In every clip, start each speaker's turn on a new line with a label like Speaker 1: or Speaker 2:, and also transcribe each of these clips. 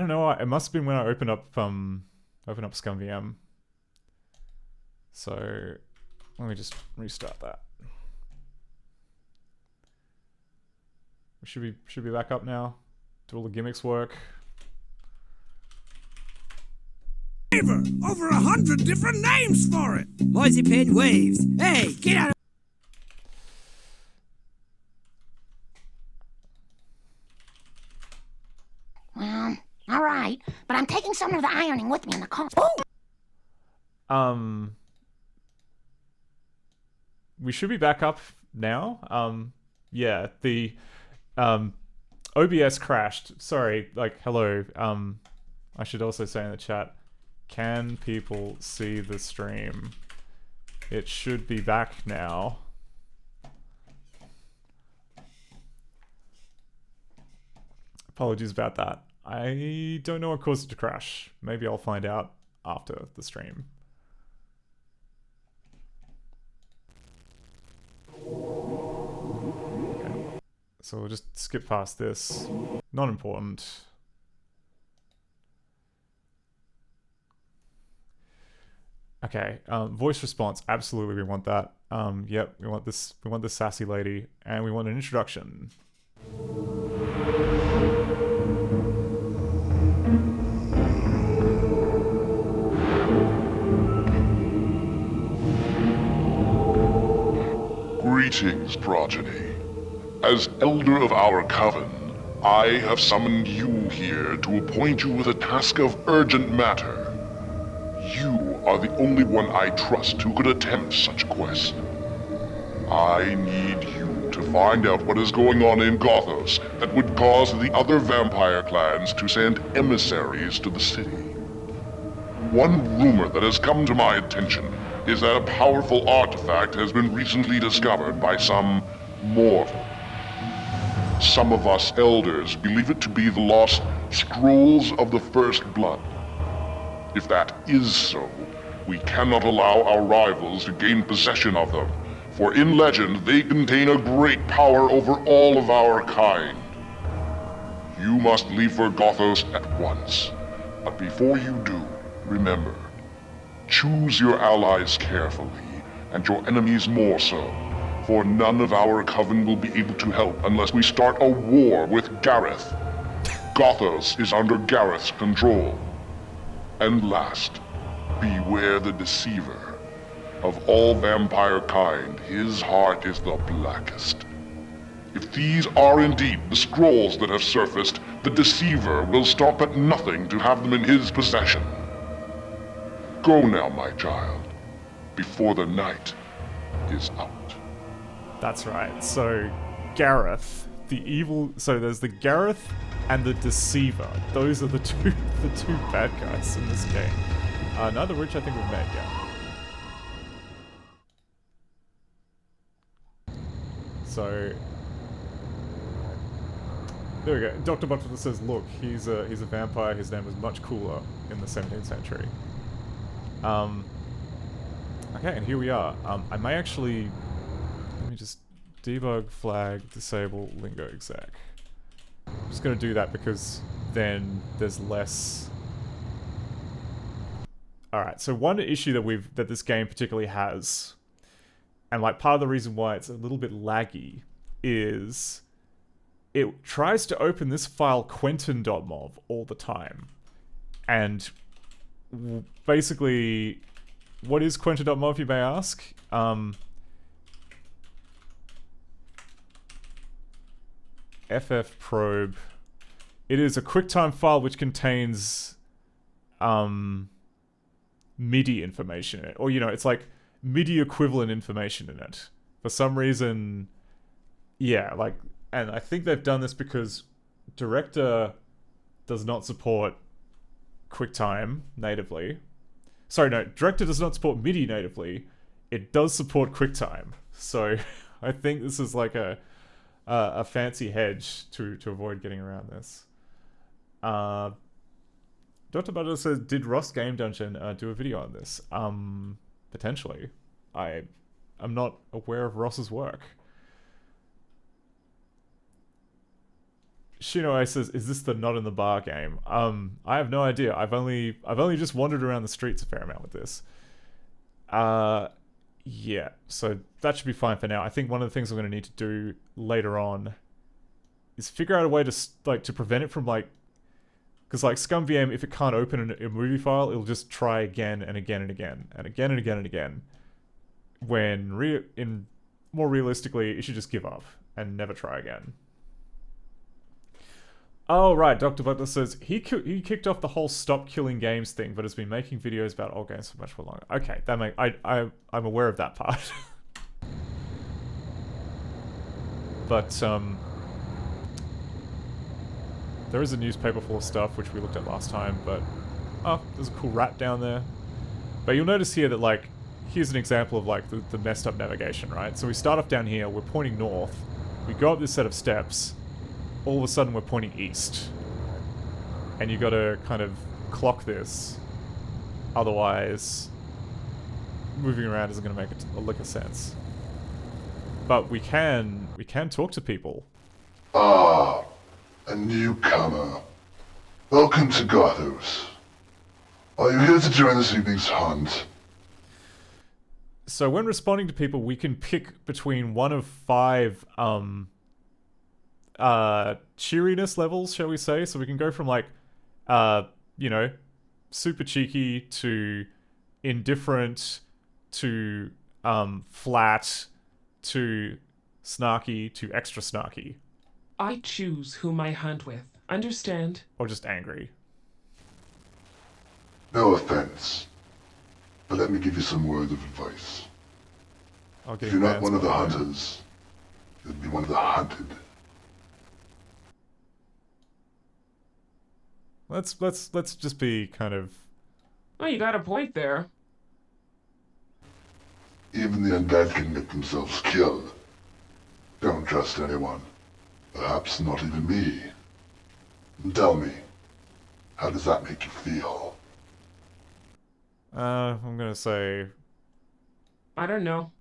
Speaker 1: don't know. It must have been when I opened up ScummVM. So let me just restart that. We should be back up now. Do all the gimmicks work?
Speaker 2: Over 100 different names for it! Moisipin waves. Hey, get out of...
Speaker 3: Well, alright, but I'm taking some of the ironing with me in the car.
Speaker 1: We should be back up now. Yeah, the OBS crashed. Sorry, like, hello. I should also say in the chat, can people see the stream? It should be back now. Apologies about that. I don't know what caused it to crash. Maybe I'll find out after the stream. Okay. So we'll just skip past this. Not important. Okay, voice response, absolutely we want that. Yep, we want this sassy lady, and we want an introduction.
Speaker 4: Greetings, progeny. As elder of our coven, I have summoned you here to appoint you with a task of urgent matter. You are the only one I trust who could attempt such a quest. I need you to find out what is going on in GOTHOS that would cause the other vampire clans to send emissaries to the city. One rumor that has come to my attention is that a powerful artifact has been recently discovered by some mortal. Some of us elders believe it to be the lost Scrolls of the First Blood. If that is so, we cannot allow our rivals to gain possession of them, for in legend they contain a great power over all of our kind. You must leave for GOTHOS at once, but before you do, remember, choose your allies carefully, and your enemies more so, for none of our coven will be able to help unless we start a war with Gareth. GOTHOS is under Gareth's control. And last, beware the deceiver. Of all vampire kind, his heart is the blackest. If these are indeed the scrolls that have surfaced, the deceiver will stop at nothing to have them in his possession. Go now, my child, before the night is out.
Speaker 1: That's right. So, Gareth, the evil... So there's the Gareth and the Deceiver. Those are the two bad guys in this game. Neither of which I think we've met yet. So... There we go. Dr. Butler says, look, he's a vampire, his name was much cooler in the 17th century. Okay, and here we are. I may actually... Let me just debug, flag, disable, lingo exec. I'm just gonna do that because then there's less... Alright, so one issue that this game particularly has, and like part of the reason why it's a little bit laggy, is it tries to open this file quentin.mov all the time. And basically, what is quentin.mov, you may ask? ffprobe. It is a QuickTime file which contains MIDI information in it. Or, you know, it's like MIDI equivalent information in it. For some reason, yeah, like, and I think they've done this because Director does not support QuickTime natively. Sorry, no, Director does not support MIDI natively. It does support QuickTime. So I think this is like a fancy hedge to avoid getting around this. Dr. Butter says, did Ross Game Dungeon do a video on this? Potentially. I'm not aware of Ross's work. Shinoe says, "Is this the not in the bar game?" I have no idea. I've only just wandered around the streets a fair amount with this. Yeah. So that should be fine for now. I think one of the things I'm going to need to do later on is figure out a way to prevent it from because ScummVM, if it can't open a movie file, it'll just try again and again and again and again and again and again. When more realistically, it should just give up and never try again. Oh, right, Dr. Butler says, he kicked off the whole stop killing games thing, but has been making videos about old games for much more longer. Okay, I'm aware of that part. But, there is a newspaper full of stuff, which we looked at last time, but... Oh, there's a cool rat down there. But you'll notice here that, here's an example of, the messed up navigation, right? So we start off down here, we're pointing north, we go up this set of steps, all of a sudden we're pointing east. And you gotta kind of clock this. Otherwise, moving around isn't gonna make a lick of sense. But we can talk to people.
Speaker 4: Ah, a newcomer. Welcome to GOTHOS. Are you here to join this evening's hunt?
Speaker 1: So when responding to people, we can pick between one of 5 cheeriness levels, shall we say? So we can go from super cheeky to indifferent to flat to snarky to extra snarky.
Speaker 5: I choose whom I hunt with. Understand?
Speaker 1: Or just angry.
Speaker 4: No offense, but let me give you some words of advice. If you're not one of the hunters, you'll be one of the hunted.
Speaker 1: Let's just be kind of...
Speaker 5: Oh, you got a point there.
Speaker 4: Even the undead can get themselves killed. Don't trust anyone. Perhaps not even me. And tell me, how does that make you feel?
Speaker 1: I'm gonna say...
Speaker 5: I don't know.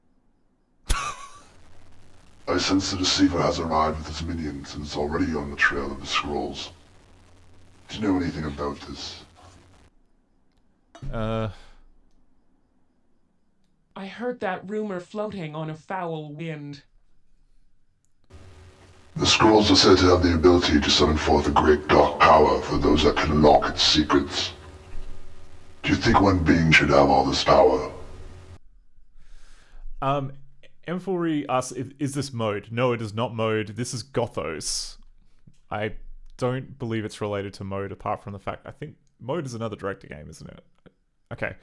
Speaker 4: I sense the deceiver has arrived with his minions and is already on the trail of the scrolls. Do you know anything about this?
Speaker 5: I heard that rumor floating on a foul wind.
Speaker 4: The scrolls are said to have the ability to summon forth a great dark power for those that can unlock its secrets. Do you think one being should have all this power?
Speaker 1: M4E asks, is this mode? No, it is not mode. This is GOTHOS. I don't believe it's related to mode, apart from the fact I think mode is another director game, isn't it? Okay.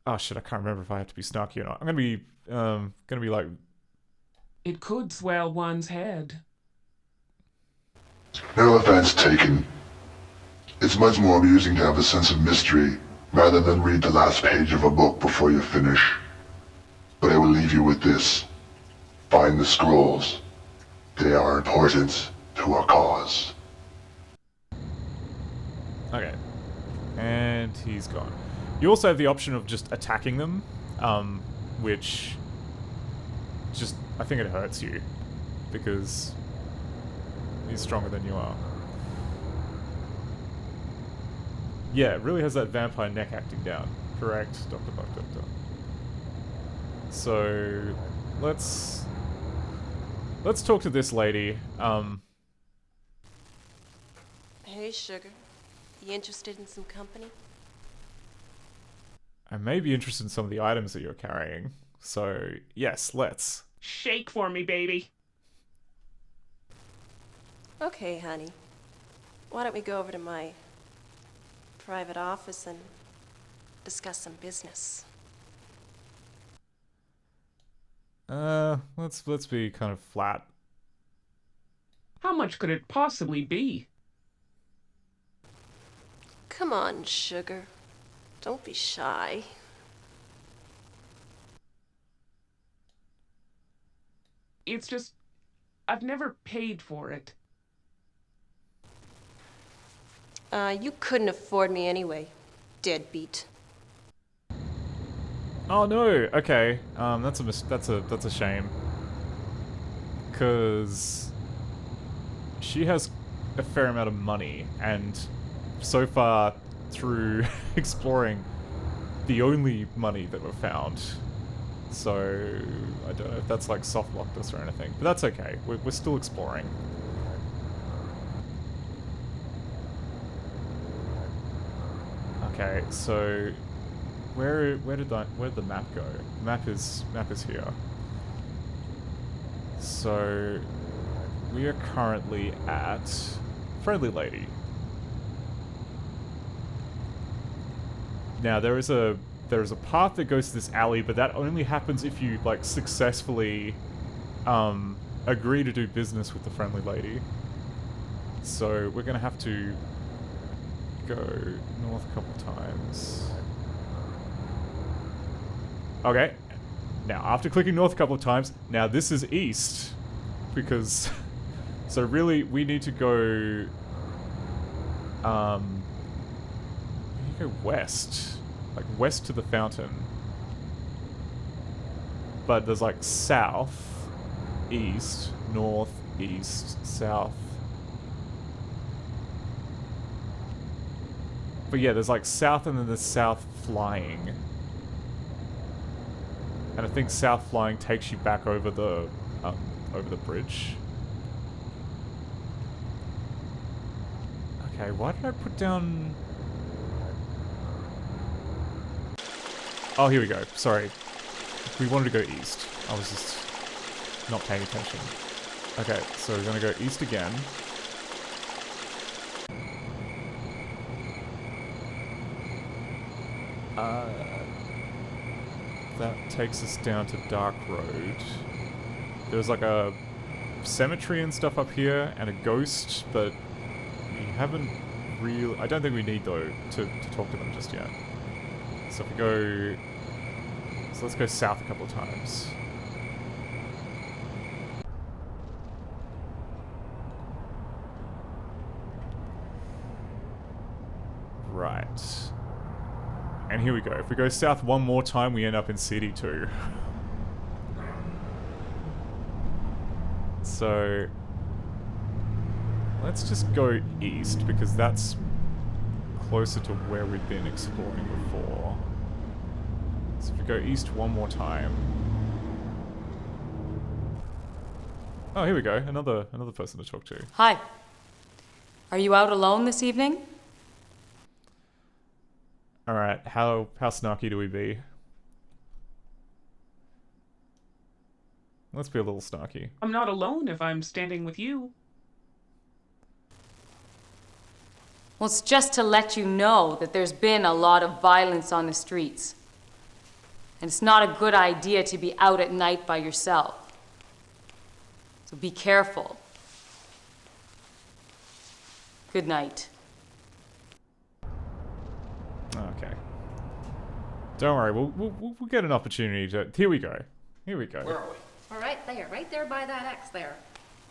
Speaker 1: Oh shit, I can't remember if I have to be snarky or not. I'm gonna be like...
Speaker 5: It could swell one's head.
Speaker 4: No offense taken. It's much more amusing to have a sense of mystery, rather than read the last page of a book before you finish. But I will leave you with this. Find the scrolls. They are important to our cause.
Speaker 1: Okay. And he's gone. You also have the option of just attacking them, which just, I think it hurts you, because he's stronger than you are. Yeah, it really has that vampire neck acting down. Correct, Dr. Buck Doctor. So, let's talk to this lady.
Speaker 6: Hey, sugar. You interested in some company?
Speaker 1: I may be interested in some of the items that you're carrying. So, yes, let's.
Speaker 5: Shake for me, baby.
Speaker 6: Okay, honey. Why don't we go over to my private office and discuss some business?
Speaker 1: Let's be kind of flat.
Speaker 5: How much could it possibly be?
Speaker 6: Come on, sugar. Don't be shy.
Speaker 5: It's just, I've never paid for it.
Speaker 6: You couldn't afford me anyway, deadbeat.
Speaker 1: Oh no. Okay. That's a shame. 'Cause she has a fair amount of money, and so far through exploring, the only money that we've found. So I don't know if that's like soft locked us or anything, but that's okay. We're still exploring. Okay, so where did the map go? The map is here. So we are currently at Friendly Lady. Now there is a path that goes to this alley, but that only happens if you like successfully agree to do business with the Friendly Lady. So we're gonna have to go north a couple times. Okay. Now, after clicking north a couple of times, now this is east. Because... so really, we need to go... we need to go west. Like, west to the fountain. But there's like south, east, north, east, south. But yeah, there's like south and then there's south flying. And I think south flying takes you back over the bridge. Okay, why did I put down... Oh, here we go. Sorry. We wanted to go east. I was just not paying attention. Okay, so we're gonna go east again. That takes us down to Dark Road. There's like a cemetery and stuff up here, and a ghost, but we haven't really... I don't think we need, though, to talk to them just yet. So if we go... So let's go south a couple of times. Right. And here we go. If we go south one more time, we end up in CD2. So... let's just go east, because that's closer to where we've been exploring before. So if we go east one more time... Oh, here we go. Another person to talk to.
Speaker 7: Hi. Are you out alone this evening?
Speaker 1: Alright, how snarky do we be? Let's be a little snarky.
Speaker 5: I'm not alone if I'm standing with you.
Speaker 7: Well, it's just to let you know that there's been a lot of violence on the streets. And it's not a good idea to be out at night by yourself. So be careful. Good night.
Speaker 1: Okay. Don't worry, we'll get an opportunity to... Here we go. Here we go.
Speaker 8: Where are we?
Speaker 9: All right there by that X there.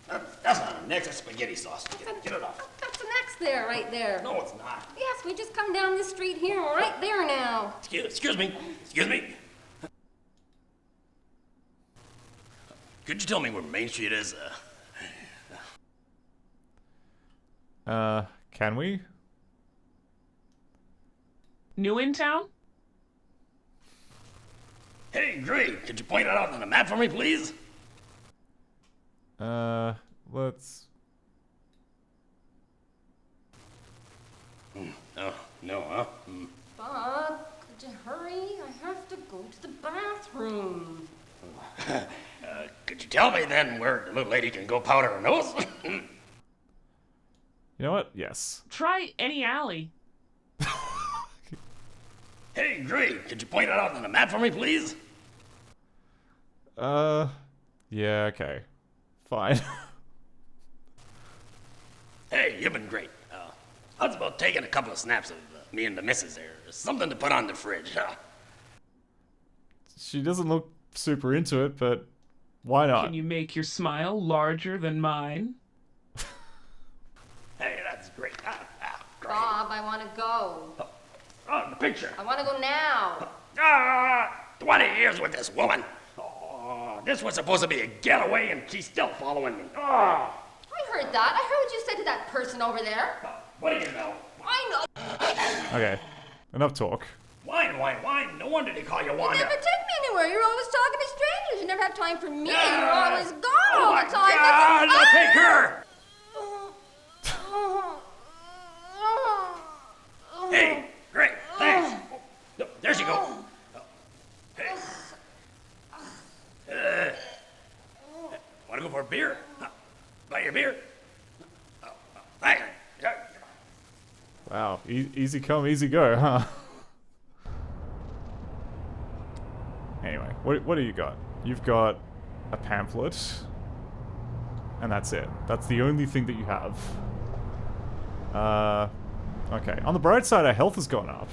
Speaker 8: That's not an X, that's spaghetti sauce. Get it off.
Speaker 9: That's an X there, right there.
Speaker 8: No, it's not.
Speaker 9: Yes, we just come down this street here, right there now.
Speaker 8: Excuse me. Could you tell me where Main Street is?
Speaker 1: Can we?
Speaker 5: New in town?
Speaker 8: Hey, great. Could you point it out on the map for me, please?
Speaker 1: Let's...
Speaker 8: Oh, no, huh?
Speaker 9: Bob, could you hurry? I have to go to the bathroom.
Speaker 8: Could you tell me then where the little lady can go powder her nose?
Speaker 1: You know what? Yes.
Speaker 5: Try any alley.
Speaker 8: Hey, great. Could you point it out on the map for me, please?
Speaker 1: Yeah, okay. Fine.
Speaker 8: Hey, you've been great. How's about taking a couple of snaps of me and the missus there? Something to put on the fridge, huh?
Speaker 1: She doesn't look super into it, but why not?
Speaker 5: Can you make your smile larger than mine?
Speaker 8: Hey, that's great. Great.
Speaker 9: Bob, I want to go.
Speaker 8: Oh, the picture.
Speaker 9: I want to go now.
Speaker 8: 20 years with this woman. Oh, this was supposed to be a getaway and she's still following me. Oh,
Speaker 9: I heard that. I heard what you said to that person over there.
Speaker 8: What do you know?
Speaker 9: I know.
Speaker 1: Okay, enough talk.
Speaker 8: Wine, wine, wine. No wonder they call you
Speaker 9: You
Speaker 8: Wanda.
Speaker 9: never take me anywhere. You're always talking to strangers. You never have time for me. You're always gone
Speaker 8: Oh
Speaker 9: all
Speaker 8: my
Speaker 9: the time.
Speaker 8: God, I'll take her. Hey, great, thanks. Oh, there she goes. Hey. Want to go for a beer? Buy your beer? Thanks.
Speaker 1: Wow, easy come, easy go, huh? Anyway, what do you got? You've got a pamphlet, and that's it. That's the only thing that you have. Okay. On the bright side, our health has gone up.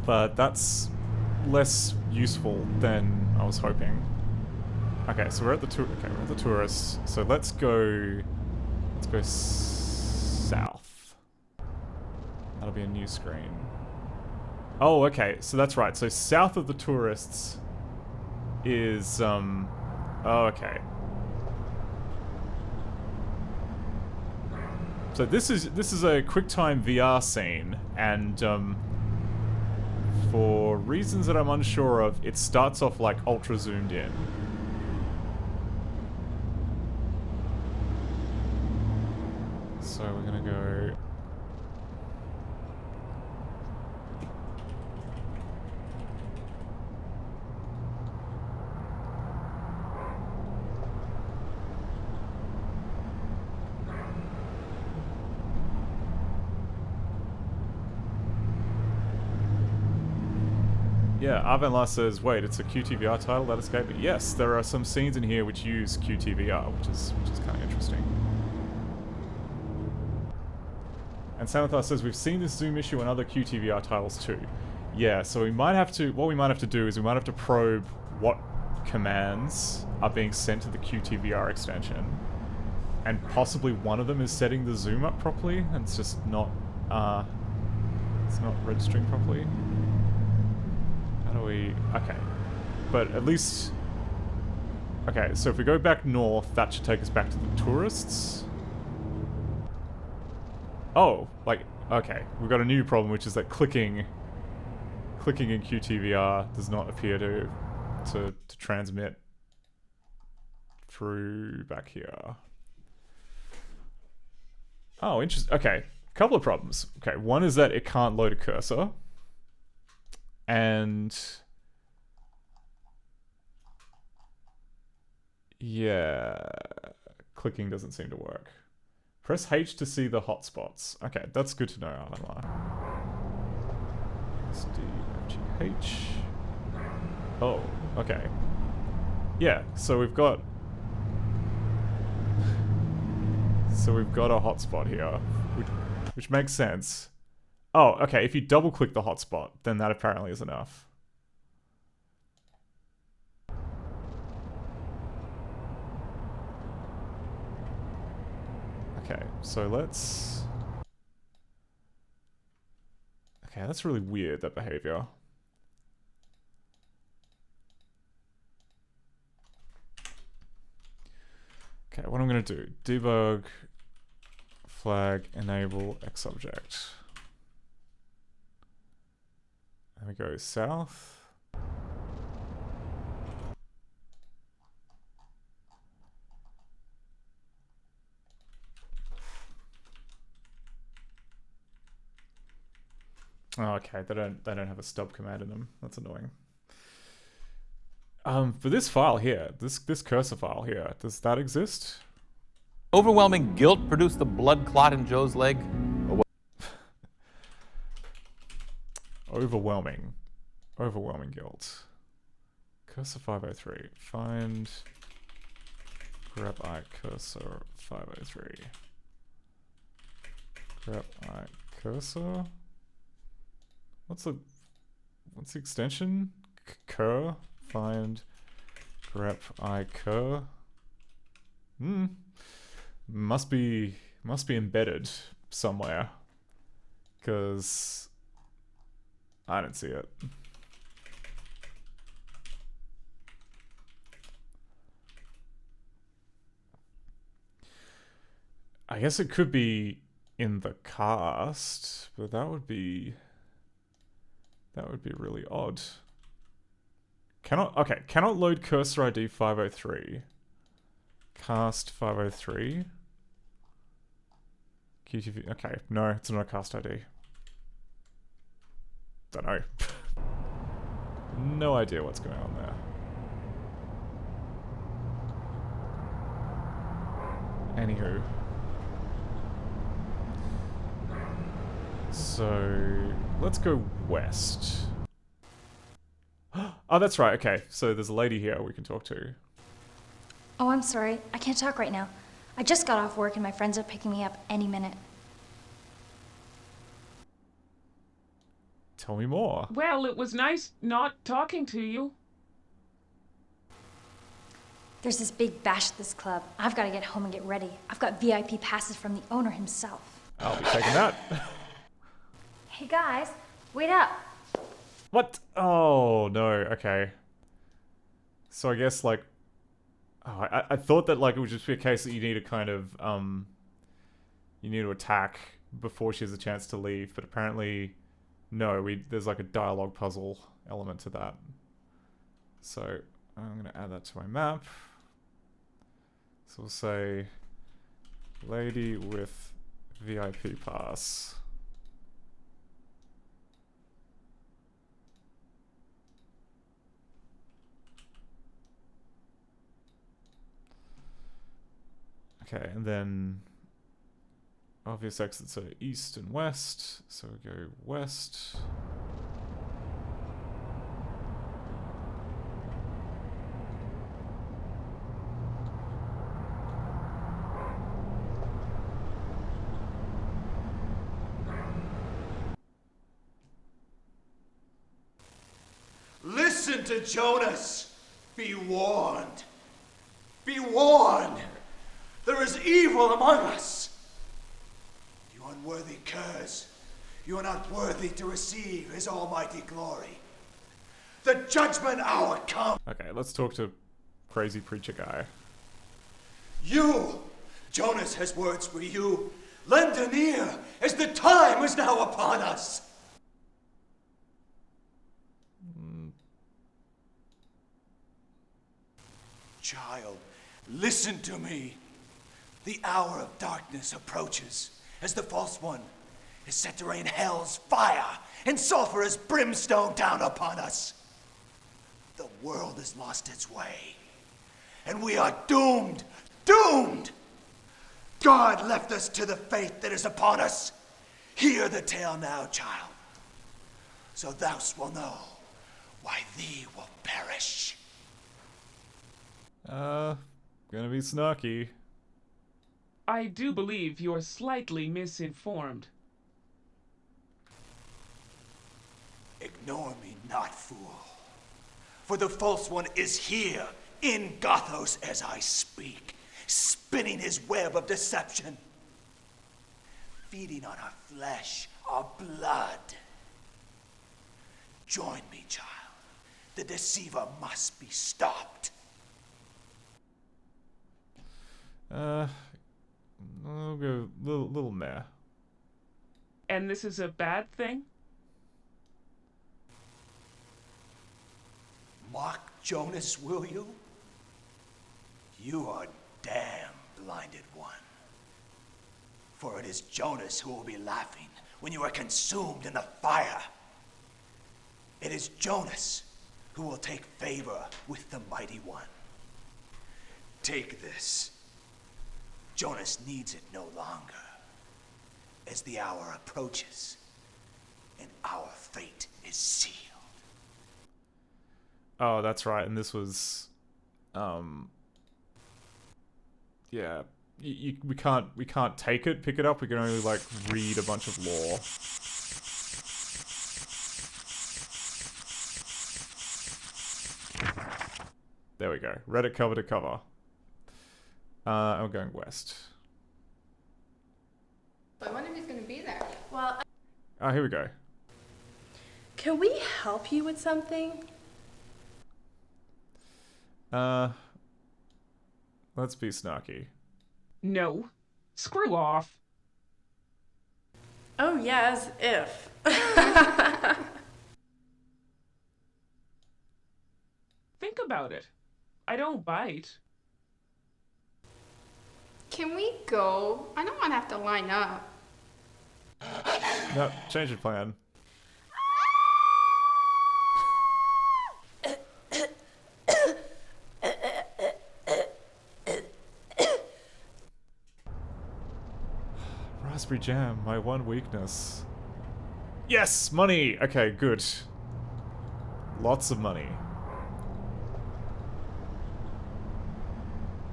Speaker 1: But that's less useful than I was hoping. Okay, so we're at the tourists. So let's go south. That'll be a new screen. Oh, okay. So that's right. So south of the tourists is oh, okay. So this is a QuickTime VR scene, and for reasons that I'm unsure of, it starts off like ultra zoomed in. So we're gonna go. Yeah, Arvenla says, wait, it's a QTVR title that escaped me. Yes, there are some scenes in here which use QTVR, which is kind of interesting. And Samathar says, we've seen this zoom issue in other QTVR titles too. Yeah, so what we might have to do is we might have to probe what commands are being sent to the QTVR extension. And possibly one of them is setting the zoom up properly, and it's just not, it's not registering properly. Okay, but at least, okay, so if we go back north, that should take us back to the tourists. Oh, like, okay, we've got a new problem, which is that clicking in QTVR does not appear to transmit through back here. Oh, interesting. Okay, couple of problems. Okay, one is that it can't load a cursor. And yeah, clicking doesn't seem to work. Press H to see the hotspots. Okay, that's good to know, Alanwa. SDFGH. Oh, okay. Yeah, so we've got a hotspot here, which makes sense. Oh, okay, if you double-click the hotspot, then that apparently is enough. Okay, so let's... Okay, that's really weird, that behavior. Okay, what I'm gonna do, debug flag enable xobject. There we go, south. Oh, okay, they don't have a stub command in them. That's annoying. For this file here, this cursor file here, does that exist?
Speaker 10: Overwhelming guilt produced the blood clot in Joe's leg.
Speaker 1: Overwhelming guilt. Cursor 503. Find grep I cursor 503. Grep I cursor. What's the extension? Cur. Find grep I cur. Must be embedded somewhere, because I don't see it. I guess it could be in the cast, but that would be really odd. Cannot load cursor ID 503. Cast 503. QTV. Okay, no, it's not a cast ID. Don't know. No idea what's going on there. Anywho. So, let's go west. Oh, that's right, okay. So there's a lady here we can talk to.
Speaker 11: Oh, I'm sorry. I can't talk right now. I just got off work and my friends are picking me up any minute.
Speaker 1: Tell me more.
Speaker 5: Well, it was nice not talking to you.
Speaker 11: There's this big bash at this club. I've got to get home and get ready. I've got VIP passes from the owner himself.
Speaker 1: I'll be taking that.
Speaker 11: Hey guys, wait up.
Speaker 1: What? Oh, no, okay. So I guess, like... Oh, I thought that, like, it would just be a case that you need to kind of, you need to attack before she has a chance to leave, but apparently, no, there's, like, a dialogue puzzle element to that. So, I'm going to add that to my map. So we'll say, lady with VIP pass. Okay, and then obvious exits are east and west, so we go west.
Speaker 12: Listen to Jonas. Be warned. Be warned. There is evil among us. You unworthy curs, you are not worthy to receive his almighty glory. The judgment hour comes.
Speaker 1: Okay, let's talk to crazy preacher guy.
Speaker 12: You, Jonas has words for you. Lend an ear, as the time is now upon us. Child, listen to me. The hour of darkness approaches, as the false one is set to rain hell's fire and sulphurous brimstone down upon us. The world has lost its way, and we are doomed, doomed! God left us to the fate that is upon us. Hear the tale now, child, so thou wilt know why thee will perish.
Speaker 1: Gonna be snarky.
Speaker 5: I do believe you're slightly misinformed.
Speaker 12: Ignore me not, fool. For the false one is here, in GOTHOS as I speak, spinning his web of deception, feeding on our flesh, our blood. Join me, child. The deceiver must be stopped.
Speaker 1: I'll go little meh.
Speaker 5: And this is a bad thing?
Speaker 12: Mock Jonas, will you? You are damn, blinded one. For it is Jonas who will be laughing when you are consumed in the fire. It is Jonas who will take favor with the mighty one. Take this. Jonas needs it no longer, as the hour approaches, and our fate is sealed.
Speaker 1: Oh, that's right, and this was, yeah, we can't take it, pick it up. We can only like read a bunch of lore. There we go. Read it cover to cover. I'm going west.
Speaker 9: I wonder if he's going to be there.
Speaker 13: Well,
Speaker 1: Oh, here we go.
Speaker 13: can we help you with something?
Speaker 1: Let's be snarky.
Speaker 5: No. Screw off.
Speaker 13: Oh, yeah, as if.
Speaker 5: Think about it. I don't bite.
Speaker 14: Can we go? I don't want to have to line up.
Speaker 1: No, change your plan. Raspberry jam, my one weakness. Yes, money. Okay, good. Lots of money.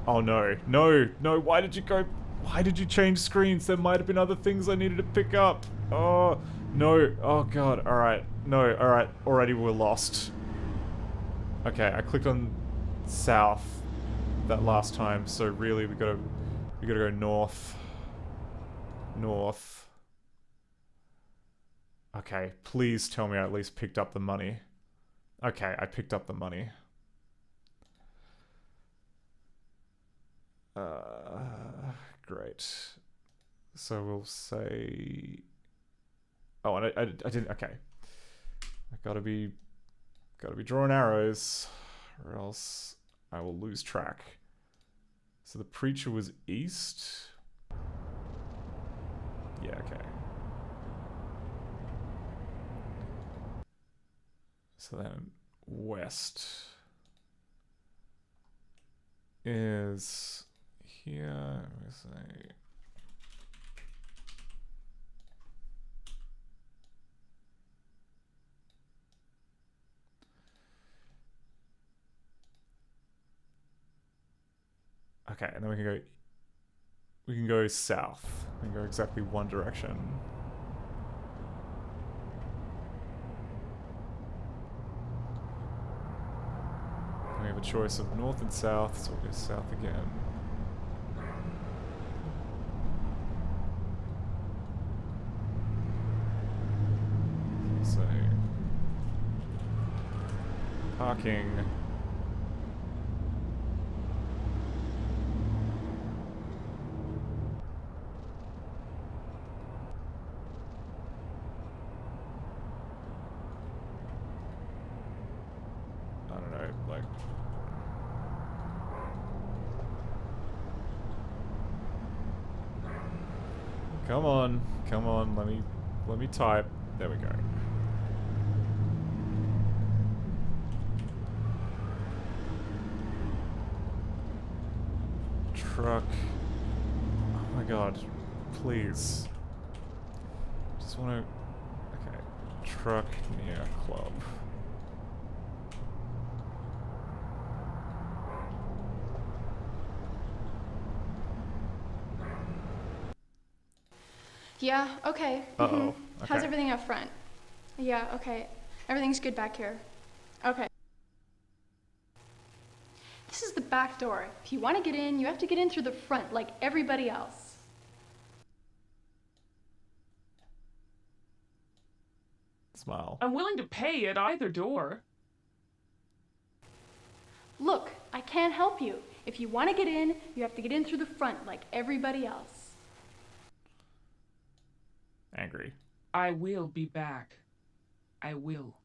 Speaker 1: Oh no, no, no, why did you go? Why did you change screens? There might have been other things I needed to pick up. Oh, no, oh god, alright. No, alright, already we're lost. Okay, I clicked on south that last time, so really we gotta go north. North. Okay, please tell me I at least picked up the money. Okay, I picked up the money. Great. So we'll say... Oh, and I didn't... Okay. I gotta be drawing arrows, or else I will lose track. So the preacher was east? Yeah, okay. So then west is here. Let me say. Okay, and then we can go south. We can go exactly one direction. We have a choice of north and south, so we'll go south again. So, parking. I don't know, like... Come on, let me type. There we go. Truck. Oh my god, please. Just wanna... Okay. Truck near club.
Speaker 14: Yeah, okay.
Speaker 1: Uh-oh.
Speaker 14: Mhm.
Speaker 1: Okay.
Speaker 14: How's everything up front? Yeah, okay. Everything's good back here. Okay. This is the back door. If you want to get in, you have to get in through the front like everybody else.
Speaker 1: Smile.
Speaker 5: I'm willing to pay at either door.
Speaker 14: Look, I can't help you. If you want to get in, you have to get in through the front like everybody else.
Speaker 1: Angry.
Speaker 5: I will be back. I will.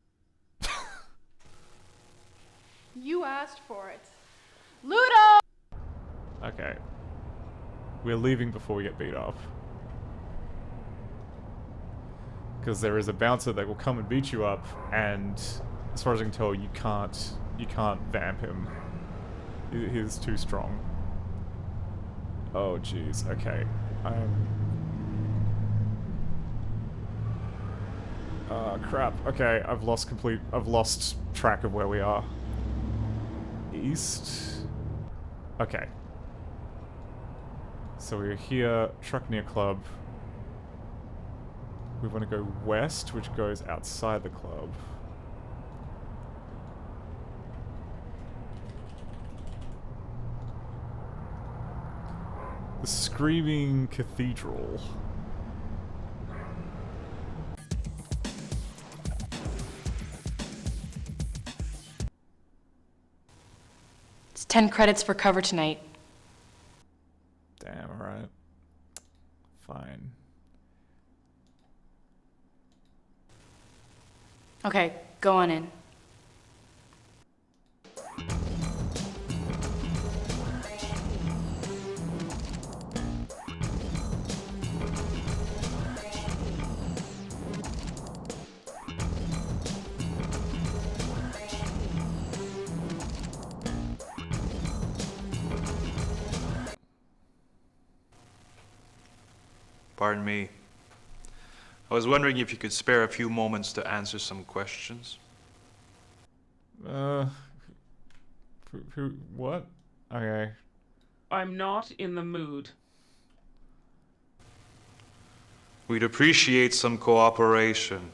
Speaker 14: You asked for it. Ludo!
Speaker 1: Okay. We're leaving before we get beat up. Because there is a bouncer that will come and beat you up, and as far as I can tell, you can't vamp him. He's too strong. Oh jeez, okay. Crap. Okay, I've lost track of where we are. East? Okay. So we're here, truck near club. We want to go west, which goes outside the club. The Screaming Cathedral.
Speaker 7: It's 10 credits for cover tonight.
Speaker 1: Damn, alright. Fine.
Speaker 7: Okay, go on in.
Speaker 15: Pardon me. I was wondering if you could spare a few moments to answer some questions.
Speaker 1: What? Okay.
Speaker 5: I'm not in the mood.
Speaker 15: We'd appreciate some cooperation.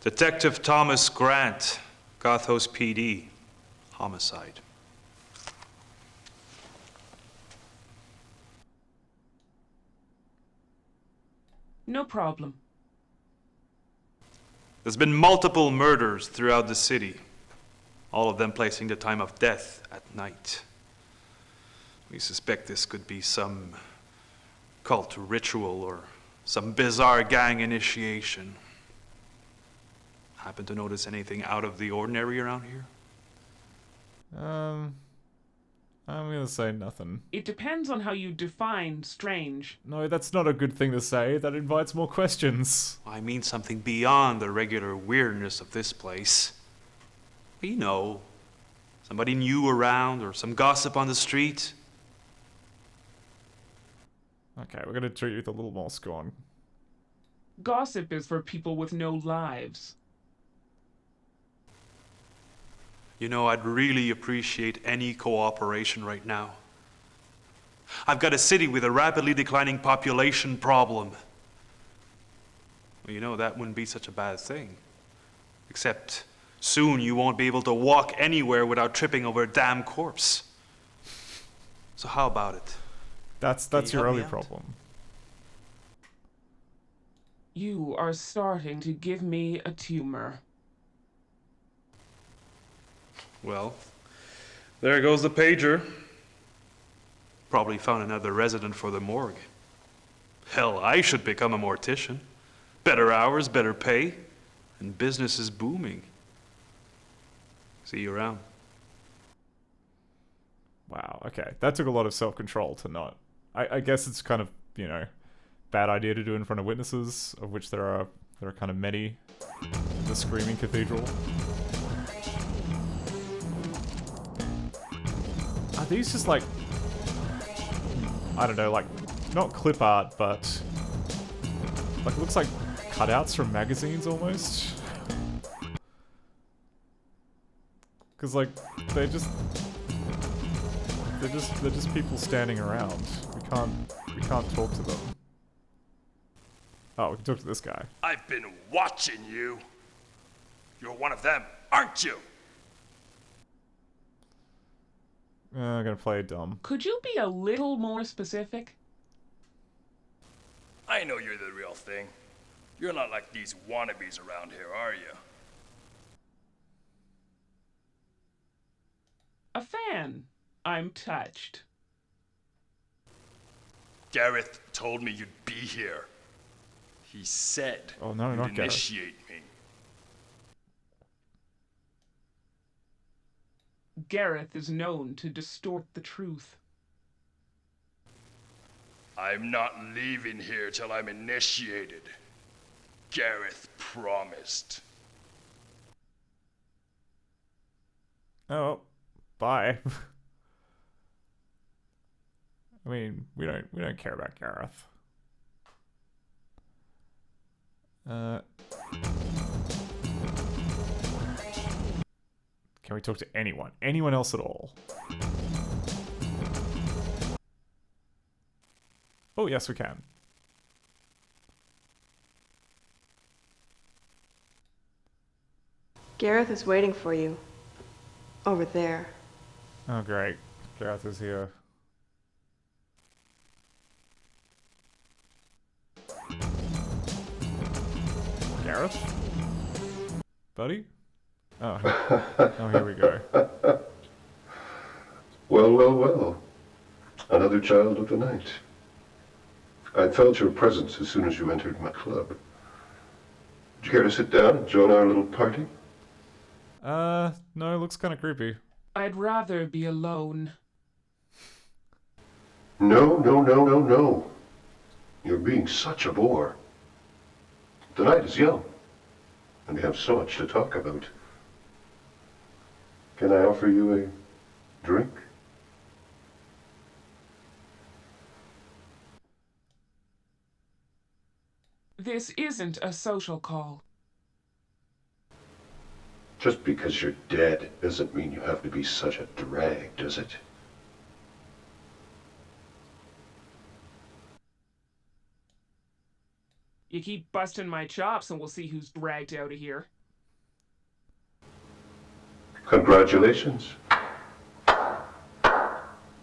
Speaker 15: Detective Thomas Grant, GOTHOS PD, homicide.
Speaker 5: No problem.
Speaker 15: There's been multiple murders throughout the city, all of them placing the time of death at night. We suspect this could be some cult ritual or some bizarre gang initiation. Happen to notice anything out of the ordinary around here?
Speaker 1: I'm gonna say nothing.
Speaker 5: It depends on how you define strange.
Speaker 1: No, that's not a good thing to say. That invites more questions.
Speaker 15: I mean something beyond the regular weirdness of this place. You know, somebody new around or some gossip on the street.
Speaker 1: Okay, we're gonna treat you with a little more scorn.
Speaker 5: Gossip is for people with no lives.
Speaker 15: You know, I'd really appreciate any cooperation right now. I've got a city with a rapidly declining population problem. Well, you know, that wouldn't be such a bad thing. Except soon you won't be able to walk anywhere without tripping over a damn corpse. So how about it?
Speaker 1: That's your only problem.
Speaker 5: You are starting to give me a tumor.
Speaker 15: Well, there goes the pager. Probably found another resident for the morgue. Hell, I should become a mortician. Better hours, better pay, and business is booming. See you around.
Speaker 1: Wow, okay. That took a lot of self-control to not... I guess it's kind of, you know, bad idea to do in front of witnesses, of which there are kind of many in the Screaming Cathedral. Are these just like, I don't know, like, not clip art, but like, it looks like cutouts from magazines almost? Because like, they're just people standing around. We can't talk to them. Oh, we can talk to this guy.
Speaker 16: I've been watching you. You're one of them, aren't you?
Speaker 1: I'm gonna play dumb.
Speaker 5: Could you be a little more specific?
Speaker 16: I know you're the real thing. You're not like these wannabes around here, are you?
Speaker 5: A fan. I'm touched.
Speaker 16: Gareth told me you'd be here. He said
Speaker 1: oh, no,
Speaker 16: you'd
Speaker 1: not Gareth.
Speaker 16: initiate me.
Speaker 5: Gareth is known to distort the truth.
Speaker 16: I'm not leaving here till I'm initiated. Gareth promised.
Speaker 1: Oh, bye. I mean, we don't care about Gareth. Can we talk to anyone? Anyone else at all? Oh, yes, we can.
Speaker 17: Gareth is waiting for you. Over there.
Speaker 1: Oh, great. Gareth is here. Gareth? Buddy? Oh, oh, here we go.
Speaker 18: Well, well, well. Another child of the night. I felt your presence as soon as you entered my club. Would you care to sit down and join our little party?
Speaker 1: No, it looks kind of creepy.
Speaker 5: I'd rather be alone.
Speaker 18: No, no, no, no, no. You're being such a bore. The night is young, and we have so much to talk about. Can I offer you a drink?
Speaker 5: This isn't a social call.
Speaker 18: Just because you're dead doesn't mean you have to be such a drag, does it?
Speaker 5: You keep busting my chops and we'll see who's dragged out of here.
Speaker 18: Congratulations.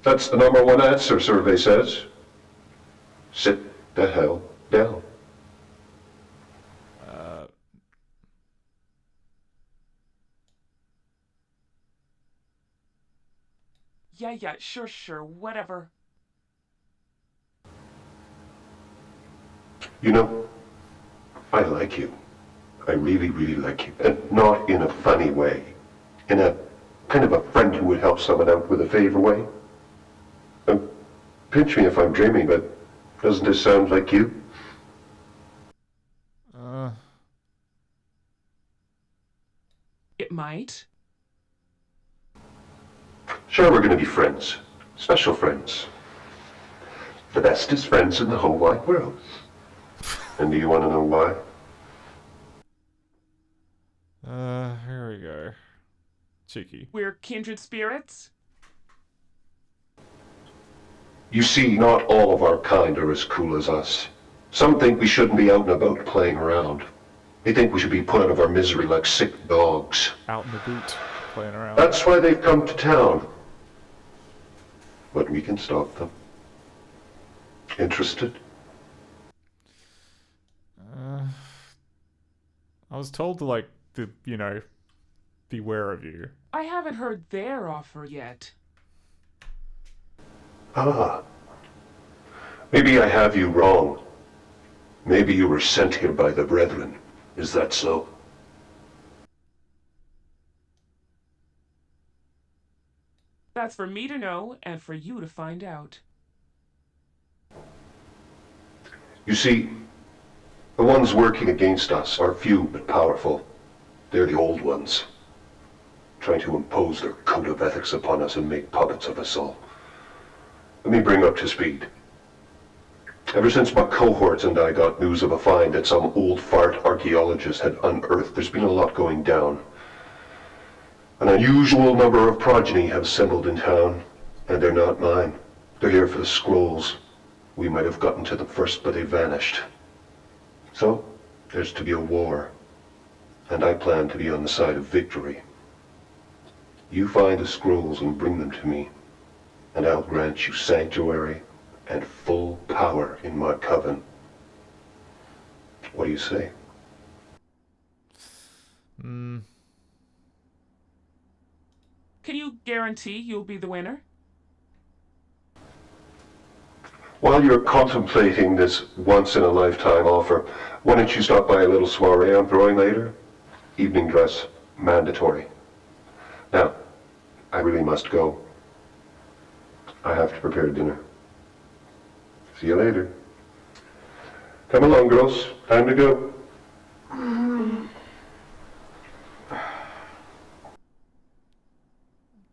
Speaker 18: That's the #1 answer, survey says. Sit the hell down.
Speaker 5: Yeah, sure, whatever.
Speaker 18: You know, I like you. I really, really like you. And not in a funny way. In a kind of a friend who would help someone out with a favor way. Pinch me if I'm dreaming, but doesn't this sound like you?
Speaker 5: It might.
Speaker 18: Sure, we're gonna be friends. Special friends. The bestest friends in the whole wide world. And do you want to know why?
Speaker 1: Here we go. Cheeky.
Speaker 5: We're kindred spirits?
Speaker 18: You see, not all of our kind are as cool as us. Some think we shouldn't be out and about playing around. They think we should be put out of our misery like sick dogs.
Speaker 1: Out in the boot, playing around.
Speaker 18: That's why they've come to town. But we can stop them. Interested?
Speaker 1: I was told to, like, beware of you.
Speaker 5: I haven't heard their offer yet.
Speaker 18: Ah. Maybe I have you wrong. Maybe you were sent here by the Brethren. Is that so?
Speaker 5: That's for me to know and for you to find out.
Speaker 18: You see, the ones working against us are few but powerful. They're the old ones, trying to impose their code of ethics upon us and make puppets of us all. Let me bring up to speed. Ever since my cohorts and I got news of a find that some old fart archaeologist had unearthed, there's been a lot going down. An unusual number of progeny have assembled in town, and they're not mine. They're here for the scrolls. We might have gotten to them first, but they vanished. So, there's to be a war, and I plan to be on the side of victory. You find the scrolls and bring them to me, and I'll grant you sanctuary and full power in my coven. What do you say?
Speaker 5: Can you guarantee you'll be the winner?
Speaker 18: While you're contemplating this once-in-a-lifetime offer, why don't you stop by a little soiree I'm throwing later? Evening dress, mandatory. Now, I really must go. I have to prepare dinner. See you later. Come along, girls. Time to go.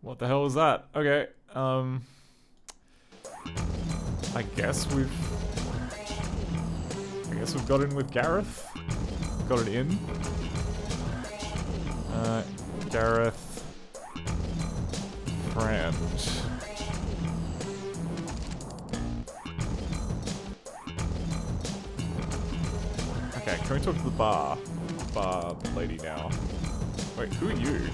Speaker 1: What the hell was that? Okay, I guess we've got in with Gareth. Got it in. Gareth. Friend. Okay, can we talk to the bar lady now? Wait, who are you?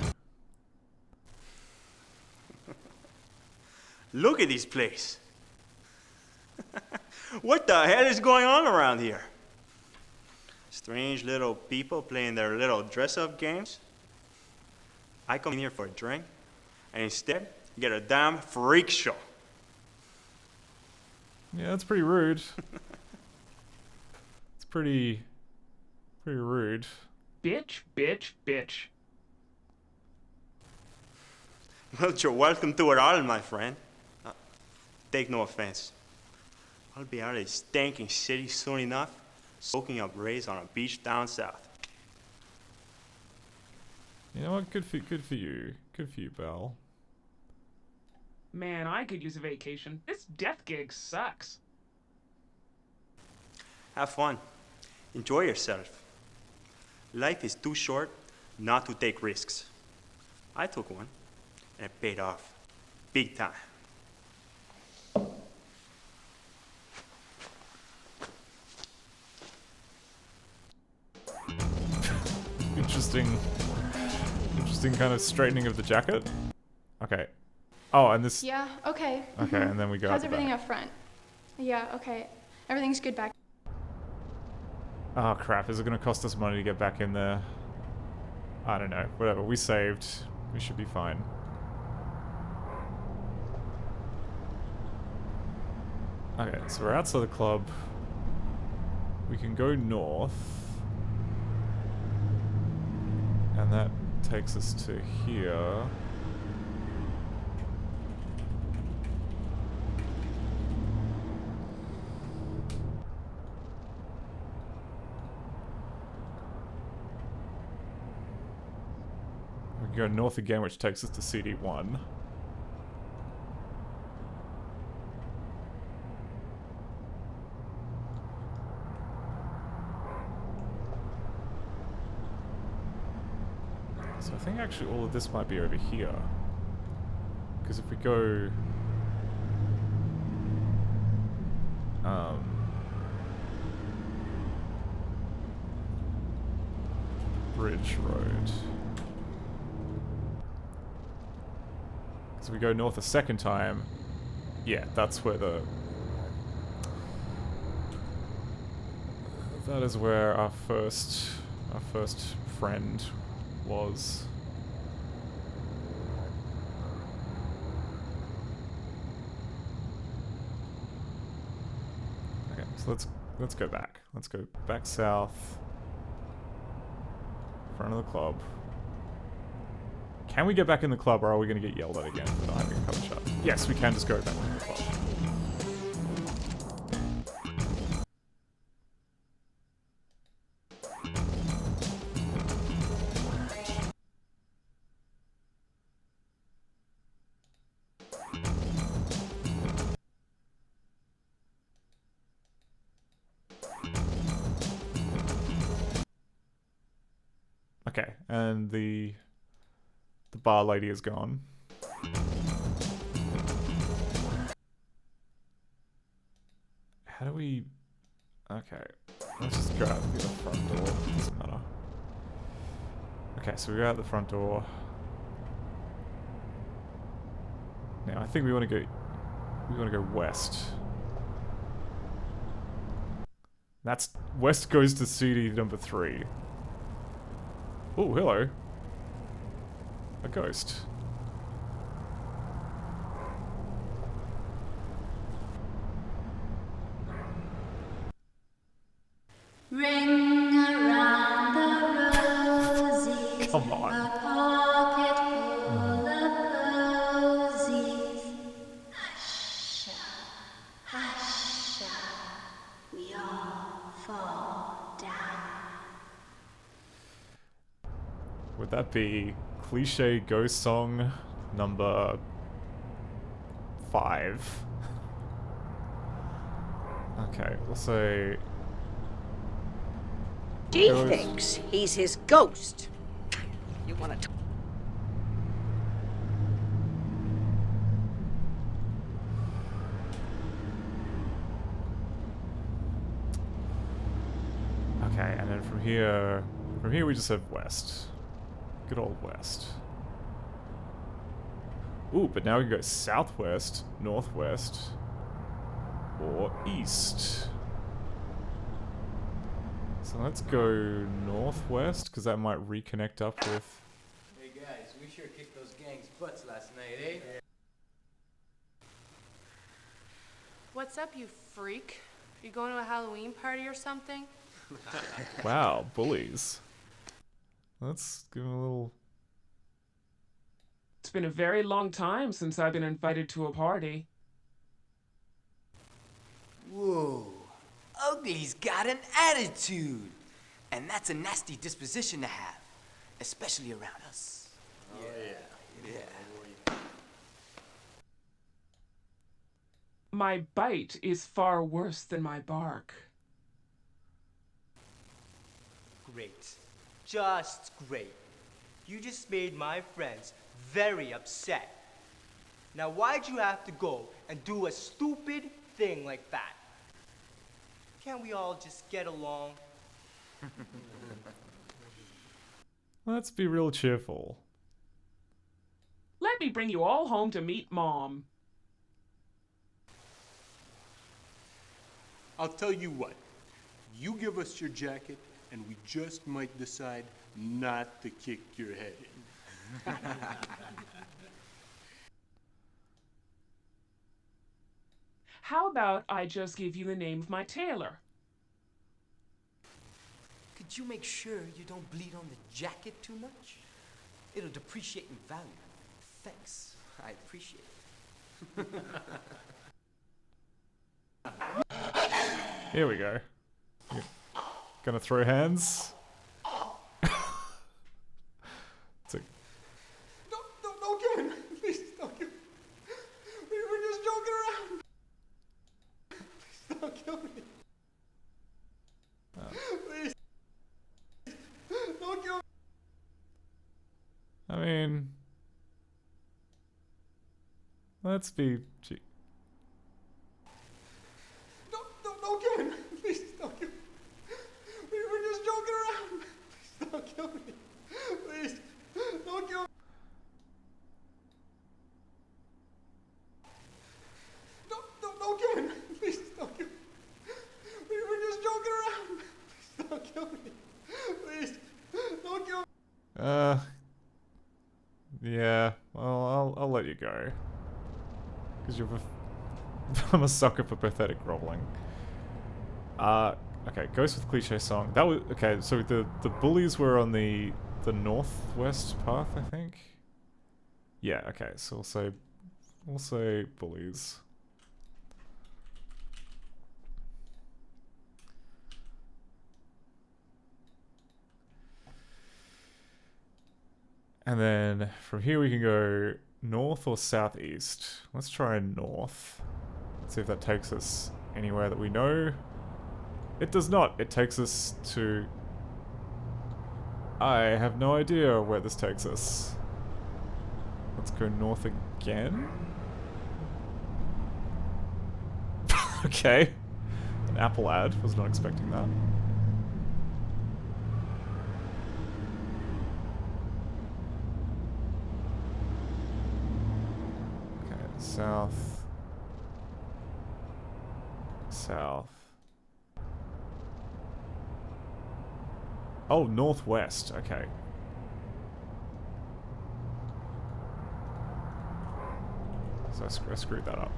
Speaker 19: Look at this place. What the hell is going on around here? Strange little people playing their little dress-up games. I come in here for a drink, and instead, you get a damn freak show.
Speaker 1: Yeah, that's pretty rude. pretty rude.
Speaker 5: Bitch, bitch, bitch.
Speaker 19: Well, you're welcome to it all, my friend. Take no offense. I'll be out of this stinking city soon enough, soaking up rays on a beach down south.
Speaker 1: You know what? Good for you. Good for you, Belle.
Speaker 5: Man, I could use a vacation. This death gig sucks.
Speaker 19: Have fun. Enjoy yourself. Life is too short not to take risks. I took one, and it paid off. Big time.
Speaker 1: Interesting kind of straightening of the jacket. Okay. Oh, and this...
Speaker 14: Yeah, okay.
Speaker 1: Okay, and then we go
Speaker 14: How's
Speaker 1: out the
Speaker 14: everything
Speaker 1: back.
Speaker 14: up front? Yeah, okay. Everything's good back.
Speaker 1: Oh, crap. Is it going to cost us money to get back in there? I don't know. Whatever. We saved. We should be fine. Okay, so we're outside the club. We can go north. And that takes us to here. We can go north again, which takes us to CD1. So I think actually all of this might be over here. Because if we go... Bridge Road. So we go north a second time. Yeah, that's where the... That is where our first friend was. Okay, so let's go back. Let's go back south. Front of the club. Can we get back in the club, or are we going to get yelled at again for not having a cover shot? Yes, we can just go back in the club. Okay, and the bar lady is gone. How do we... Okay, let's just go out the front door. Doesn't matter. Okay, so we go out the front door. Now I think we want to go... We want to go west. That's... West goes to CD number 3. Oh, hello. A ghost.
Speaker 20: Ring around the rosy.
Speaker 1: Come on.
Speaker 20: A pocket full of posies. Hush, hush, we all fall down.
Speaker 1: Would that be cliche ghost song number 5? Okay, we'll say...
Speaker 21: He
Speaker 1: ghost.
Speaker 21: thinks he's his ghost. You want to...
Speaker 1: Okay, and then from here we just have west. Good old west. Ooh, but now we can go southwest, northwest, or east. So let's go northwest, because that might reconnect up with...
Speaker 22: Hey guys, we sure kicked those gangs' butts last night, eh?
Speaker 13: What's up, you freak? You going to a Halloween party or something?
Speaker 1: Wow, bullies. Let's give him a little...
Speaker 5: It's been a very long time since I've been invited to a party.
Speaker 12: Whoa. Ugly's got an attitude. And that's a nasty disposition to have, especially around us.
Speaker 22: Oh, yeah.
Speaker 5: My bite is far worse than my bark.
Speaker 2: Great. Just great. You just made my friends very upset. Now why'd you have to go and do a stupid thing like that? Can't we all just get along?
Speaker 1: Let's be real cheerful.
Speaker 5: Let me bring you all home to meet Mom.
Speaker 3: I'll tell you what. You give us your jacket, and we just might decide not to kick your head in.
Speaker 5: How about I just give you the name of my tailor?
Speaker 2: Could you make sure you don't bleed on the jacket too much? It'll depreciate in value. Thanks. I appreciate it.
Speaker 1: Here we go. You're gonna throw hands? It's a...
Speaker 2: Don't kill him. Please don't kill him. We were just joking around. Please don't kill me. Please. Don't kill me.
Speaker 1: I mean... Let's be...
Speaker 2: Don't kill him. Please don't kill me. We were just joking around. Please don't kill me. Please don't kill me. Don't kill him. Please don't kill me. We were just joking around. Please don't kill me. Please don't kill me.
Speaker 1: Yeah, well, I'll let you go. Because you're... I'm a sucker for pathetic groveling. Okay, Ghost with Cliche Song. That was... Okay, so the bullies were on the northwest path, I think? Yeah, okay, so we'll say bullies. And then from here we can go north or southeast. Let's try north. Let's see if that takes us anywhere that we know. It does not. It takes us to... I have no idea where this takes us. Let's go north again. Okay. An Apple ad. Was not expecting that. Okay, south. South. Oh, northwest. Okay. So I screwed that up.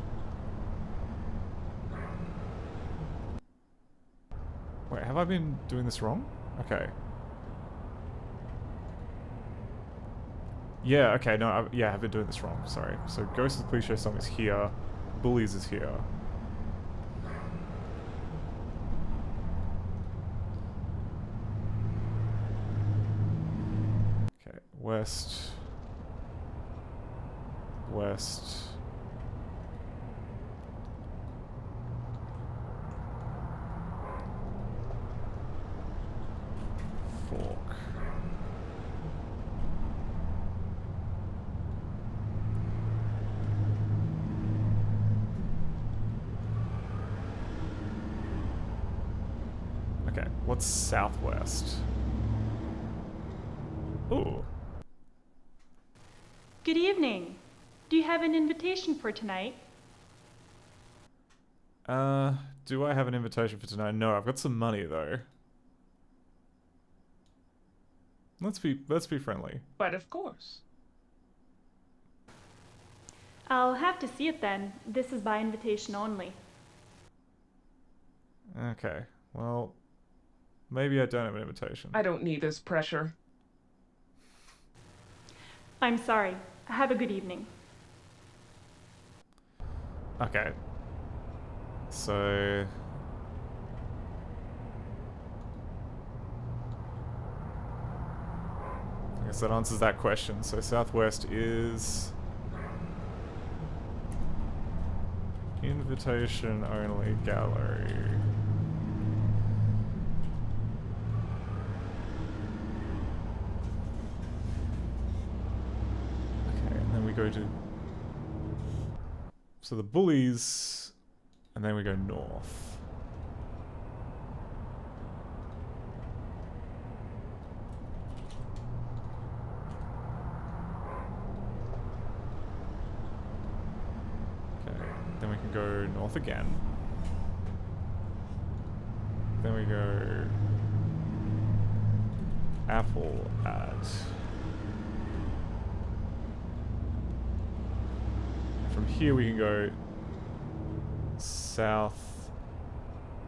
Speaker 1: Wait, have I been doing this wrong? Okay. Yeah, okay, no, I've been doing this wrong. Sorry. So Ghost of the Cliche Song is here. Bullies is here. West. West. Fork. Okay, what's southwest? Ooh.
Speaker 14: Good evening. Do you have an invitation for tonight?
Speaker 1: Do I have an invitation for tonight? No, I've got some money though. Let's be friendly.
Speaker 5: But of course.
Speaker 14: I'll have to see it then. This is by invitation only.
Speaker 1: Okay. Well, Maybe I don't have an invitation.
Speaker 5: I don't need this pressure.
Speaker 14: I'm sorry. Have a good evening.
Speaker 1: Okay. So... I guess that answers that question. So southwest is... invitation only gallery. Okay, and then we go to... So the bullies, and then we go north. Okay, then we can go north again. Then we go Apple at... From here we can go south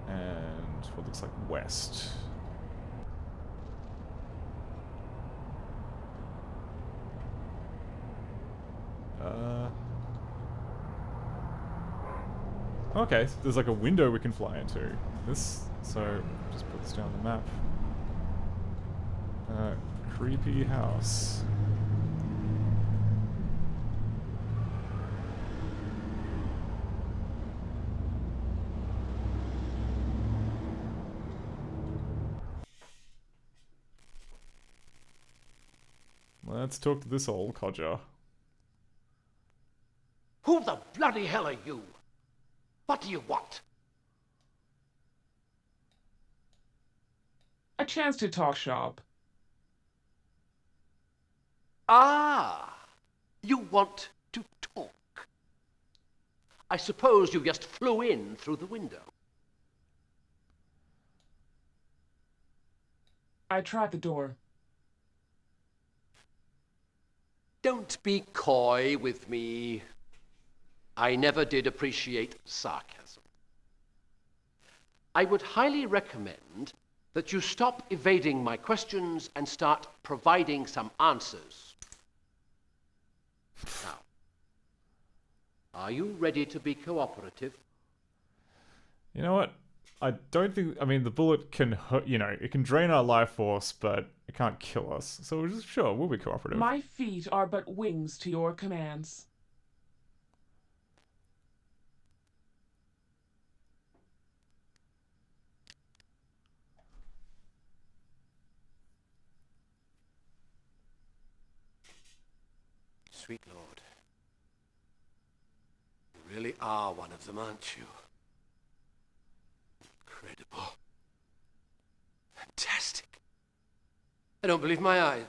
Speaker 1: and what looks like west. Okay, so there's like a window we can fly into. So just put this down on the map. Creepy house. Let's talk to this old codger.
Speaker 4: Who the bloody hell are you? What do you want?
Speaker 5: A chance to talk shop.
Speaker 4: Ah, you want to talk. I suppose you just flew in through the window.
Speaker 5: I tried the door.
Speaker 4: Don't be coy with me. I never did appreciate sarcasm. I would highly recommend that you stop evading my questions and start providing some answers. Now, are you ready to be cooperative?
Speaker 1: You know what? I don't think... I mean, the bullet can hurt, you know, it can drain our life force, but it can't kill us. So we're just, sure, we'll be cooperative.
Speaker 5: My feet are but wings to your commands.
Speaker 4: Sweet Lord. You really are one of them, aren't you? Incredible. Fantastic. I don't believe my eyes.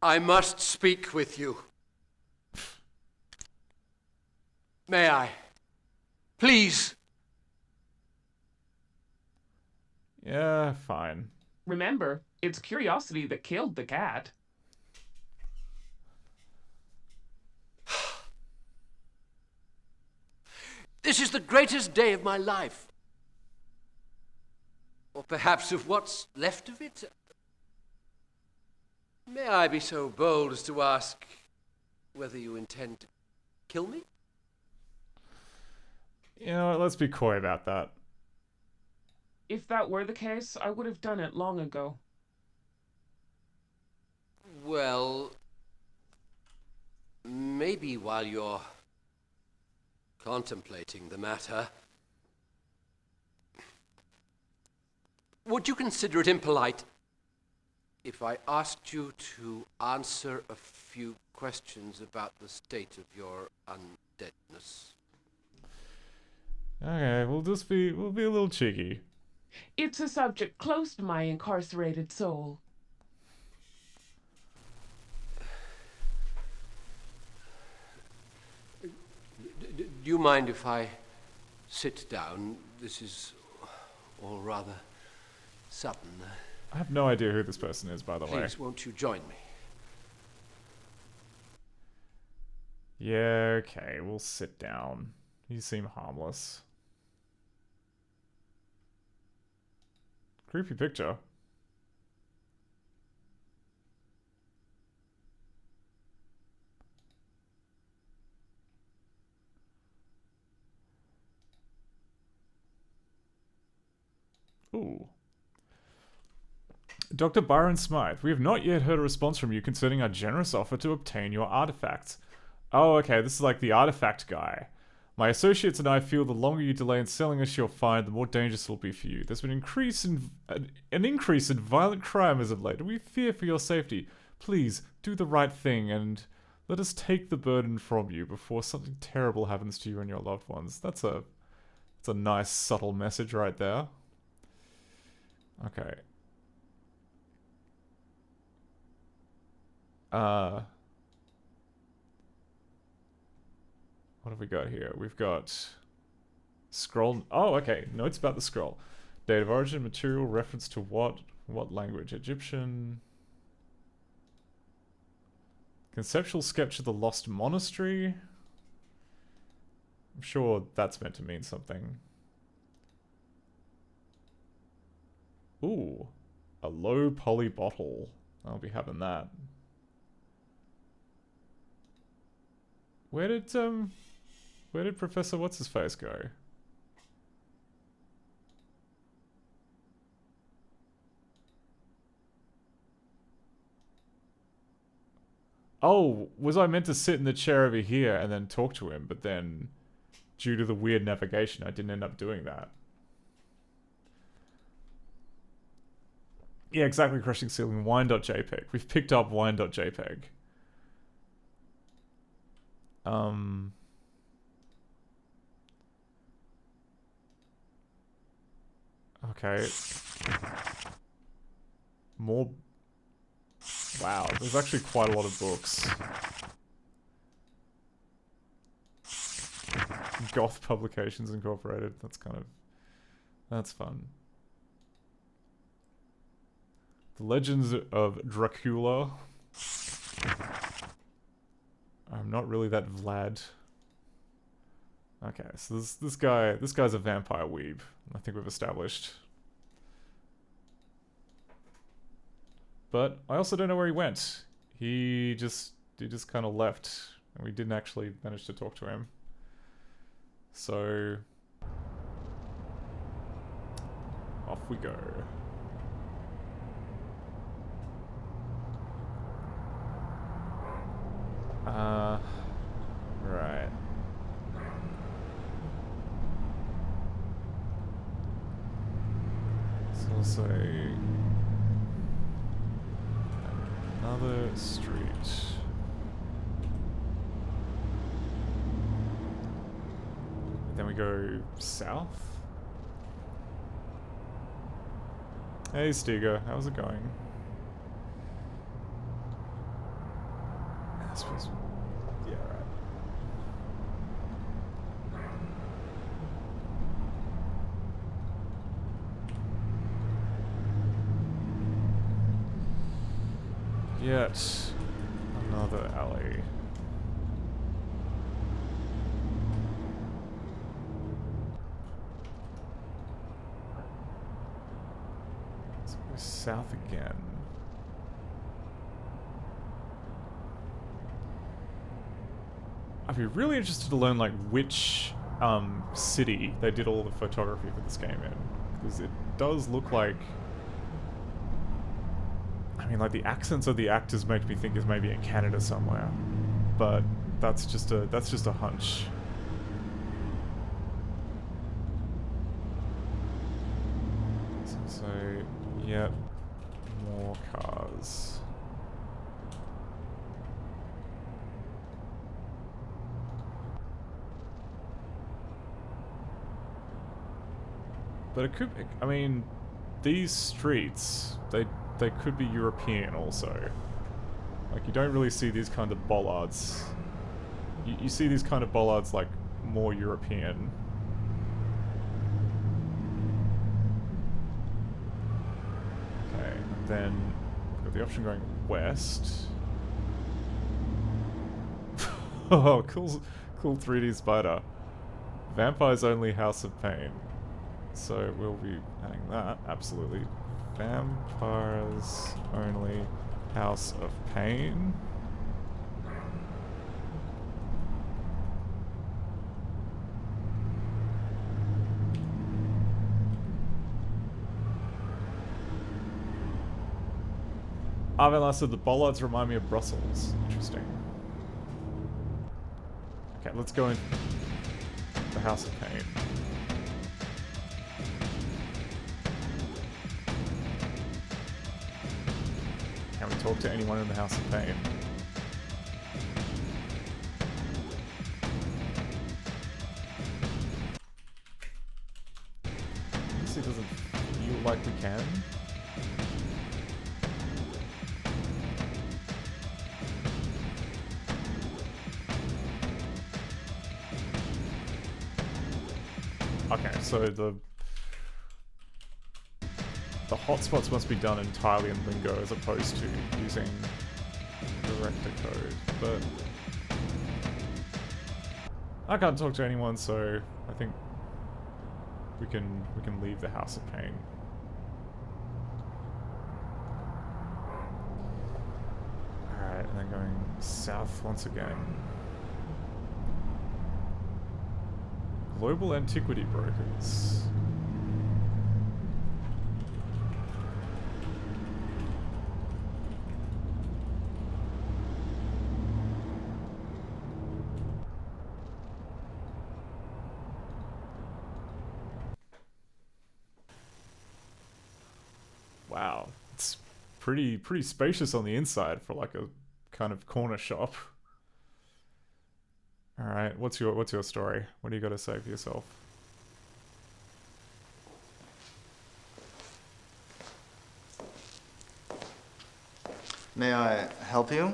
Speaker 4: I must speak with you. May I? Please.
Speaker 1: Yeah, fine.
Speaker 5: Remember, it's curiosity that killed the cat.
Speaker 4: This is the greatest day of my life. Or perhaps of what's left of it. May I be so bold as to ask whether you intend to kill me?
Speaker 1: You know what, let's be coy about that.
Speaker 5: If that were the case, I would have done it long ago.
Speaker 4: Well, maybe while you're contemplating the matter, would you consider it impolite if I asked you to answer a few questions about the state of your undeadness?
Speaker 1: Okay, we'll be a little cheeky.
Speaker 5: It's a subject close to my incarcerated soul.
Speaker 4: Do you mind if I sit down? This is all rather sudden.
Speaker 1: I have no idea who this person is, by the way.
Speaker 4: Please, won't you join me?
Speaker 1: Yeah, okay, we'll sit down. You seem harmless. Creepy picture. Ooh. Dr. Byron Smythe, we have not yet heard a response from you concerning our generous offer to obtain your artifacts. Oh, okay, this is like the artifact guy. My associates and I feel the longer you delay in selling us your find, the more dangerous it will be for you. There's been an increase in violent crime as of late, and we fear for your safety. Please, do the right thing, and let us take the burden from you before something terrible happens to you and your loved ones. That's a nice, subtle message right there. Okay. What have we got here? We've got scroll. Oh, okay. Notes about the scroll. Date of origin, material, reference to what? What language? Egyptian. Conceptual sketch of the lost monastery. I'm sure that's meant to mean something. Ooh, a low poly bottle. I'll be having that. Where did Professor What's-His-Face go? Oh, was I meant to sit in the chair over here and then talk to him, but then due to the weird navigation, I didn't end up doing that. Yeah, exactly, crushing ceiling, wine.jpg. We've picked up wine.jpg. Okay. More... Wow, there's actually quite a lot of books. Goth Publications Incorporated, that's kind of... That's fun. The Legends of Dracula. I'm not really that Vlad. Okay, so this guy's a vampire weeb. I think we've established. But I also don't know where he went. He just kind of left, and we didn't actually manage to talk to him. So off we go. Right. So I'll say another street. Then we go south. Hey Stiga, how's it going? I suppose. Yeah, right. Yet another alley. So we're south again. I'd be really interested to learn like which city they did all the photography for this game in, because it does look like, I mean, like the accents of the actors make me think it's maybe in Canada somewhere, but that's just a hunch. So yep, more cars. But it could, I mean, these streets, they could be European also. Like, you don't really see these kind of bollards. You see these kind of bollards like more European. Okay, and then we've got the option going west. Oh, cool 3D spider. Vampires only House of Pain. So we'll be adding that, absolutely. Vampires only. House of Pain. Avila said the bollards remind me of Brussels. Interesting. Okay, let's go in the House of Pain. Can we talk to anyone in the House of Pain? This doesn't feel like we can. Okay, so the hotspots must be done entirely in lingo as opposed to using director code, but I can't talk to anyone, so I think we can leave the House of Pain. Alright, and then going south once again. Global Antiquity Brokers. Wow, it's pretty spacious on the inside for like a kind of corner shop. All right, what's your story? What do you got to say for yourself?
Speaker 6: May I help you?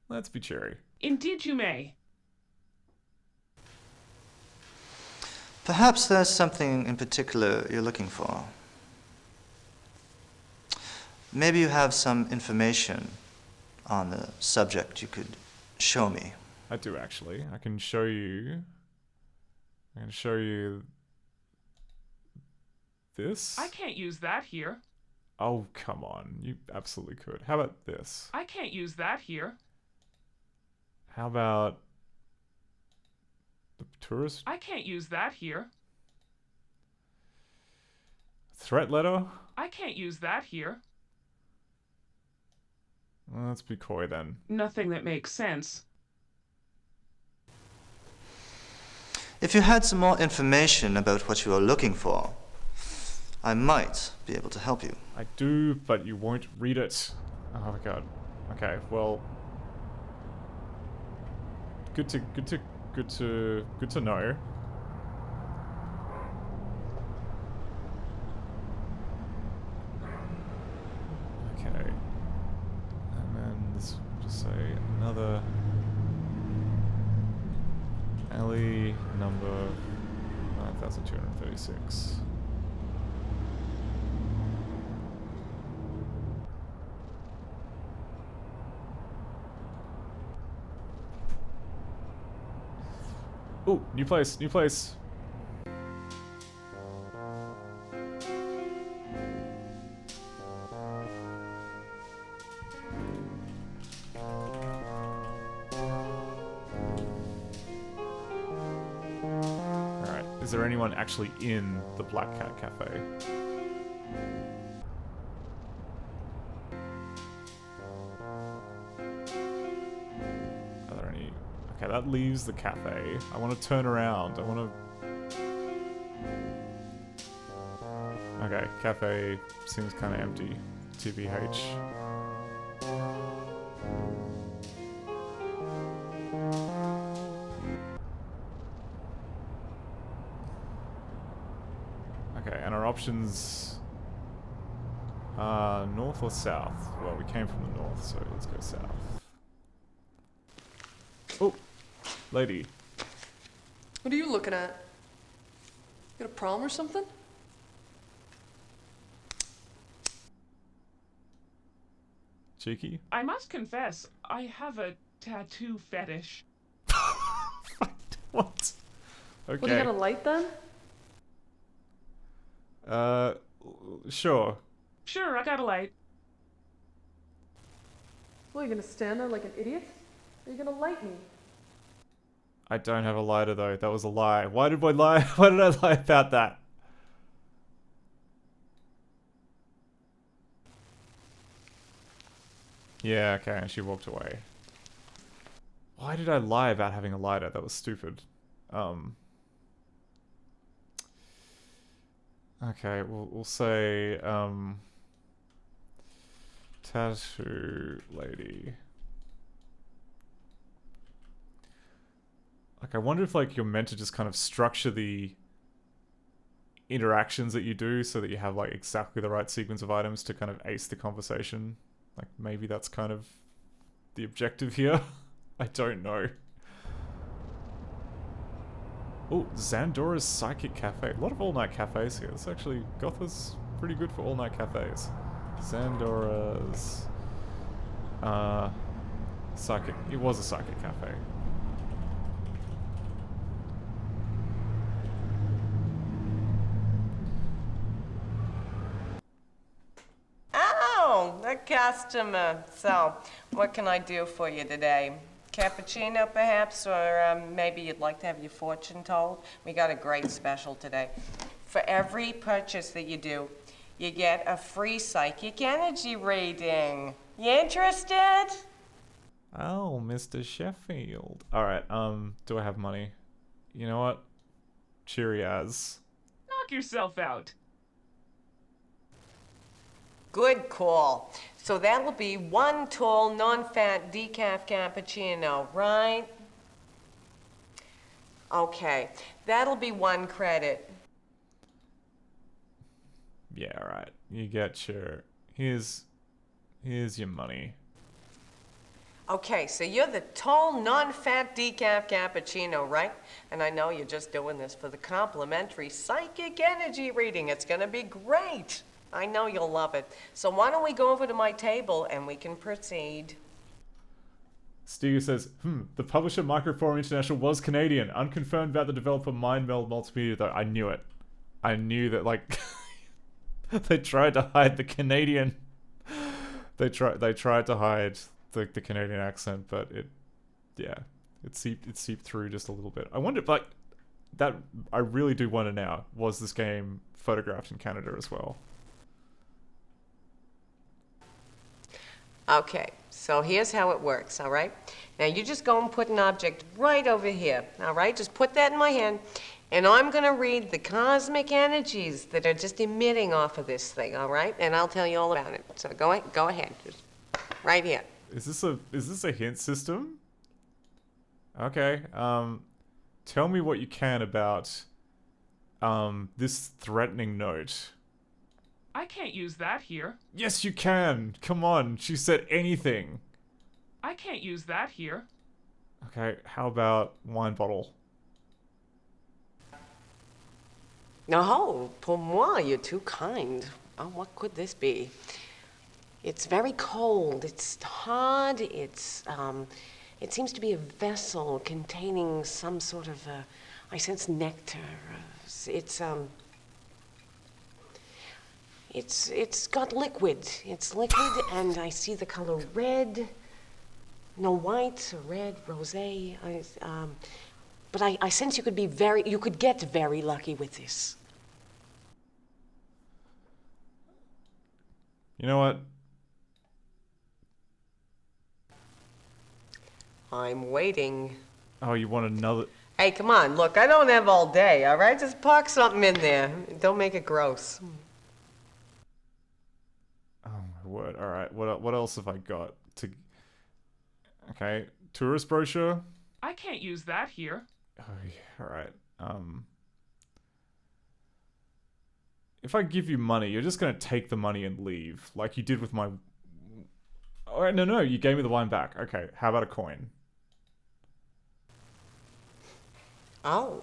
Speaker 1: Let's be cheery.
Speaker 5: Indeed you may.
Speaker 6: Perhaps there's something in particular you're looking for. Maybe you have some information on the subject you could show me.
Speaker 1: I do actually. I can show you this.
Speaker 5: I can't use that here.
Speaker 1: Oh, come on. You absolutely could. How about this?
Speaker 5: I can't use that here.
Speaker 1: How about the tourist?
Speaker 5: I can't use that here.
Speaker 1: Threat letter?
Speaker 5: I can't use that here.
Speaker 1: Well, let's be coy then.
Speaker 5: Nothing that makes sense.
Speaker 6: If you had some more information about what you are looking for, I might be able to help you.
Speaker 1: I do, but you won't read it. Oh my god. Okay, well, good to know. Okay. And then let's just say another alley number 9236. Oh, new place, new place. Alright, is there anyone actually in the Black Cat Cafe? Okay, that leaves the cafe. I want to turn around. I want to... Okay, cafe seems kind of empty. TBH. Okay, and our options are north or south? Well, we came from the north, so let's go south. Oh, lady.
Speaker 8: What are you looking at? Got a problem or something?
Speaker 1: Cheeky?
Speaker 5: I must confess, I have a tattoo fetish.
Speaker 1: What? Okay.
Speaker 8: Well, you got a light then?
Speaker 1: Sure.
Speaker 5: Sure, I got a light.
Speaker 8: Well, you gonna stand there like an idiot? Or are you gonna light me?
Speaker 1: I don't have a lighter though. That was a lie. Why did I lie? Why did I lie about that? Yeah, okay, and she walked away. Why did I lie about having a lighter? That was stupid. Okay, we'll say, tattoo lady. Like, I wonder if, like, you're meant to just kind of structure the interactions that you do so that you have, like, exactly the right sequence of items to kind of ace the conversation. Like, maybe that's kind of the objective here. I don't know. Oh, Zandora's Psychic Cafe. A lot of all-night cafes here. It's actually, GOTHOS pretty good for all-night cafes. Zandora's... Psychic... It was a Psychic Cafe.
Speaker 10: Oh, a customer. So, what can I do for you today? Cappuccino, perhaps, or maybe you'd like to have your fortune told? We got a great special today. For every purchase that you do, you get a free psychic energy reading. You interested?
Speaker 1: Oh, Mr. Sheffield. Alright, do I have money? You know what? Cheery as.
Speaker 5: Knock yourself out.
Speaker 10: Good call. So that'll be one tall, non-fat decaf cappuccino, right? Okay, that'll be 1 credit.
Speaker 1: Yeah, alright. You get your... Here's your money.
Speaker 10: Okay, so you're the tall, non-fat decaf cappuccino, right? And I know you're just doing this for the complimentary psychic energy reading. It's gonna be great. I know you'll love it. So why don't we go over to my table and we can proceed.
Speaker 1: Stiga says, the publisher Microforum International was Canadian. Unconfirmed about the developer MindMeld Multimedia, though. I knew it. I knew that, like, they tried to hide the Canadian. They tried to hide the Canadian accent, but it seeped through just a little bit. I wonder, like, that I really do wonder now. Was this game photographed in Canada as well?
Speaker 10: Okay, so here's how it works, all right? Now you just go and put an object right over here, all right? Just put that in my hand, and I'm gonna read the cosmic energies that are just emitting off of this thing, all right? And I'll tell you all about it. So go ahead, just right here.
Speaker 1: Is this a hint system? Okay, tell me what you can about this threatening note.
Speaker 5: I can't use that here.
Speaker 1: Yes, you can. Come on. She said anything.
Speaker 5: I can't use that here.
Speaker 1: Okay, how about wine bottle?
Speaker 10: No, pour moi, you're too kind. Oh, what could this be? It's very cold. It's hard. It seems to be a vessel containing some sort of, I sense nectar. It's got liquid. It's liquid, and I see the color red. No, white, red, rosé. But I sense you could get very lucky with this.
Speaker 1: You know what?
Speaker 10: I'm waiting.
Speaker 1: Oh, you want another?
Speaker 10: Hey, come on, look, I don't have all day, all right? Just park something in there. Don't make it gross.
Speaker 1: Oh my word! All right, what else have I got to? Okay, tourist brochure.
Speaker 5: I can't use that here.
Speaker 1: Oh yeah, all right. If I give you money, you're just gonna take the money and leave, like you did with my. Oh no, you gave me the wine back. Okay, how about a coin?
Speaker 10: Oh,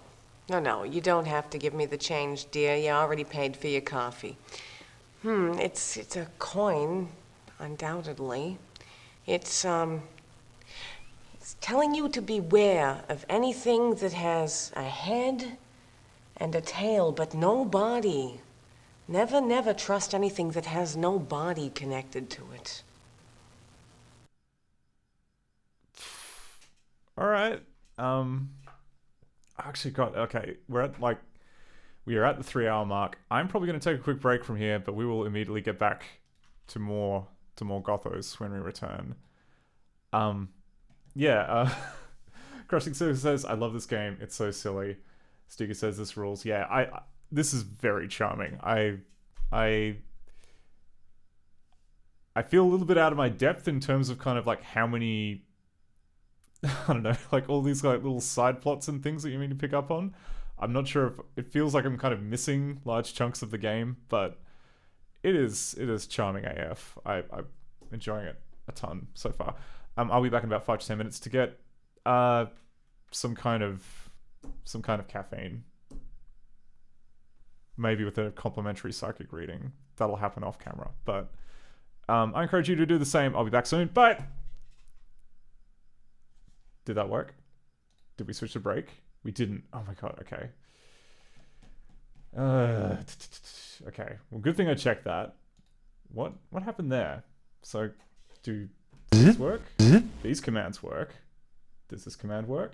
Speaker 10: no, you don't have to give me the change, dear. You already paid for your coffee. It's a coin, undoubtedly. It's telling you to beware of anything that has a head and a tail, but no body.
Speaker 9: Never, never trust anything that has no body connected to it.
Speaker 1: All right. Actually, God, okay. We are at the 3-hour mark. I'm probably going to take a quick break from here, but we will immediately get back to more GOTHOS when we return. Crushing Silver says, I love this game. It's so silly. Sticker says, this rules. Yeah, this is very charming. I feel a little bit out of my depth in terms of kind of like how many, I don't know, like all these like little side plots and things that you need to pick up on. I'm not sure if it feels like I'm kind of missing large chunks of the game, but it is charming AF. I'm enjoying it a ton so far. I'll be back in about 5 to 10 minutes to get some kind of caffeine, maybe with a complimentary psychic reading. That'll happen off camera, but I encourage you to do the same. I'll be back soon. Bye. Did that work? Did we switch to break? We didn't. Oh my god. Okay. Okay. Well, good thing I checked that. What happened there? So, do this work? These commands work. Does this command work?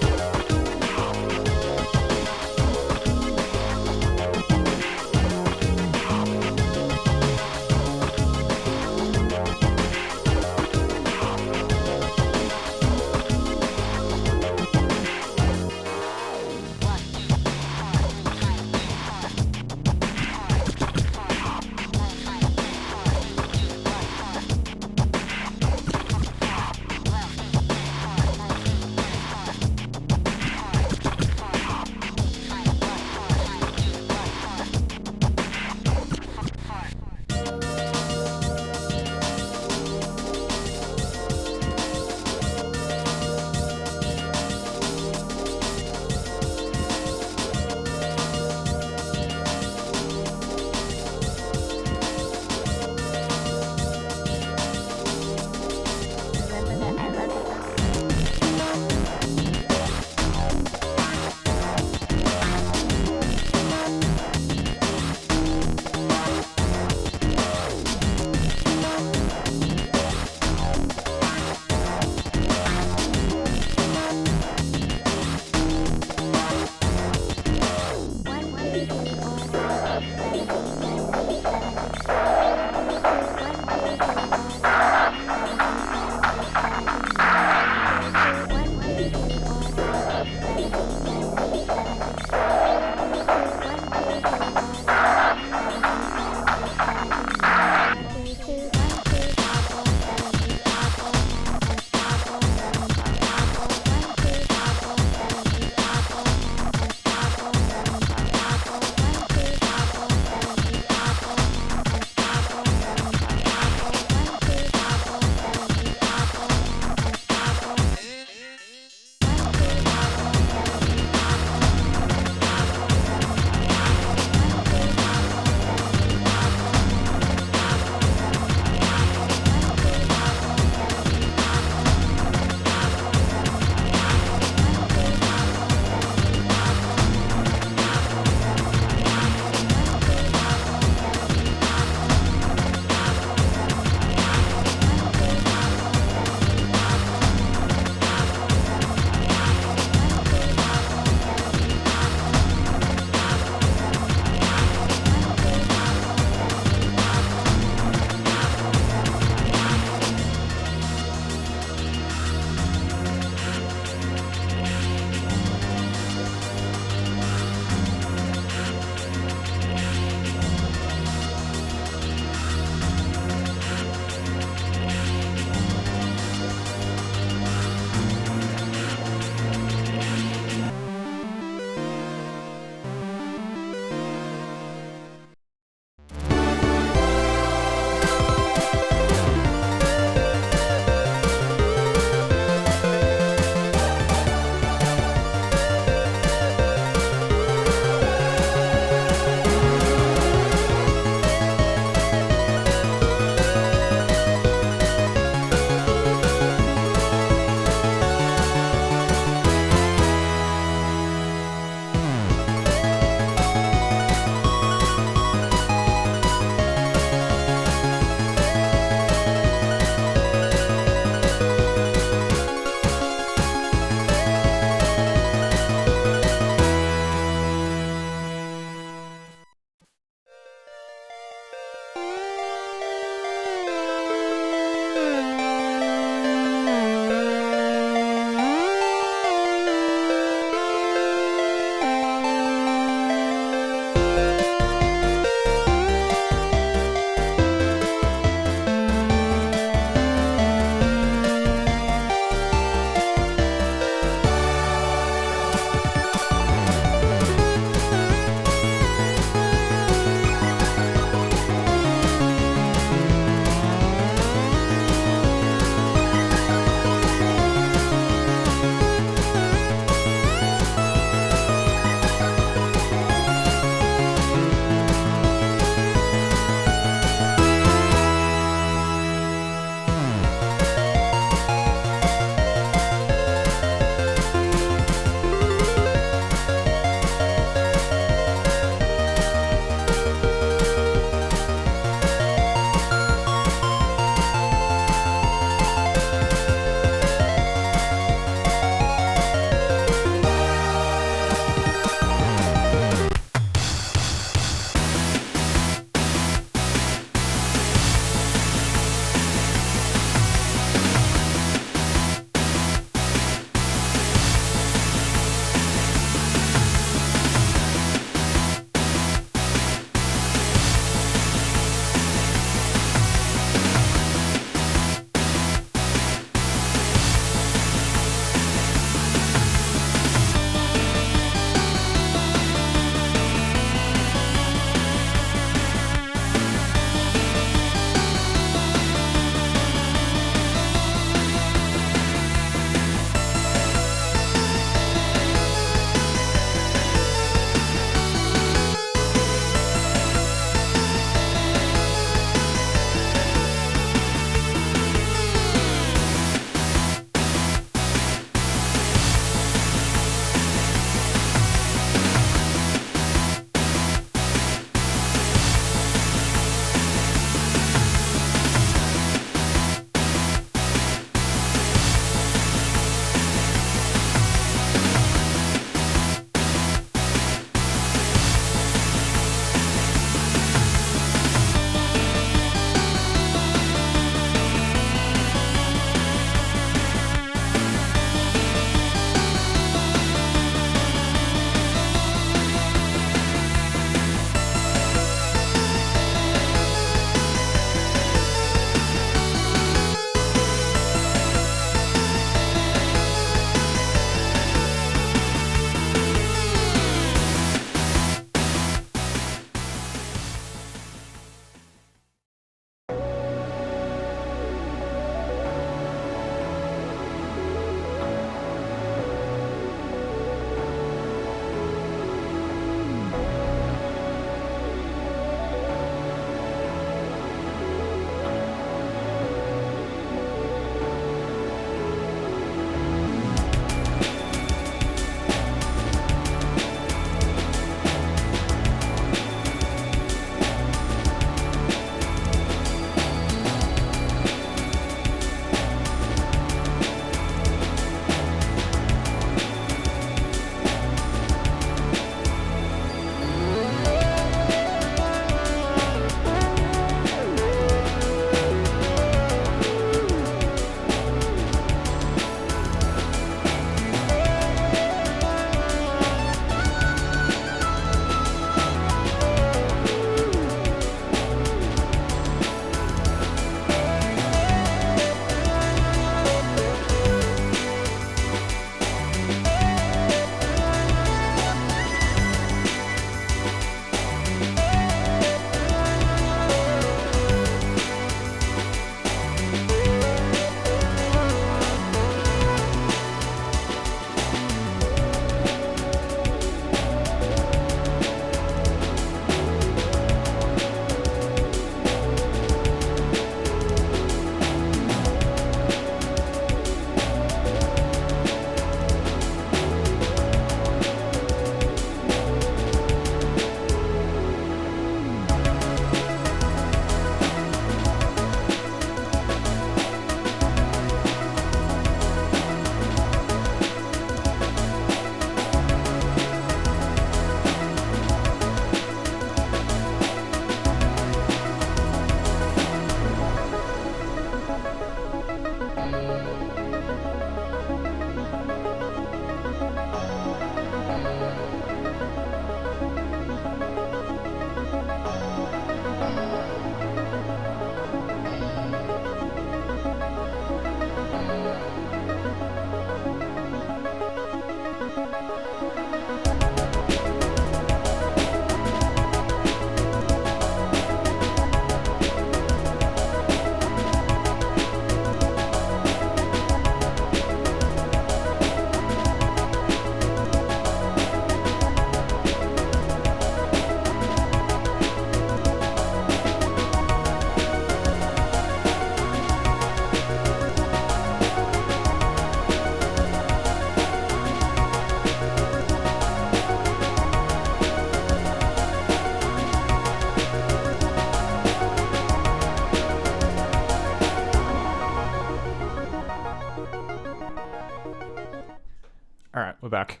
Speaker 1: we're back.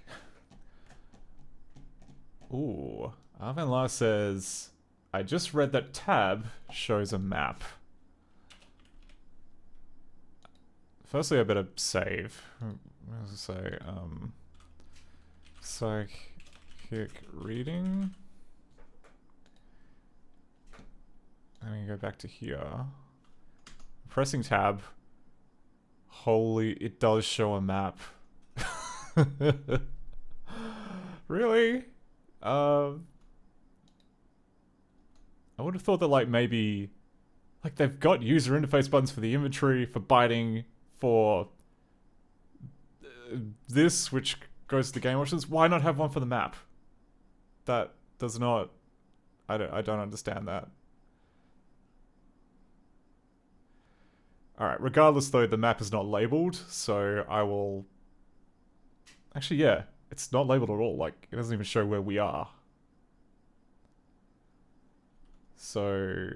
Speaker 1: Ooh, Arvenlar says, I just read that tab shows a map. Firstly, I better save. What does it say? Psychic reading. I'm gonna go back to here. Pressing tab. Holy, it does show a map. Really? I would have thought that, like, maybe... Like, they've got user interface buttons for the inventory, for biting, for... this, which goes to the game options. Why not have one for the map? That does not... I don't understand that. Alright, regardless though, the map is not labeled, so I will... Actually, yeah, it's not labeled at all. Like, it doesn't even show where we are. So...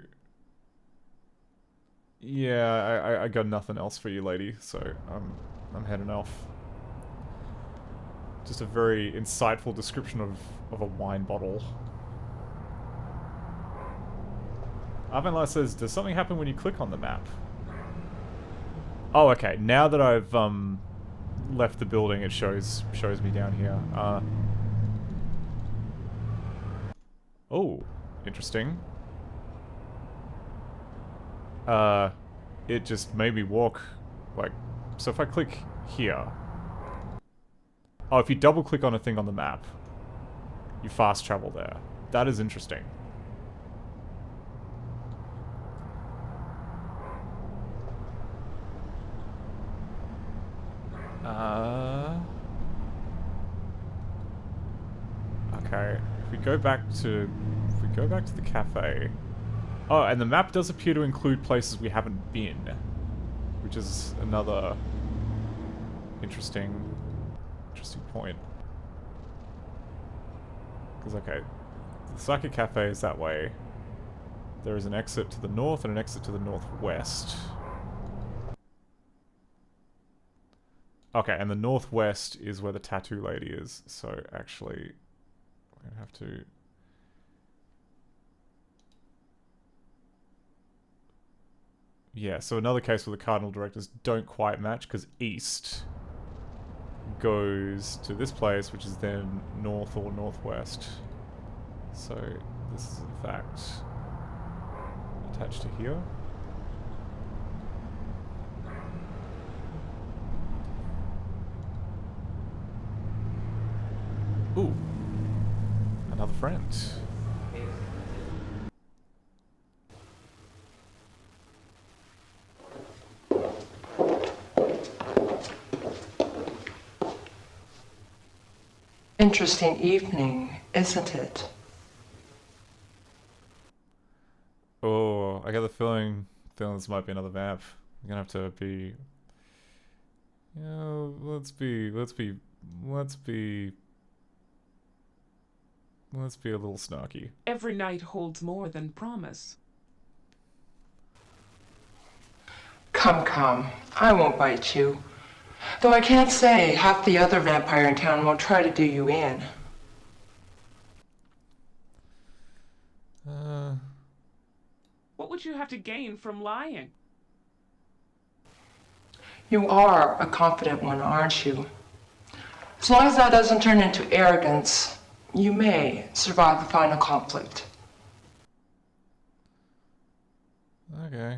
Speaker 1: Yeah, I got nothing else for you, lady, so I'm heading off. Just a very insightful description of a wine bottle. Arvenlar says, does something happen when you click on the map? Oh, okay. Now that I've left the building, it shows me down here. Oh, interesting. It just made me walk, like, so if I click here. Oh, if you double click on a thing on the map, you fast travel there. That is interesting. Okay, if we go back to the cafe. Oh, and the map does appear to include places we haven't been, which is another interesting point. Because, okay, the Psychic Cafe is that way. There is an exit to the north and an exit to the northwest. Okay, and the northwest is where the tattoo lady is, so actually, we're gonna have to... Yeah, so another case where the cardinal directors don't quite match, because east goes to this place, which is then north or northwest. So this is in fact attached to here. Ooh, another friend.
Speaker 7: Interesting evening, isn't it?
Speaker 1: Oh, I got the feeling this might be another map. I'm gonna have to be... You know, let's be a little snarky.
Speaker 5: Every night holds more than promise.
Speaker 7: Come, I won't bite you. Though I can't say half the other vampire in town won't try to do you in.
Speaker 5: What would you have to gain from lying?
Speaker 7: You are a confident one, aren't you? As long as that doesn't turn into arrogance, you may survive the final conflict.
Speaker 1: Okay,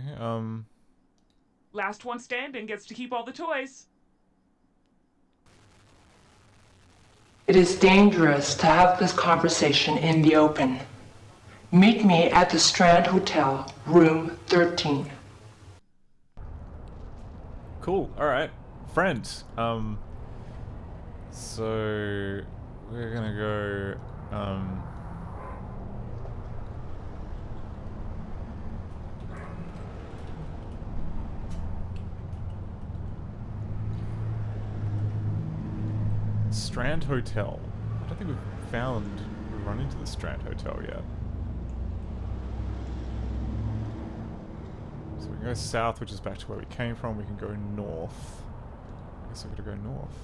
Speaker 5: Last one standing gets to keep all the toys.
Speaker 7: It is dangerous to have this conversation in the open. Meet me at the Strand Hotel, room 13.
Speaker 1: Cool, alright. Friend, so we're gonna go, Strand Hotel. I don't think we've run into the Strand Hotel yet. So we can go south, which is back to where we came from. We can go north. I guess we're gonna go north.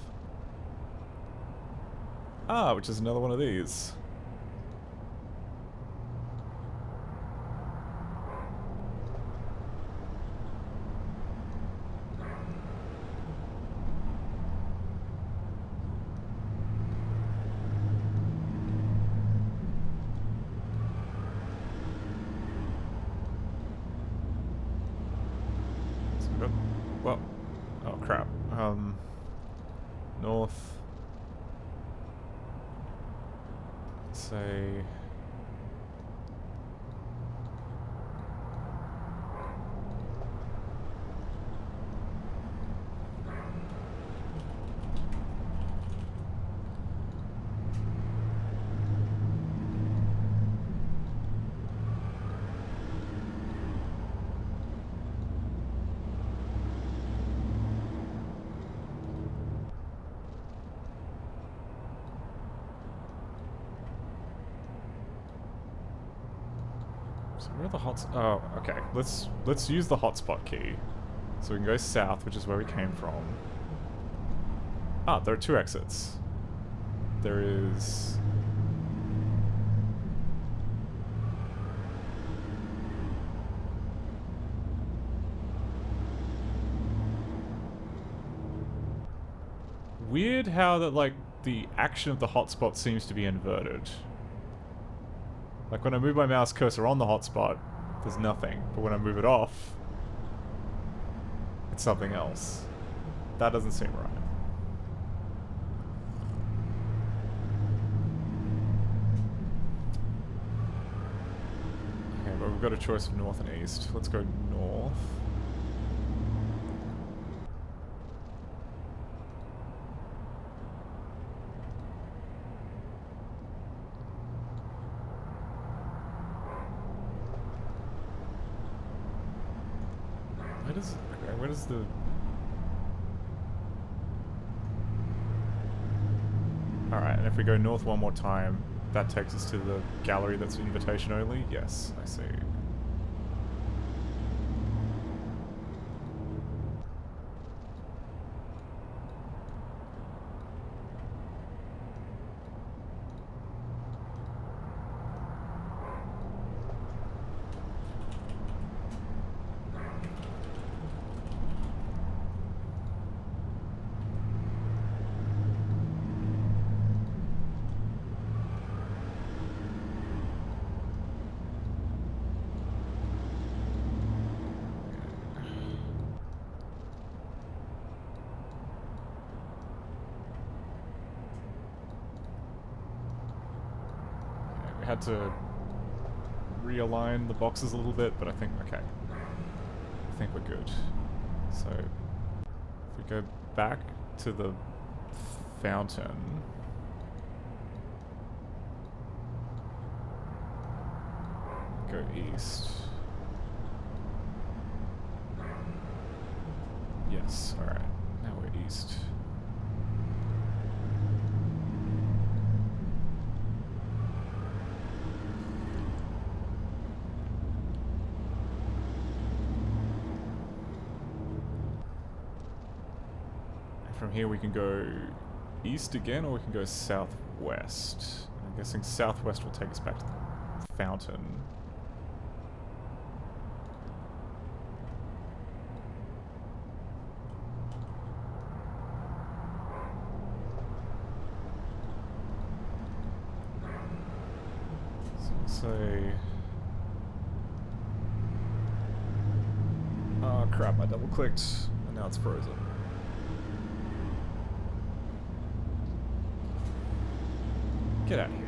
Speaker 1: Ah, which is another one of these. So we got, well, oh crap. North. Say. So where are the hots? Oh, okay. Let's use the hotspot key, so we can go south, which is where we came from. Ah, there are 2 exits. There is. Weird how that, like, the action of the hotspot seems to be inverted. Like, when I move my mouse cursor on the hotspot, there's nothing. But when I move it off, it's something else. That doesn't seem right. Okay, but we've got a choice of north and east. Let's go north. Where does the... Alright, and if we go north one more time, that takes us to the gallery that's invitation only? Yes, I see. Had to realign the boxes a little bit, but I think, okay. I think we're good. So, if we go back to the fountain... Go east. Yes, alright. Now we're east. From here we can go east again, or we can go southwest. I'm guessing southwest will take us back to the fountain. So we'll say... Oh crap, I double clicked and now it's frozen. Get out of here.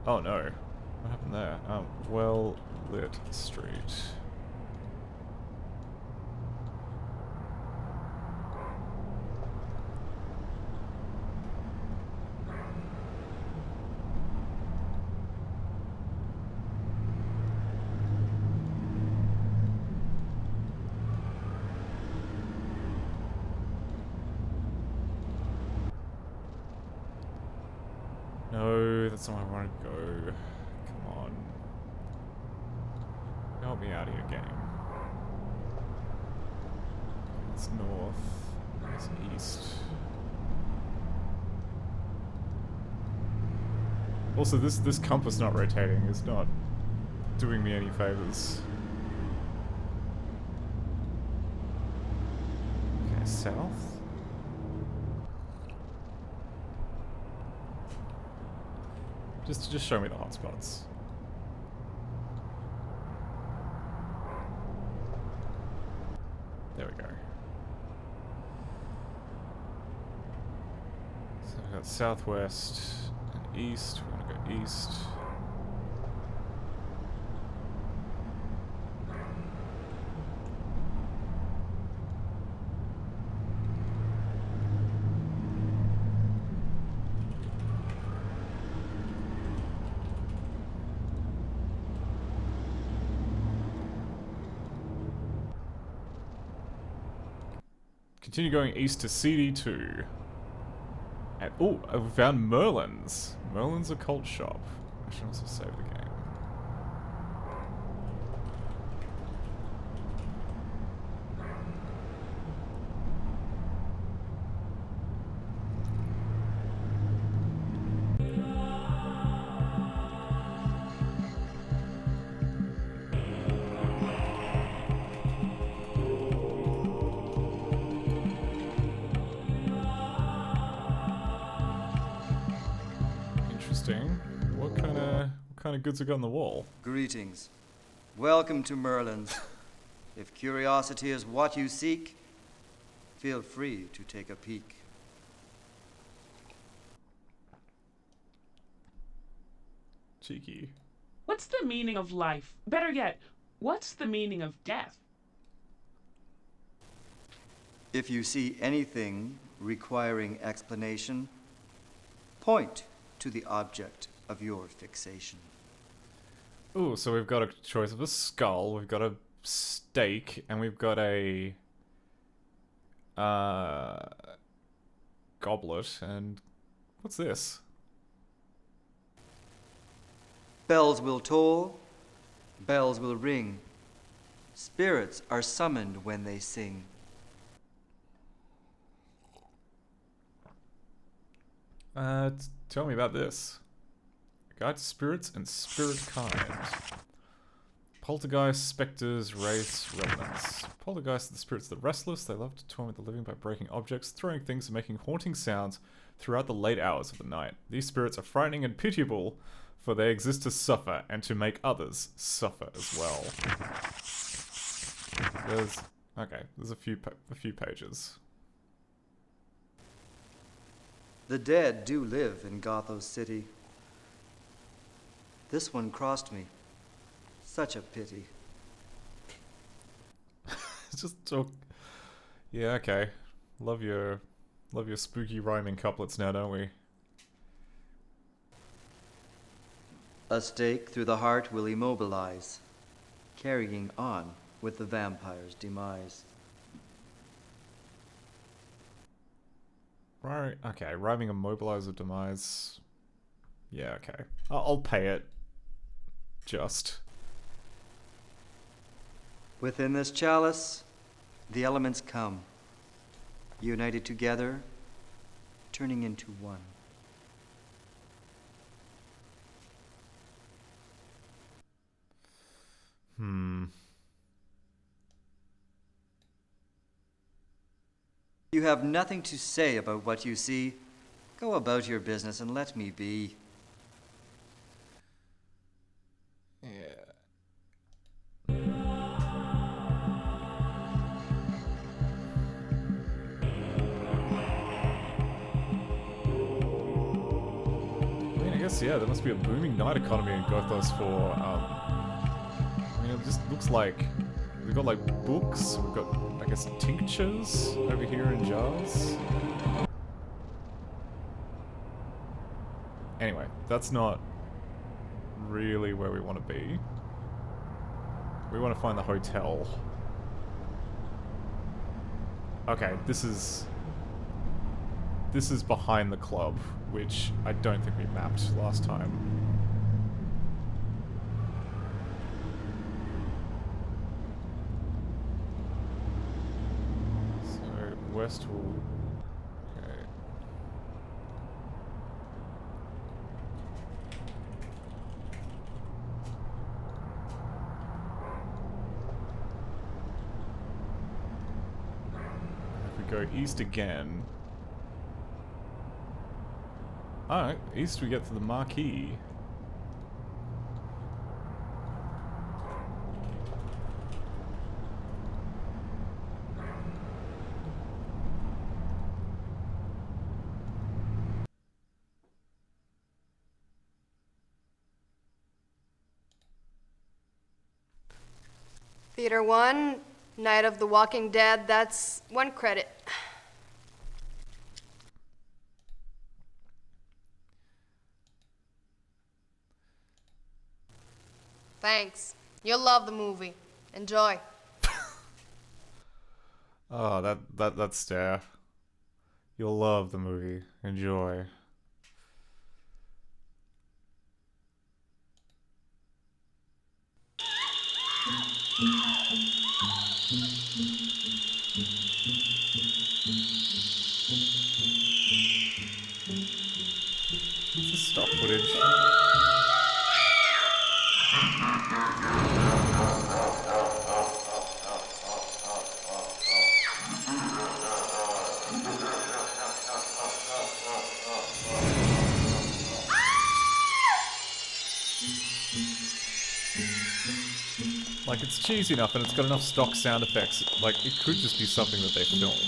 Speaker 1: Oh no. What happened there? Well lit street. No, that's not where I want to go. Come on. Help me out here, game. It's north. It's east. Also, this compass not rotating is not doing me any favors. Okay, south. Just show me the hotspots. There we go. So we've got southwest and east. We want to go east. Continue going east to CD2. And, oh, we found Merlin's. Merlin's occult shop. I should also save the game. What kind of goods are got on the wall?
Speaker 11: Greetings. Welcome to Merlin's. If curiosity is what you seek, feel free to take a peek.
Speaker 1: Cheeky.
Speaker 5: What's the meaning of life? Better yet, what's the meaning of death?
Speaker 11: If you see anything requiring explanation, point to the object of your fixation.
Speaker 1: Ooh, so we've got a choice of a skull, we've got a steak, and we've got a goblet, and what's this?
Speaker 11: Bells will toll, bells will ring. Spirits are summoned when they sing.
Speaker 1: Tell me about this. Guide to spirits and spirit kind. Poltergeist, specters, wraiths, revenants. Poltergeist are the spirits of the restless. They love to torment the living by breaking objects, throwing things, and making haunting sounds throughout the late hours of the night. These spirits are frightening and pitiable, for they exist to suffer and to make others suffer as well. There's a few pages.
Speaker 11: The dead do live in GOTHOS City. This one crossed me. Such a pity.
Speaker 1: Just talk. Yeah, okay. Love your spooky rhyming couplets now, don't we?
Speaker 11: A stake through the heart will immobilize, carrying on with the vampire's demise.
Speaker 1: Right. Okay. Rhyming immobilize or demise. Yeah. Okay. I'll pay it. Just.
Speaker 11: Within this chalice, the elements come, united together, turning into one. You have nothing to say about what you see. Go about your business and let me be.
Speaker 1: Yeah. I guess, yeah, there must be a booming night economy in GOTHOS for, it just looks like we've got, like, books, we've got, I guess, tinctures over here in jars. Anyway, that's not really where we want to be. We want to find the hotel. Okay, this is behind the club, which I don't think we mapped last time. So, west will... Okay. go east again. Alright, east we get to the marquee.
Speaker 15: Theater 1, Night of the Walking Dead, that's 1 credit. Thanks. You'll love the movie. Enjoy.
Speaker 1: Oh, that stare. You'll love the movie. Enjoy. This is stock footage. Like, it's cheesy enough and it's got enough stock sound effects. Like, it could just be something that they filmed.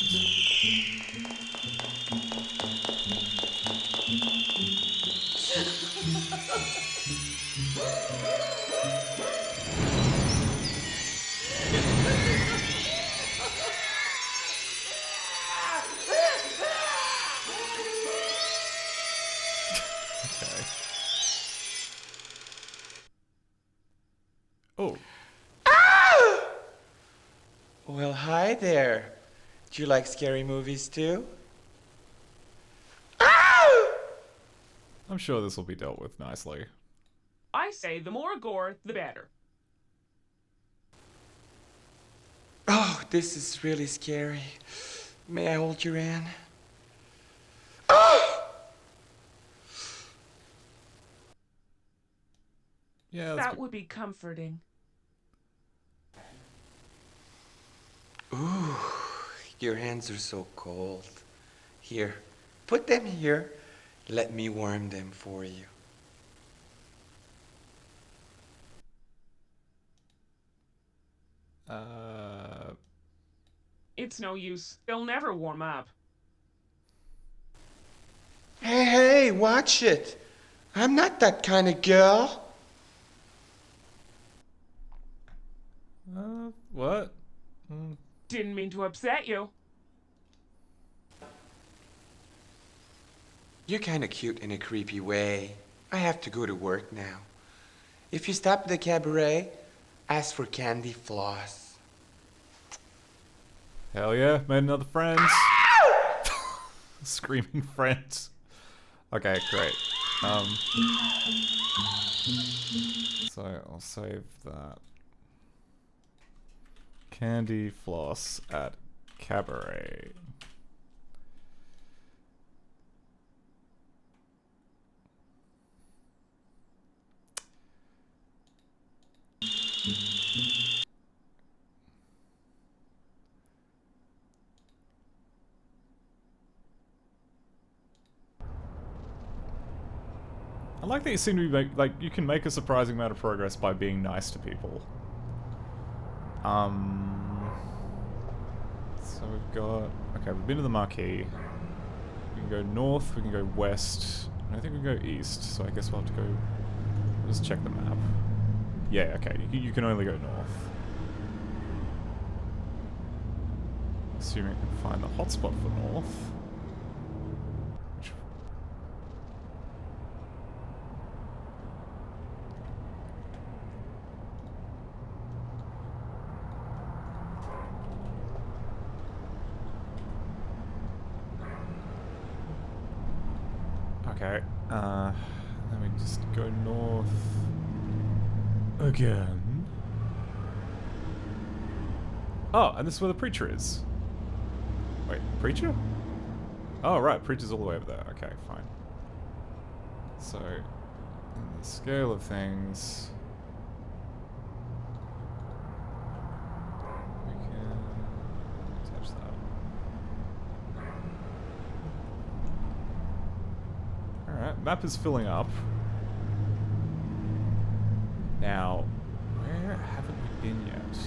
Speaker 1: Oh.
Speaker 16: Well, hi there. Do you like scary movies too?
Speaker 1: I'm sure this will be dealt with nicely.
Speaker 5: I say the more gore, the better.
Speaker 16: Oh, this is really scary. May I hold your hand?
Speaker 1: Yeah,
Speaker 5: that would be comforting.
Speaker 16: Ooh, your hands are so cold. Here, put them here. Let me warm them for you.
Speaker 5: It's no use. They'll never warm up.
Speaker 16: Hey, watch it. I'm not that kind of girl.
Speaker 1: What?
Speaker 5: Didn't mean to upset you.
Speaker 16: You're kind of cute in a creepy way. I have to go to work now. If you stop at the cabaret, ask for candy floss.
Speaker 1: Hell yeah, made another friend. Screaming friends. Okay, great. So I'll save that. Candy floss at cabaret. I like that you seem to be like you can make a surprising amount of progress by being nice to people. So we've got... Okay, we've been to the marquee. We can go north, we can go west. I don't think we can go east, so I guess we'll have to go... Just check the map. Yeah, okay, you can only go north. Assuming I can find the hotspot for north. Okay, let me just go north again. Oh, and this is where the preacher is. Wait, preacher? Oh, right, preacher's all the way over there. Okay, fine. So, in the scale of things, we can attach that. map is filling up. Now, where haven't we been yet?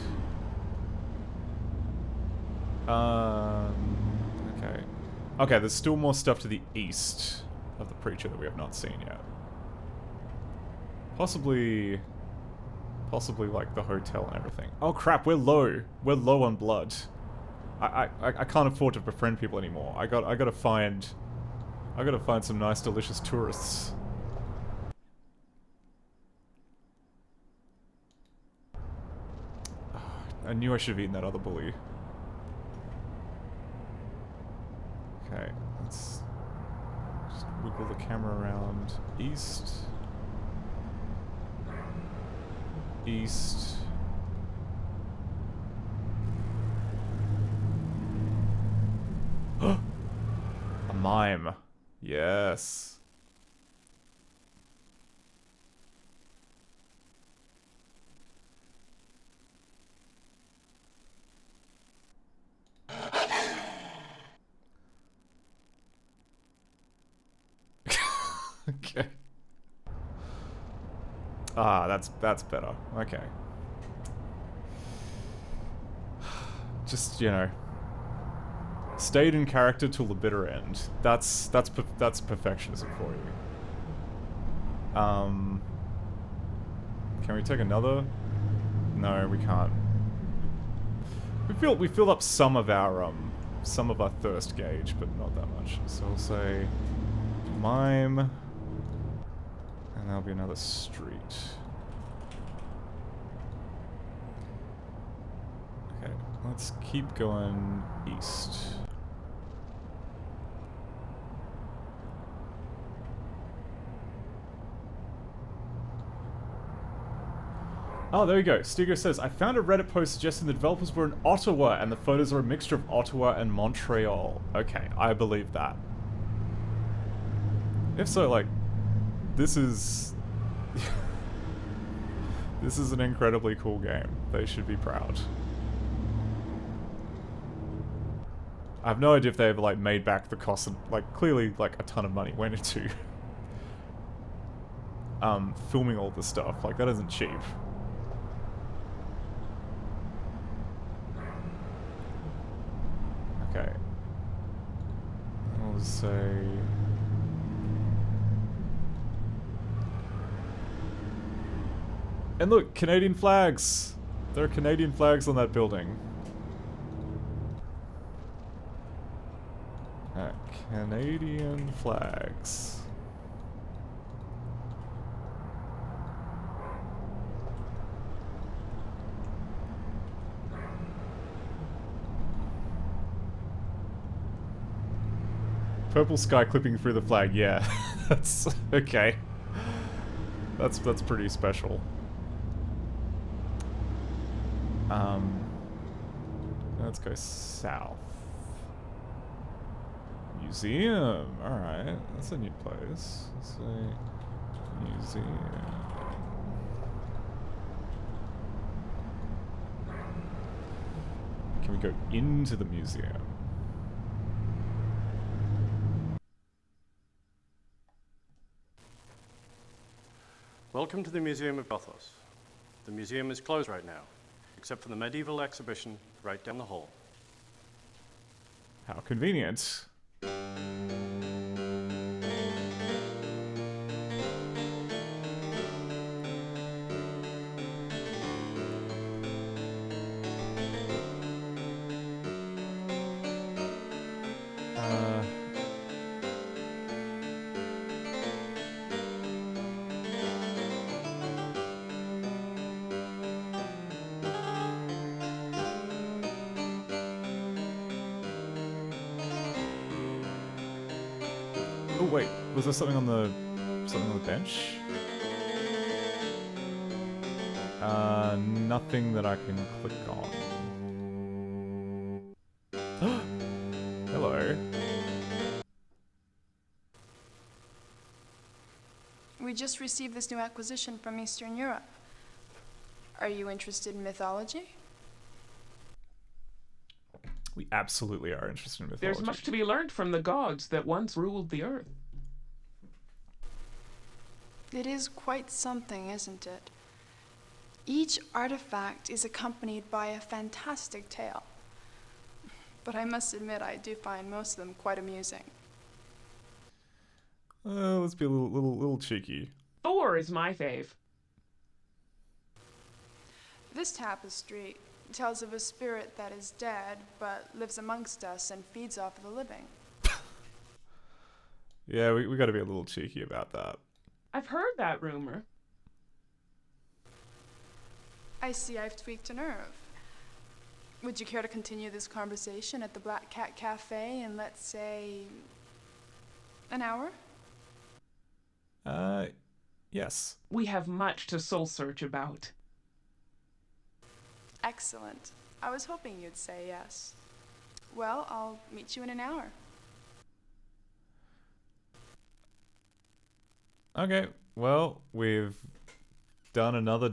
Speaker 1: Okay. Okay, there's still more stuff to the east of the preacher that we have not seen yet. Possibly like the hotel and everything. Oh crap, we're low. We're low on blood. I can't afford to befriend people anymore. I gotta find some nice delicious tourists. I knew I should have eaten that other bully. Okay, let's just wiggle the camera around east. East. A mime. Yes. Okay. Ah, that's better. Okay. Just, you know, stayed in character till the bitter end. That's perfectionism for you. Can we take another? No, we can't. We filled up some of our thirst gauge, but not that much. So we'll say mime, and there'll be another street. Okay, let's keep going east. Oh, there you go. Stigo says, I found a Reddit post suggesting the developers were in Ottawa and the photos are a mixture of Ottawa and Montreal. Okay, I believe that. If so, like, this is... this is an incredibly cool game. They should be proud. I have no idea if they ever, like, made back the cost of, like, clearly, like, a ton of money went into filming all this stuff. Like, that isn't cheap. Okay. I'll say... And look, Canadian flags! There are Canadian flags on that building. Canadian flags. Purple sky clipping through the flag, yeah. That's okay. That's pretty special. Let's go south. Museum. Alright, that's a new place. Let's say museum. Can we go into the museum?
Speaker 17: Welcome to the Museum of GOTHOS. The museum is closed right now, except for the medieval exhibition right down the hall.
Speaker 1: How convenient. Oh wait, was there something on the bench? Nothing that I can click on. Hello.
Speaker 18: We just received this new acquisition from Eastern Europe. Are you interested in mythology?
Speaker 1: We absolutely are interested in mythology.
Speaker 5: There's much to be learned from the gods that once ruled the earth.
Speaker 18: It is quite something, isn't it? Each artifact is accompanied by a fantastic tale. But I must admit, I do find most of them quite amusing.
Speaker 1: Let's be a little cheeky.
Speaker 5: Thor is my fave.
Speaker 18: This tapestry tells of a spirit that is dead, but lives amongst us and feeds off of the living.
Speaker 1: Yeah, we got to be a little cheeky about that.
Speaker 5: I've heard that rumor.
Speaker 18: I see I've tweaked a nerve. Would you care to continue this conversation at the Black Cat Cafe in, let's say, an hour?
Speaker 1: Yes.
Speaker 5: We have much to soul search about.
Speaker 18: Excellent. I was hoping you'd say yes. Well, I'll meet you in an hour.
Speaker 1: Okay, well, we've done another...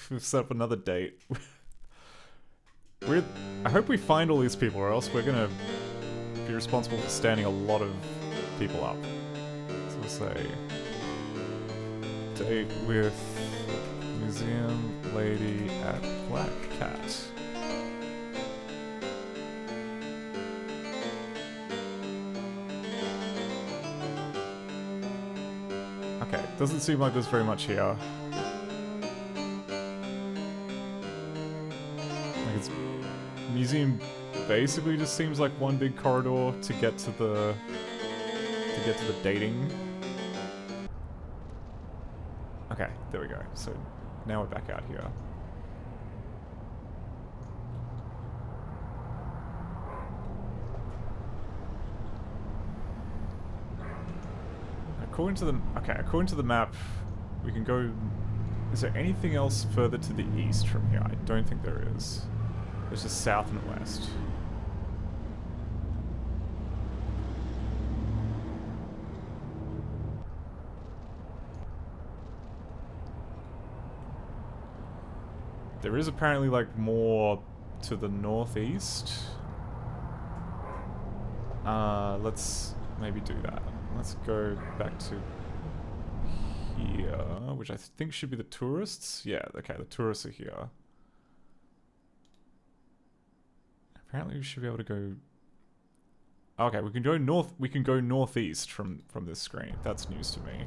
Speaker 1: we've set up another date. I hope we find all these people, or else we're gonna be responsible for standing a lot of people up. So we'll say... date with museum lady at Black Cat. Okay, doesn't seem like there's very much here. Like it's museum basically just seems like one big corridor to get to the dating. Okay, there we go. So now we're back out here. According to the map, we can go... Is there anything else further to the east from here? I don't think there is. There's just south and west. There is apparently like more to the northeast. Let's maybe do that. Let's go back to here, which I think should be the tourists. Yeah, okay, the tourists are here. Apparently we should be able to go... Okay, we can go north. We can go northeast from this screen. That's news to me.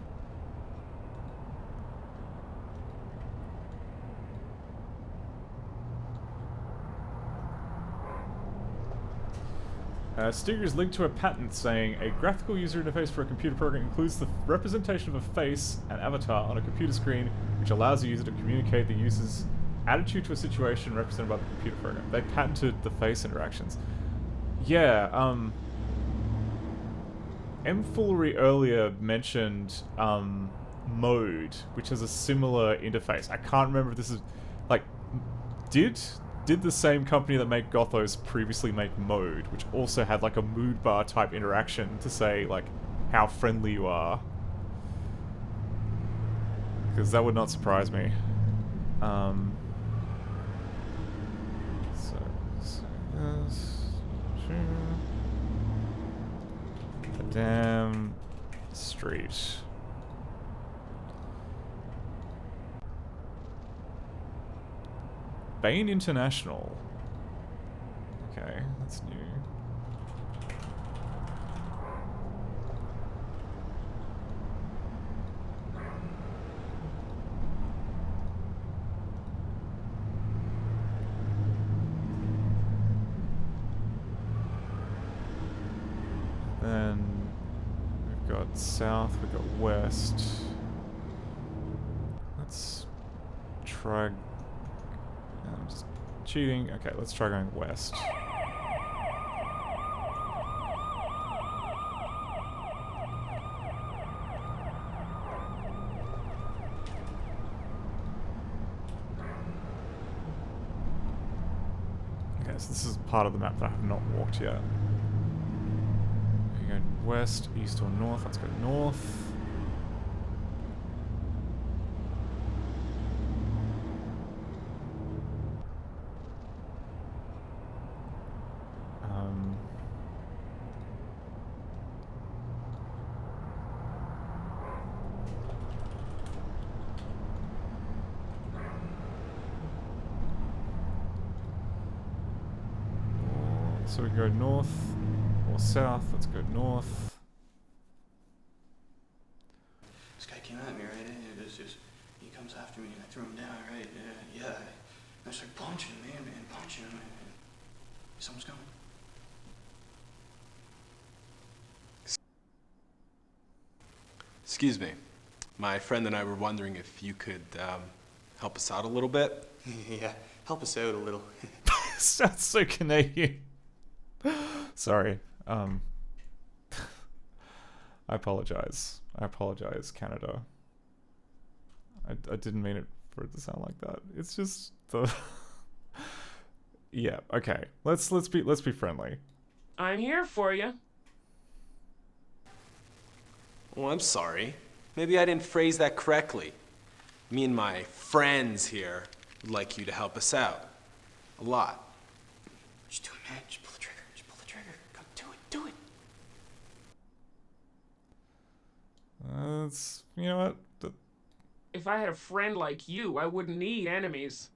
Speaker 1: Sticker is linked to a patent saying a graphical user interface for a computer program includes the representation of a face and avatar on a computer screen, which allows the user to communicate the user's attitude to a situation represented by the computer program. They patented the face interactions. Yeah, M-Foolery earlier mentioned Mode, which has a similar interface. I can't remember if this is... Like, did the same company that make GOTHOS previously make Mode, which also had like a mood bar type interaction to say like how friendly you are? Because that would not surprise me. A damn street. Bain International. Okay, that's new. Then we've got south, we've got west. Let's try... I'm just cheating. Okay, let's try going west. Okay, so this is part of the map that I have not walked yet. We're going west, east, or north. Let's go north. So we go north or south. Let's go north.
Speaker 19: This guy came at me, right? It was just, he comes after me and I threw him down, right? Yeah. I started punching him, man, punching him. Someone's coming.
Speaker 20: Excuse me. My friend and I were wondering if you could help us out a little bit.
Speaker 19: Yeah, help us out a little.
Speaker 1: Sounds so Canadian. Sorry. I apologize. I apologize, Canada. I didn't mean it for it to sound like that. It's just the. Yeah. Okay. Let's be friendly.
Speaker 5: I'm here for you.
Speaker 20: Oh, I'm sorry. Maybe I didn't phrase that correctly. Me and my friends here would like you to help us out. A lot.
Speaker 19: Just do it, man. Just pull the trigger. Just pull the trigger. Come, do it.
Speaker 1: It's, you know what?
Speaker 5: If I had a friend like you, I wouldn't need enemies.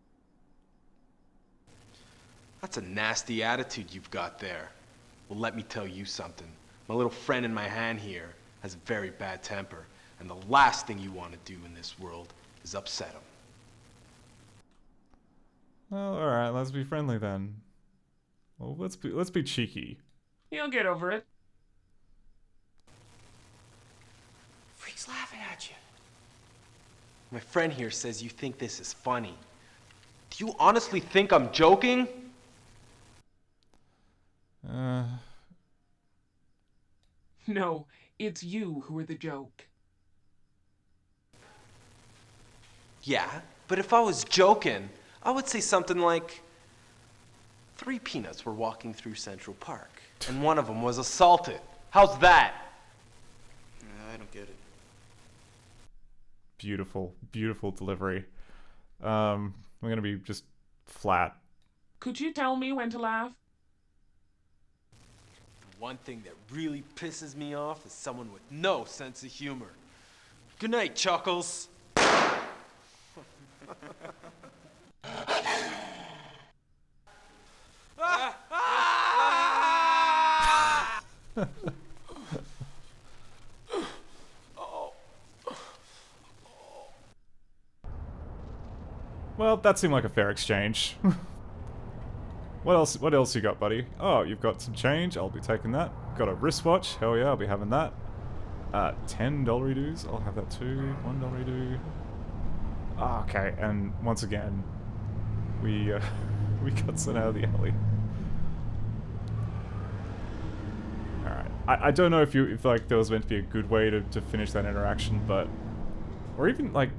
Speaker 20: That's a nasty attitude you've got there. Well, let me tell you something. My little friend in my hand here has a very bad temper, and the last thing you want to do in this world is upset him.
Speaker 1: Well, all right. Let's be friendly then. Well, let's be cheeky.
Speaker 5: You'll get over it.
Speaker 20: Freak's laughing at you. My friend here says you think this is funny. Do you honestly think I'm joking?
Speaker 5: No, it's you who are the joke.
Speaker 20: Yeah, but if I was joking, I would say something like, 3 peanuts were walking through Central Park, and one of them was assaulted. How's that?
Speaker 19: I don't get it.
Speaker 1: Beautiful, beautiful delivery. We're gonna be just flat.
Speaker 5: Could you tell me when to laugh?
Speaker 20: One thing that really pisses me off is someone with no sense of humor. Good night, Chuckles.
Speaker 1: Well, that seemed like a fair exchange. What else you got, buddy? Oh, you've got some change. I'll be taking that. Got a wristwatch. Hell yeah, I'll be having that. $10 dues. I'll have that too. $1 due. Ah, okay, and once again, we got sent out of the alley. Alright. I don't know if like there was meant to be a good way to finish that interaction, but or even like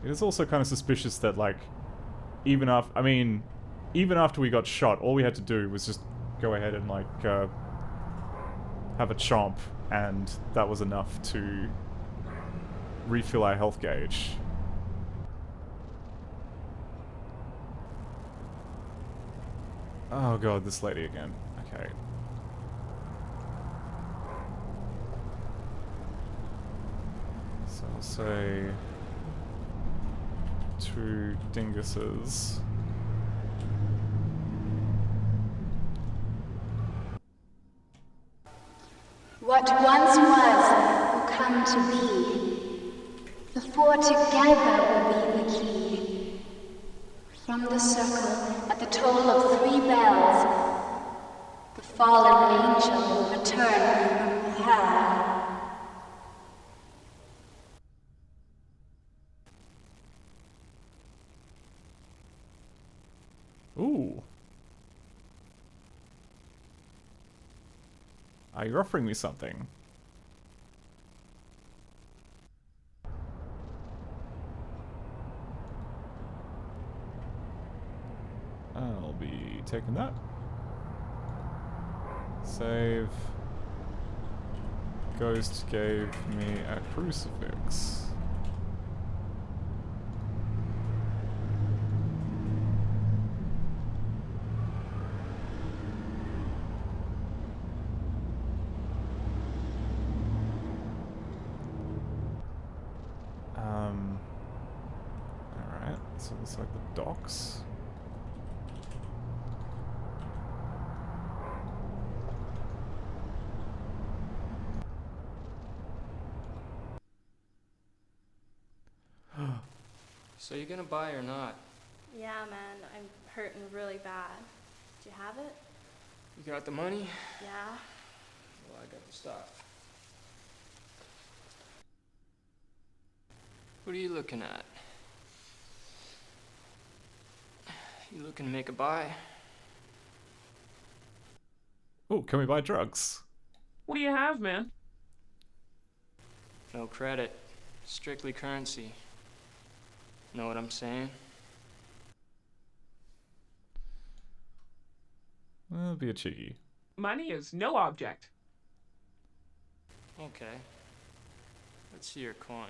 Speaker 1: it is also kind of suspicious that like even after we got shot, all we had to do was just go ahead and like have a chomp, and that was enough to refill our health gauge. Oh god, this lady again. Okay. So I'll say 2 dinguses.
Speaker 23: What once was will come to be. The 4 together will be the key. From the circle, at the toll of 3 bells, the fallen angel will return from hell.
Speaker 1: Ooh. Are you offering me something? I'll be taking that. Save. Ghost gave me a crucifix. Alright, so it's like the docks.
Speaker 12: So you gonna buy or not?
Speaker 13: Yeah, man, I'm hurting really bad. Do you have it?
Speaker 12: You got the money?
Speaker 13: Yeah.
Speaker 12: Well, I got the stuff. What are you looking at? You looking to make a buy?
Speaker 1: Oh, can we buy drugs?
Speaker 5: What do you have, man?
Speaker 12: No credit. Strictly currency. Know what I'm saying?
Speaker 1: That'll be a cheeky.
Speaker 5: Money is no object.
Speaker 12: Okay. Let's see your coin.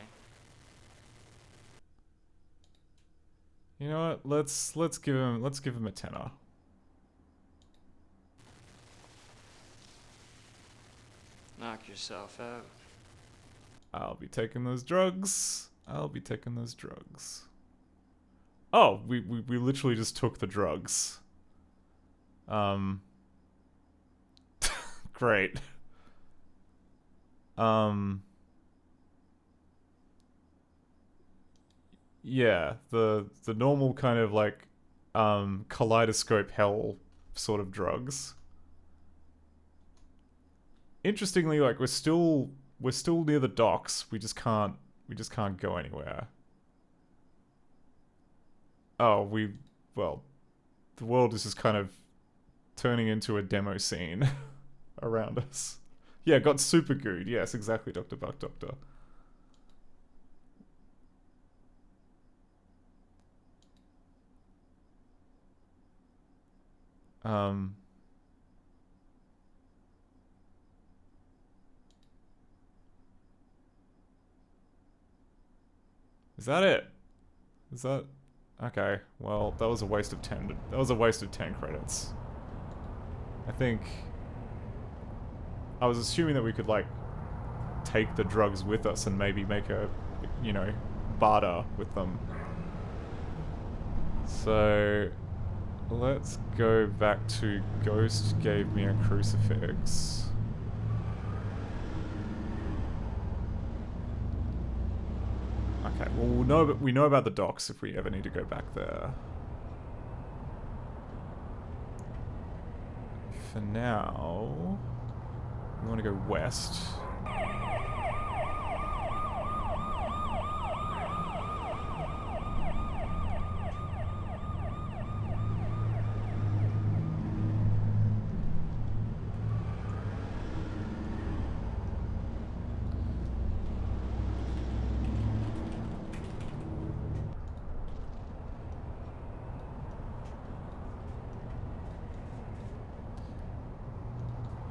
Speaker 1: You know what? Let's give him a tenner.
Speaker 12: Knock yourself out.
Speaker 1: I'll be taking those drugs. I'll be taking those drugs. Oh, we literally just took the drugs. Great. Yeah, the normal kind of like kaleidoscope hell sort of drugs. Interestingly, like we're still near the docks. We just can't go anywhere. Oh, well, the world is just kind of turning into a demo scene around us. Yeah, got super good. Yes, exactly, Dr. Buck Doctor. Is that it? Is that... Okay, well, that was a waste of 10. That was a waste of 10 credits. I think... I was assuming that we could, like, take the drugs with us and maybe make a, you know, barter with them. So... let's go back to Ghost gave me a crucifix. Okay, well we know about the docks if we ever need to go back there. For now, we want to go west.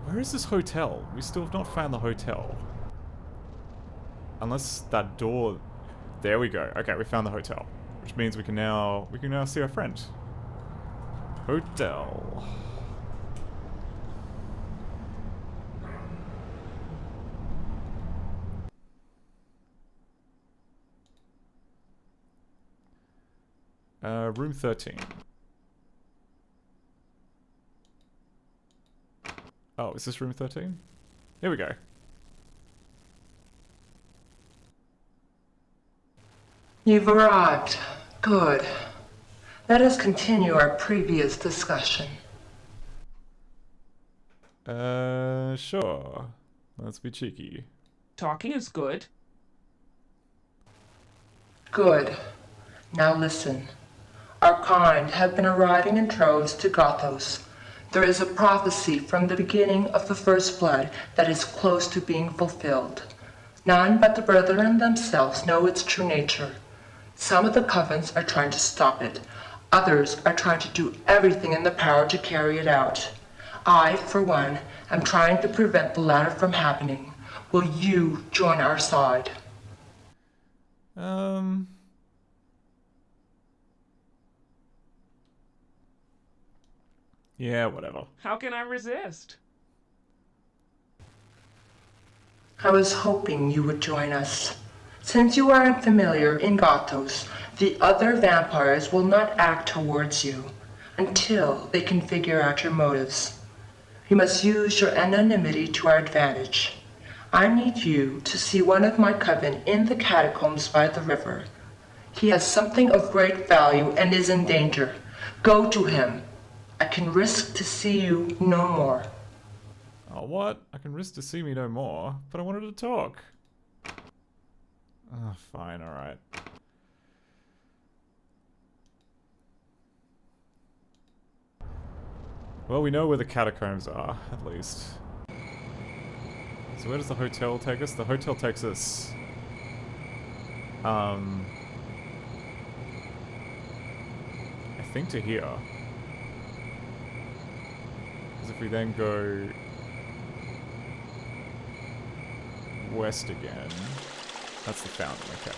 Speaker 1: Where is this hotel? We still have not found the hotel. Unless that door... There we go. Okay, we found the hotel. Which means we can now see our friend. Hotel. Room 13. Oh, is this room 13? Here we go.
Speaker 7: You've arrived. Good. Let us continue our previous discussion.
Speaker 1: Sure. Let's be cheeky.
Speaker 5: Talking is good.
Speaker 7: Good. Now listen. Our kind have been arriving in troves to GOTHOS. There is a prophecy from the beginning of the first flood that is close to being fulfilled. None but the brethren themselves know its true nature. Some of the covens are trying to stop it. Others are trying to do everything in their power to carry it out. I, for one, am trying to prevent the latter from happening. Will you join our side?
Speaker 1: Yeah, whatever.
Speaker 5: How can I resist?
Speaker 7: I was hoping you would join us. Since you are unfamiliar in GOTHOS, the other vampires will not act towards you until they can figure out your motives. You must use your anonymity to our advantage. I need you to see one of my coven in the catacombs by the river. He has something of great value and is in danger. Go to him. I can risk to see you no more.
Speaker 1: Oh, what? I can risk to see me no more, but I wanted to talk. Oh, fine, alright. Well, we know where the catacombs are, at least. So where does the hotel take us? The hotel takes us... I think to here. Because if we then go... west again... That's the fountain, okay.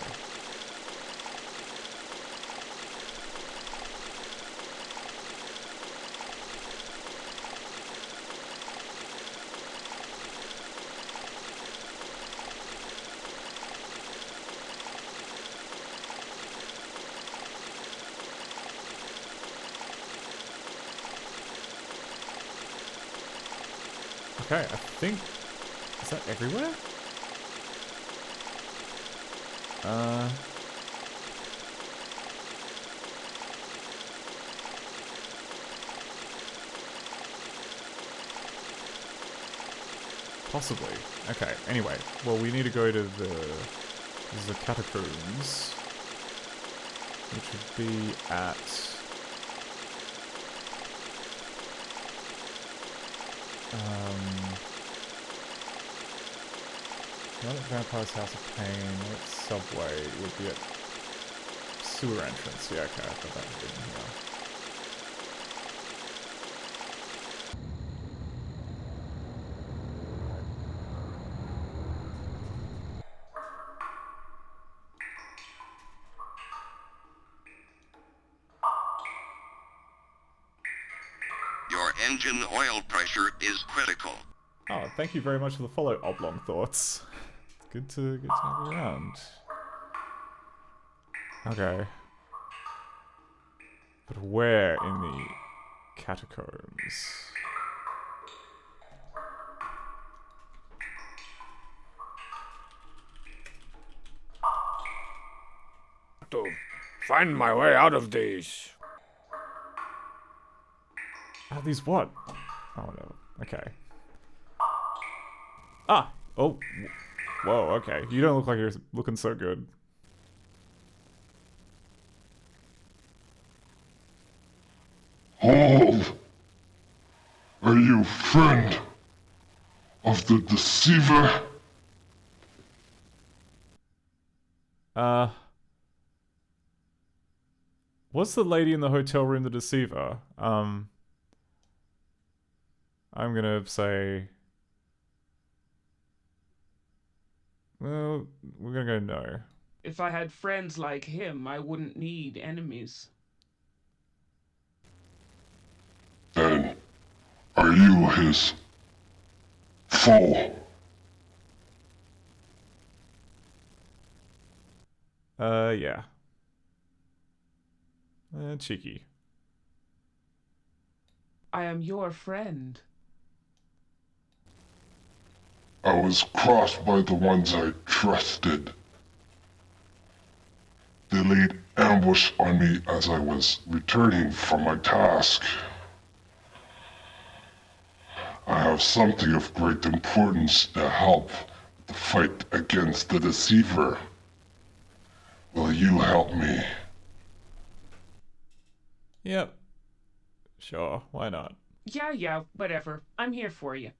Speaker 1: Okay, I think... Is that everywhere? Possibly. Okay, anyway. Well, we need to go to the catacombs. Which would be at... Not at Vampire's House of Pain, not at Subway, it would be at sewer entrance. Yeah, okay, I've got that written here.
Speaker 3: Your engine oil pressure is critical.
Speaker 1: Oh, thank you very much for the follow, Oblong Thoughts. Good to have you around. Okay. But where in the catacombs?
Speaker 21: To find my way out of these.
Speaker 1: Oh, these what? Oh, no. Okay. Ah! Oh. Whoa, okay. You don't look like you're looking so good.
Speaker 22: Hold! Are you friend of the deceiver?
Speaker 1: Was the lady in the hotel room the deceiver? I'm gonna say... Well, we're gonna go no.
Speaker 5: If I had friends like him, I wouldn't need enemies.
Speaker 22: Then, are you his foe?
Speaker 1: Yeah. Cheeky.
Speaker 5: I am your friend.
Speaker 22: I was crossed by the ones I trusted. They laid ambush on me as I was returning from my task. I have something of great importance to help the fight against the deceiver. Will you help me?
Speaker 1: Yep. Sure, why not?
Speaker 5: Yeah, whatever. I'm here for you.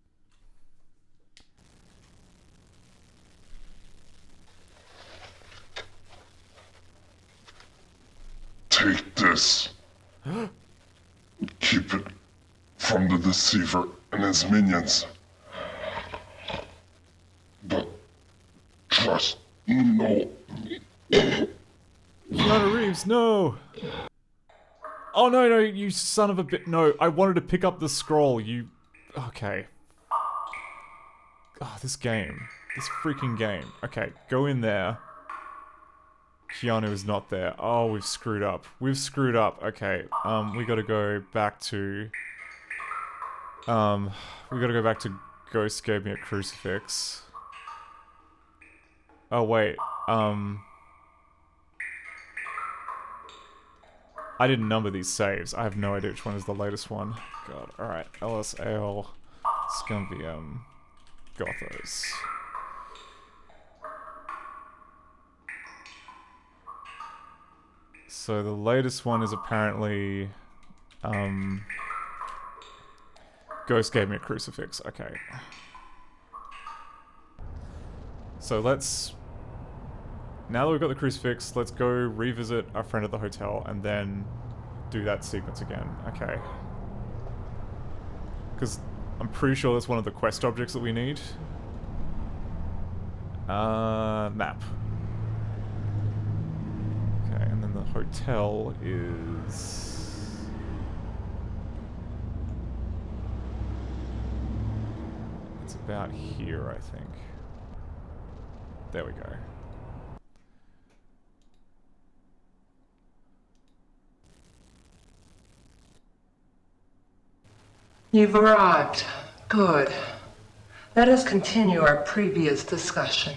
Speaker 22: Take this. Keep it from the deceiver and his minions. But trust no.
Speaker 1: Keanu Reeves, no! Oh no, you son of a bit. No, I wanted to pick up the scroll, you... Okay. Oh, this game. This freaking game. Okay, go in there. Keanu is not there. Oh, we've screwed up. We've screwed up. Okay, we gotta go back to... we gotta go back to Ghost gave me a crucifix. Oh, wait. I didn't number these saves. I have no idea which one is the latest one. God. Alright. LSAL, ScummVM, GOTHOS. So the latest one is apparently... Ghost gave me a crucifix. Okay. So let's... Now that we've got the crucifix, let's go revisit our friend at the hotel and then do that sequence again. Okay. Because I'm pretty sure that's one of the quest objects that we need. Map. Okay, and then the hotel is... It's about here, I think. There we go.
Speaker 7: You've arrived. Good. Let us continue our previous discussion.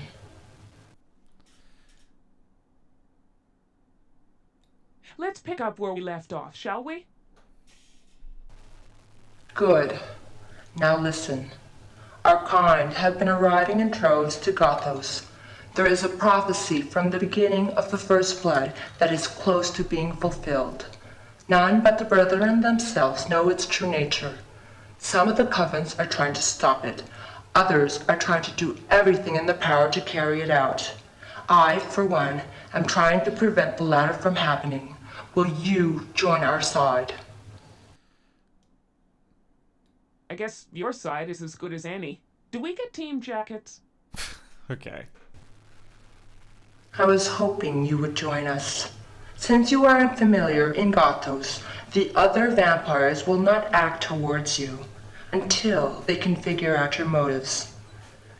Speaker 5: Let's pick up where we left off, shall we?
Speaker 7: Good. Now listen. Our kind have been arriving in troves to GOTHOS. There is a prophecy from the beginning of the first flood that is close to being fulfilled. None but the brethren themselves know its true nature. Some of the covens are trying to stop it. Others are trying to do everything in their power to carry it out. I, for one, am trying to prevent the latter from happening. Will you join our side?
Speaker 5: I guess your side is as good as any. Do we get team jackets?
Speaker 1: Okay.
Speaker 7: I was hoping you would join us. Since you are unfamiliar in GOTHOS, the other vampires will not act towards you until they can figure out your motives.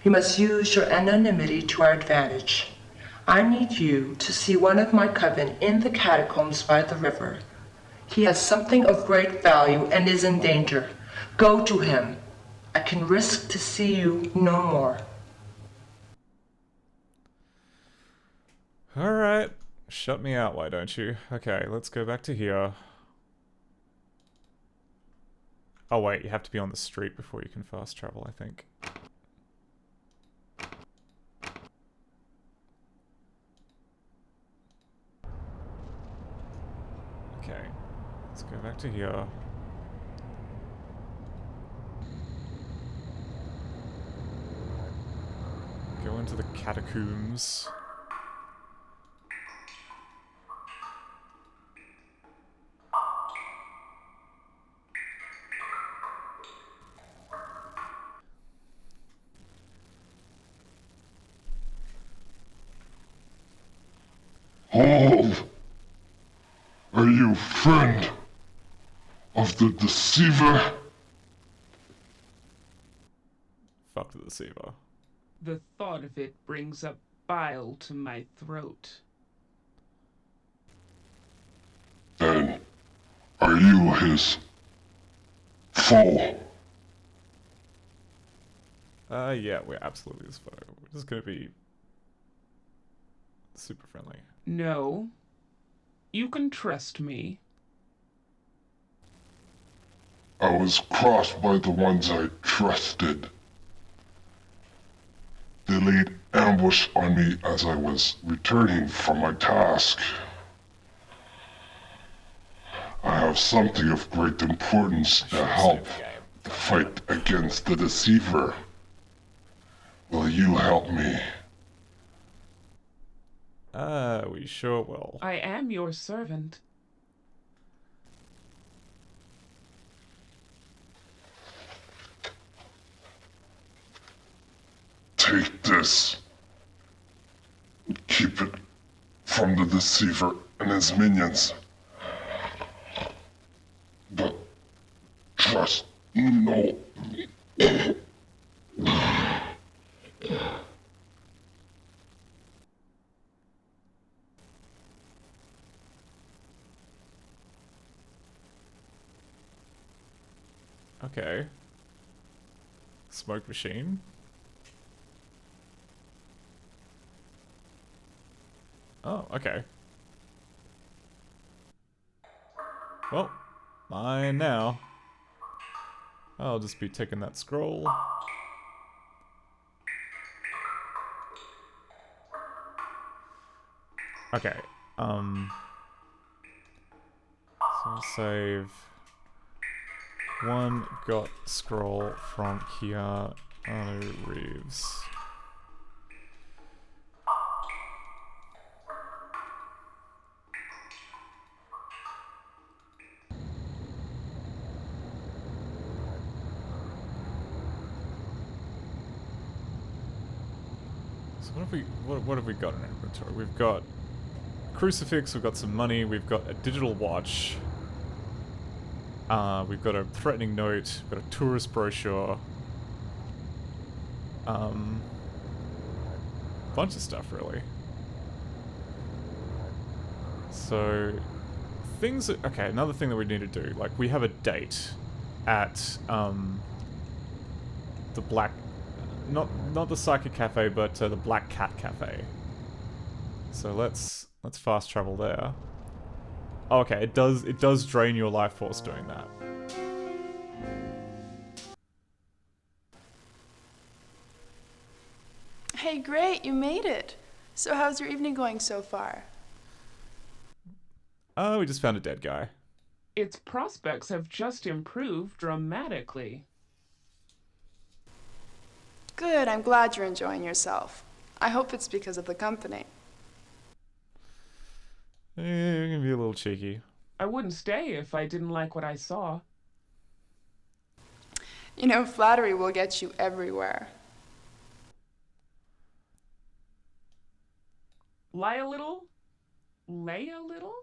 Speaker 7: You must use your anonymity to our advantage. I need you to see one of my coven in the catacombs by the river. He has something of great value and is in danger. Go to him. I can risk to see you no more.
Speaker 1: Alright. Shut me out, why don't you? Okay, let's go back to here. Oh wait, you have to be on the street before you can fast travel, I think. Okay, let's go back to here. Go into the catacombs.
Speaker 22: Hold! Are you friend of the deceiver?
Speaker 1: Fuck the deceiver.
Speaker 5: The thought of it brings up bile to my throat.
Speaker 22: Then, are you his foe?
Speaker 1: Yeah, we're absolutely his foe. We're just gonna be super friendly.
Speaker 5: No. You can trust me.
Speaker 22: I was crossed by the ones I trusted. They laid ambush on me as I was returning from my task. I have something of great importance to help the fight against the deceiver. Will you help me?
Speaker 1: We sure will.
Speaker 5: I am your servant.
Speaker 22: Take this. Keep it from the deceiver and his minions. But trust no.
Speaker 1: Okay. Smoke machine. Oh, okay. Well, mine now. I'll just be taking that scroll. Okay, so save one got scroll from Keanu Reeves. So what have we got in inventory? We've got crucifix, we've got some money, we've got a digital watch, we've got a threatening note, we've got a tourist brochure, bunch of stuff really. So things that, okay, another thing that we need to do, like we have a date at the Black, not the Psychic Cafe, but the Black Cat Cafe. So let's fast travel there. Oh, okay, it does drain your life force doing that.
Speaker 18: Hey, great, you made it. So how's your evening going so far?
Speaker 1: Oh, we just found a dead guy.
Speaker 5: Its prospects have just improved dramatically.
Speaker 18: Good, I'm glad you're enjoying yourself. I hope it's because of the company.
Speaker 1: You're gonna be a little cheeky.
Speaker 5: I wouldn't stay if I didn't like what I saw.
Speaker 18: You know, flattery will get you everywhere.
Speaker 5: Lie a little? Lay a little?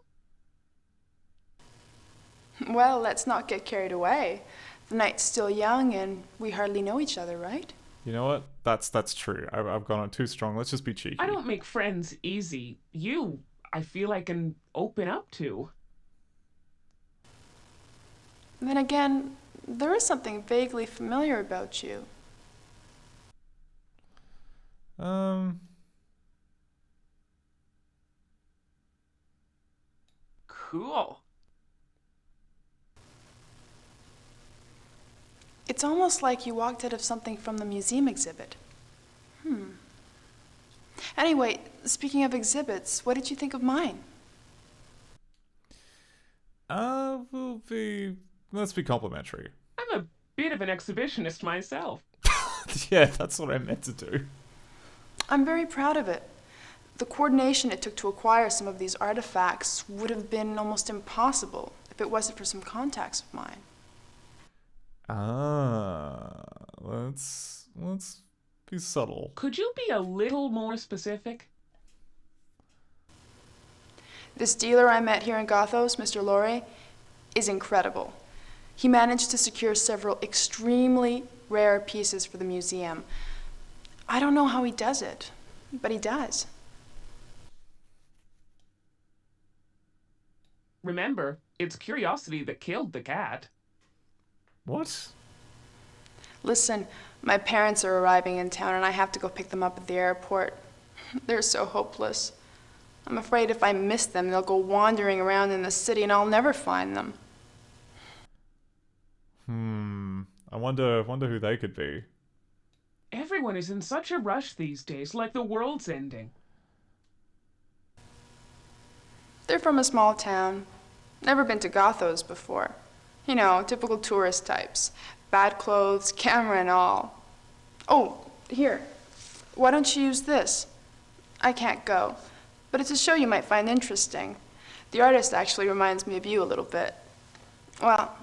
Speaker 18: Well, let's not get carried away. The night's still young and we hardly know each other, right?
Speaker 1: You know what? That's true. I've gone on too strong. Let's just be cheeky.
Speaker 5: I don't make friends easy. You, I feel I can open up to.
Speaker 18: Then again, there is something vaguely familiar about you.
Speaker 5: Cool.
Speaker 18: It's almost like you walked out of something from the museum exhibit. Anyway, speaking of exhibits, what did you think of mine?
Speaker 1: Let's be complimentary.
Speaker 5: I'm a bit of an exhibitionist myself.
Speaker 1: Yeah, that's what I meant to do.
Speaker 18: I'm very proud of it. The coordination it took to acquire some of these artifacts would have been almost impossible if it wasn't for some contacts of mine.
Speaker 1: Let's be subtle.
Speaker 5: Could you be a little more specific?
Speaker 18: This dealer I met here in GOTHOS, Mr. Lorre, is incredible. He managed to secure several extremely rare pieces for the museum. I don't know how he does it, but he does.
Speaker 5: Remember, it's curiosity that killed the cat.
Speaker 1: What?
Speaker 18: Listen, my parents are arriving in town and I have to go pick them up at the airport. They're so hopeless. I'm afraid if I miss them, they'll go wandering around in the city and I'll never find them.
Speaker 1: I wonder who they could be.
Speaker 5: Everyone is in such a rush these days, like the world's ending.
Speaker 18: They're from a small town. Never been to GOTHOS before. You know, typical tourist types. Bad clothes, camera and all. Oh, here. Why don't you use this? I can't go, but it's a show you might find interesting. The artist actually reminds me of you a little bit. Well,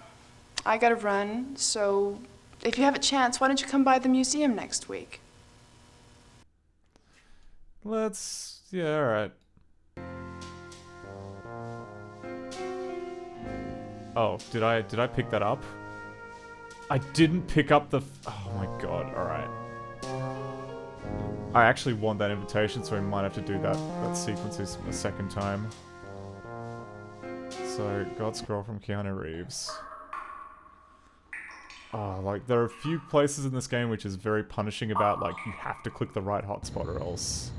Speaker 18: I gotta run, so if you have a chance, why don't you come by the museum next week?
Speaker 1: Yeah, alright. Oh, did I pick that up? I didn't pick up the... Oh my god, alright. I actually want that invitation, so we might have to do that sequence a second time. So, God Scroll from Keanu Reeves. Oh, like, there are a few places in this game which is very punishing about, like, you have to click the right hotspot or else...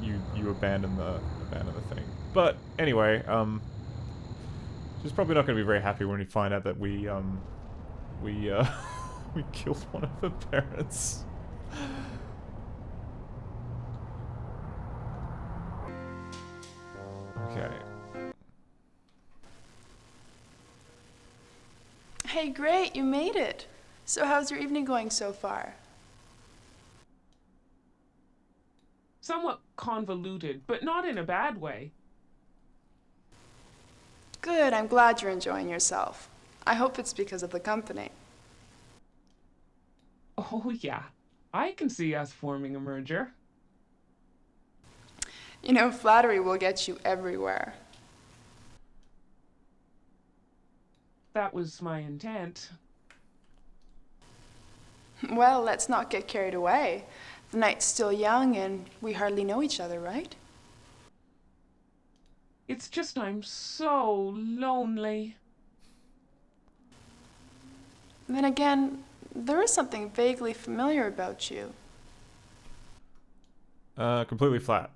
Speaker 1: you abandon the thing. But, anyway, She's probably not going to be very happy when we find out that we we killed one of her parents. Okay.
Speaker 18: Hey, great, you made it. So how's your evening going so far?
Speaker 5: Somewhat convoluted, but not in a bad way.
Speaker 18: Good, I'm glad you're enjoying yourself. I hope it's because of the company.
Speaker 5: Oh, yeah. I can see us forming a merger.
Speaker 18: You know, flattery will get you everywhere.
Speaker 5: That was my intent.
Speaker 18: Well, let's not get carried away. The night's still young and we hardly know each other, right?
Speaker 5: It's just I'm so lonely.
Speaker 18: Then again, there is something vaguely familiar about you.
Speaker 1: Completely flat.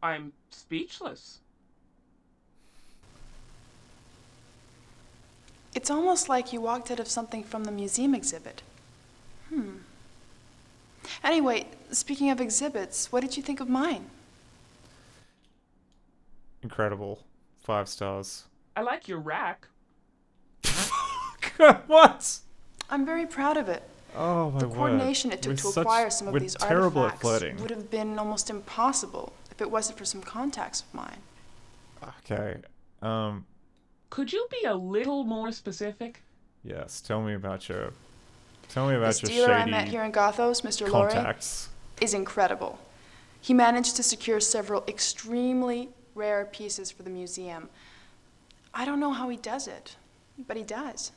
Speaker 5: I'm speechless.
Speaker 18: It's almost like you walked out of something from the museum exhibit. Anyway, speaking of exhibits, what did you think of mine?
Speaker 1: Incredible. 5 stars.
Speaker 5: I like your rack.
Speaker 1: What?
Speaker 18: I'm very proud of it.
Speaker 1: Oh my
Speaker 18: The
Speaker 1: word.
Speaker 18: coordination it took to acquire some of
Speaker 1: we're
Speaker 18: these
Speaker 1: terrible at
Speaker 18: artifacts
Speaker 1: flirting.
Speaker 18: would have been almost impossible if it wasn't for some contacts of mine.
Speaker 1: Okay.
Speaker 5: Could you be a little more specific?
Speaker 1: Yes, tell me about your your
Speaker 18: This
Speaker 1: shady
Speaker 18: dealer I met here in Gothos, Mr. Laurie,
Speaker 1: contacts.
Speaker 18: is incredible. He managed to secure several extremely rare pieces for the museum. I don't know how he does it, but he does.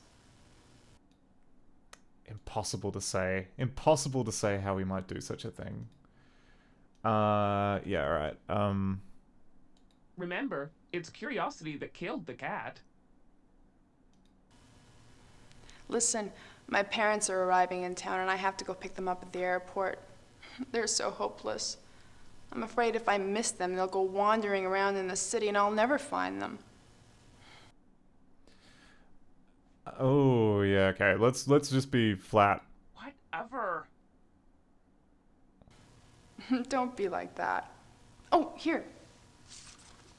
Speaker 1: Impossible to say. Impossible to say how we might do such a thing. Yeah, alright.
Speaker 5: Remember, it's curiosity that killed the cat.
Speaker 18: Listen, my parents are arriving in town and I have to go pick them up at the airport. They're so hopeless. I'm afraid if I miss them, they'll go wandering around in the city and I'll never find them.
Speaker 1: Oh, yeah, okay. Let's just be flat.
Speaker 5: Whatever.
Speaker 18: Don't be like that. Oh, here.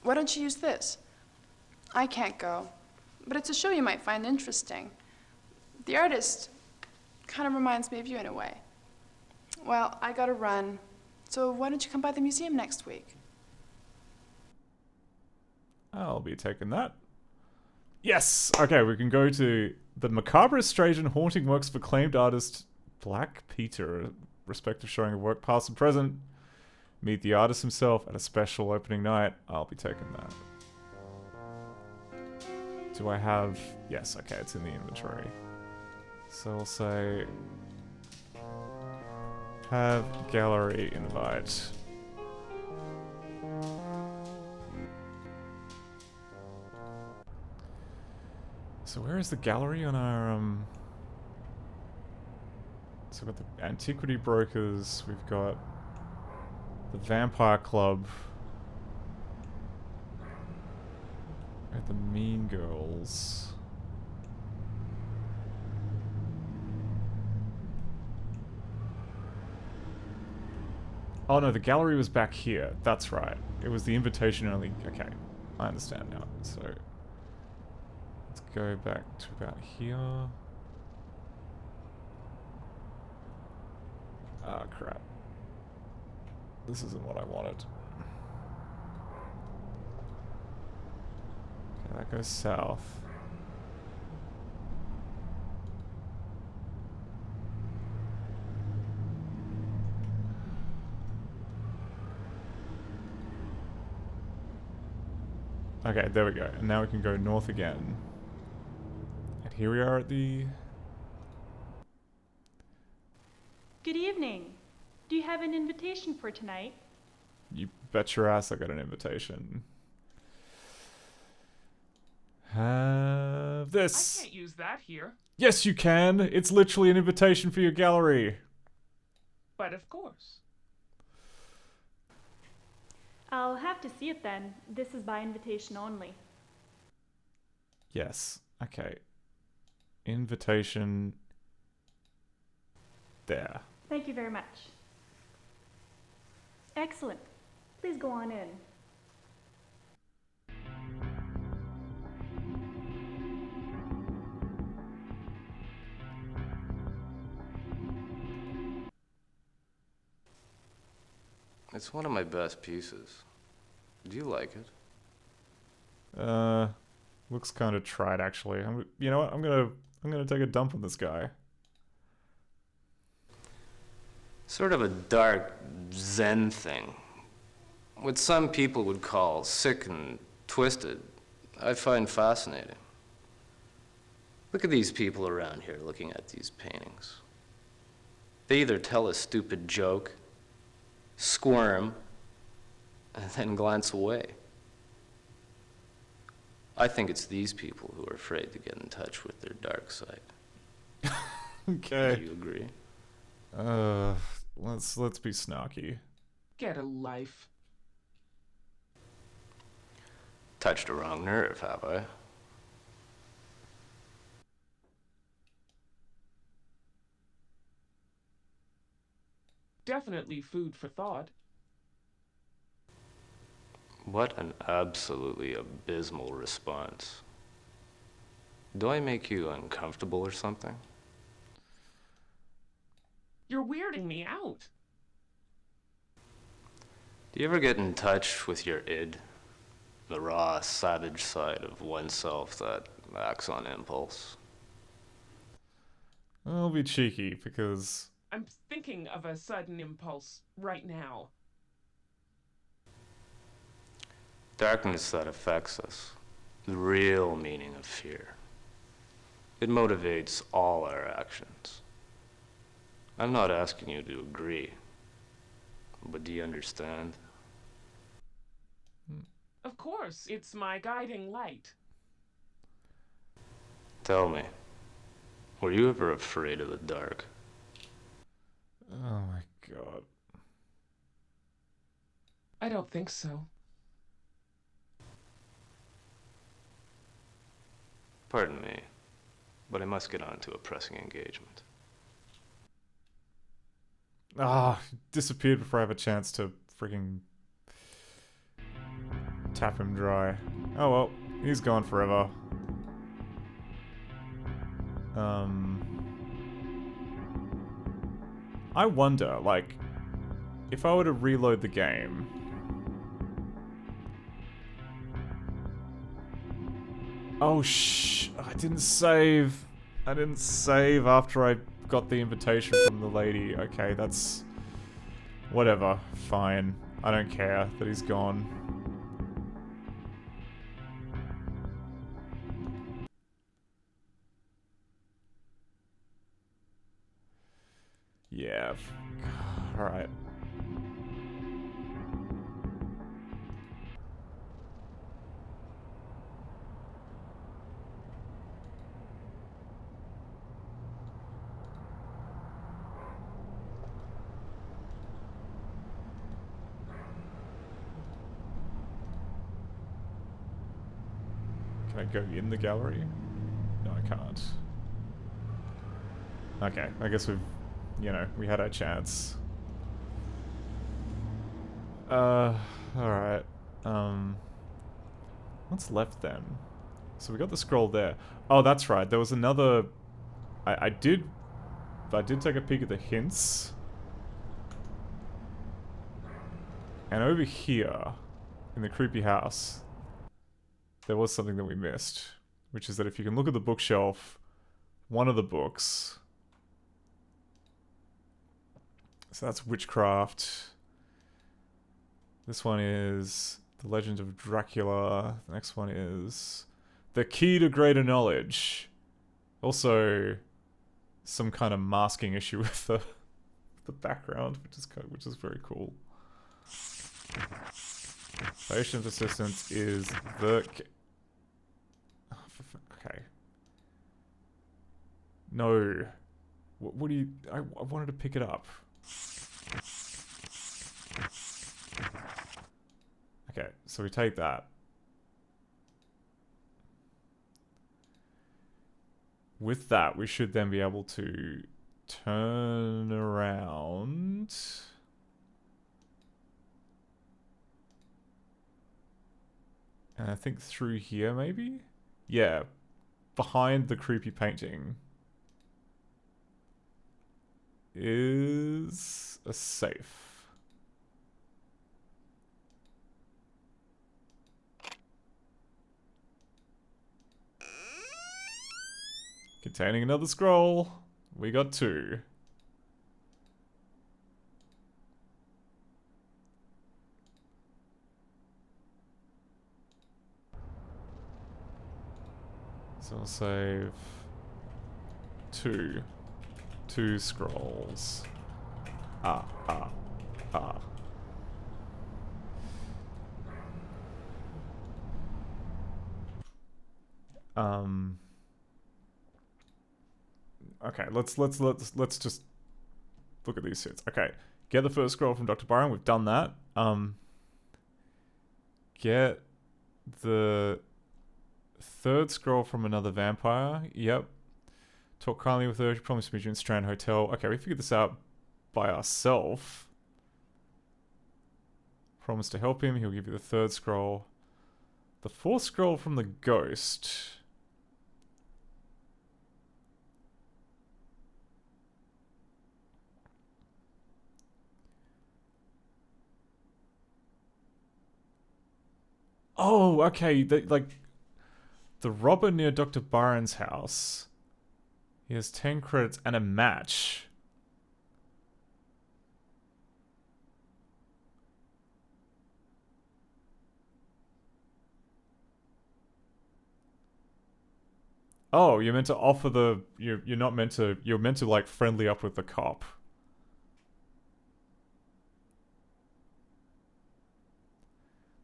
Speaker 18: Why don't you use this? I can't go, but it's a show you might find interesting. The artist kind of reminds me of you in a way. Well, I gotta run, so why don't you come by the museum next week?
Speaker 1: I'll be taking that. Yes! Okay, we can go to the macabre, strange, and haunting works of acclaimed artist Black Peter, respective showing of work past and present. Meet the artist himself at a special opening night. I'll be taking that. Do I have... Yes, okay, it's in the inventory. So I'll say... Have gallery invite. So where is the gallery on our, So we've got the Antiquity Brokers, we've got the Vampire Club, we have the Mean Girls. Oh no, the gallery was back here. That's right. It was the invitation only. Okay, I understand now. So let's go back to about here. Ah, crap. This isn't what I wanted. Okay, that goes south. Okay, there we go. And now we can go north again. And here we are at the...
Speaker 2: Good evening. Do you have an invitation for tonight?
Speaker 1: You bet your ass I got an invitation. Have this.
Speaker 5: I can't use that here.
Speaker 1: Yes, you can. It's literally an invitation for your gallery.
Speaker 5: But of course.
Speaker 2: I'll have to see it then. This is by invitation only.
Speaker 1: Yes. Okay. Invitation. There.
Speaker 2: Thank you very much. Excellent. Please go on in.
Speaker 4: It's one of my best pieces. Do you like it?
Speaker 1: Looks kind of tried actually. You know what? I'm gonna take a dump on this guy.
Speaker 4: Sort of a dark Zen thing. What some people would call sick and twisted, I find fascinating. Look at these people around here looking at these paintings. They either tell a stupid joke, squirm, and then glance away. I think it's these people who are afraid to get in touch with their dark side.
Speaker 1: Okay.
Speaker 4: Do you agree?
Speaker 1: Let's be snarky.
Speaker 5: Get a life.
Speaker 4: Touched a wrong nerve, have I?
Speaker 5: Definitely food for thought.
Speaker 4: What an absolutely abysmal response. Do I make you uncomfortable or something?
Speaker 5: You're weirding me out.
Speaker 4: Do you ever get in touch with your id? The raw, savage side of oneself that acts on impulse?
Speaker 1: I'll be cheeky because...
Speaker 5: I'm thinking of a sudden impulse right now.
Speaker 4: Darkness that affects us. The real meaning of fear. It motivates all our actions. I'm not asking you to agree, but do you understand?
Speaker 5: Of course, it's my guiding light.
Speaker 4: Tell me, were you ever afraid of the dark?
Speaker 1: Oh my god.
Speaker 5: I don't think so.
Speaker 4: Pardon me, but I must get on to a pressing engagement.
Speaker 1: Ah, disappeared before I have a chance to freaking tap him dry. Oh well, he's gone forever. I wonder, like, if I were to reload the game, oh I didn't save. I didn't save after I got the invitation from the lady. Okay, that's... whatever. Fine. I don't care that he's gone. Yeah. Alright. Can I go in the gallery? No, I can't. Okay, I guess we've, you know, we had our chance. Alright. What's left then? So we got the scroll there. Oh, that's right. There was another... I did take a peek at the hints. And over here, in the creepy house, there was something that we missed. Which is that if you can look at the bookshelf, one of the books... So that's Witchcraft. This one is The Legend of Dracula. The next one is The Key to Greater Knowledge. Also, some kind of masking issue with the background, which is very cool. Patient assistance is the... Okay. No. What do you... I wanted to pick it up. Okay, so we take that. with that, we should then be able to turn around. And I think through here, maybe? Yeah, behind the creepy painting is a safe. Containing another scroll. We got 2. So I'll save 2 scrolls. Ah. Okay, let's just look at these hits. Okay, get the first scroll from Dr. Byron. We've done that. Get the third scroll from another vampire. Yep. Talk kindly with her. She promised to meet you in Strand Hotel. Okay, we figured this out by ourselves. Promise to help him. He'll give you the third scroll. The fourth scroll from the ghost. Oh, okay. The robber near Dr. Byron's house. He has 10 credits and a match. Oh, you're meant to offer the... You're not meant to... You're meant to, like, friendly up with the cop.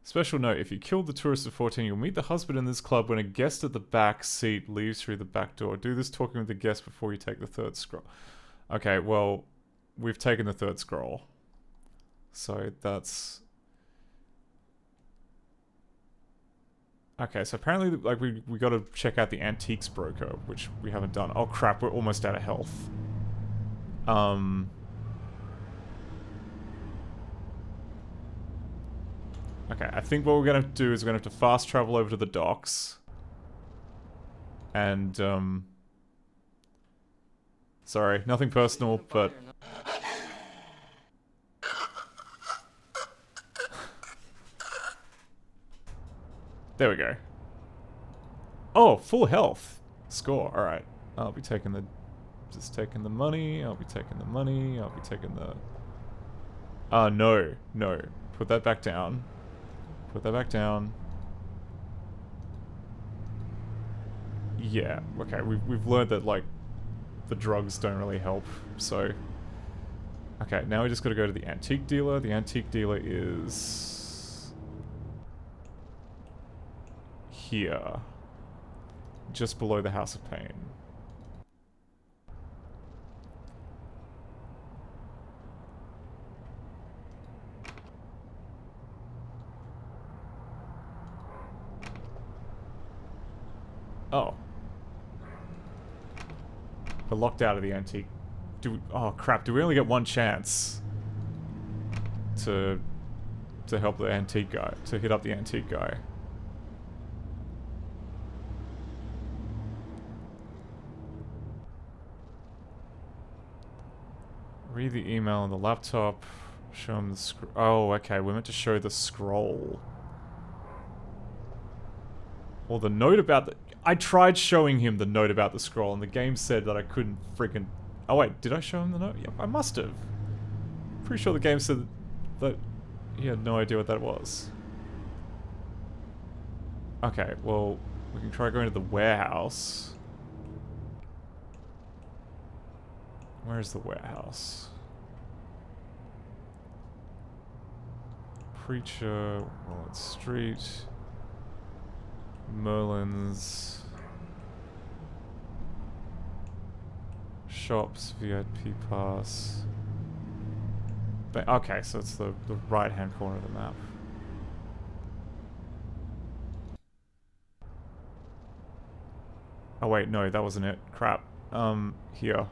Speaker 1: Special note, if you killed the tourist at 14, you'll meet the husband in this club when a guest at the back seat leaves through the back door. Do this talking with the guest before you take the third scroll. Okay, well, we've taken the third scroll. So that's... Okay, so apparently, like, we gotta check out the antiques broker, which we haven't done. Oh crap, we're almost out of health. Okay, I think what we're gonna do is we're gonna have to fast travel over to the docks. And, sorry, nothing personal, but... There we go. Oh, full health. Score, alright. I'll be taking the... Just taking the money, I'll be taking the money, I'll be taking the... No. Put that back down. Put that back down. Yeah, okay, we've learned that, like, the drugs don't really help, so... Okay, now we just gotta go to the antique dealer. The antique dealer is... here. Just below the House of Pain. Oh. We're locked out of the antique. Oh crap, do we only get one chance to help the antique guy, to hit up the antique guy? Read the email on the laptop. Show him the oh, okay, we're meant to show the scroll. Or the note about the... I tried showing him the note about the scroll, and the game said that I couldn't freaking... Oh wait, did I show him the note? Yep, I must have. Pretty sure the game said that he had no idea what that was. Okay, well, we can try going to the warehouse. Where's the warehouse? Preacher, Walnut Street, Merlin's, shops, VIP pass. Okay, so it's the right-hand corner of the map. Oh wait, no, that wasn't it. Crap. Here.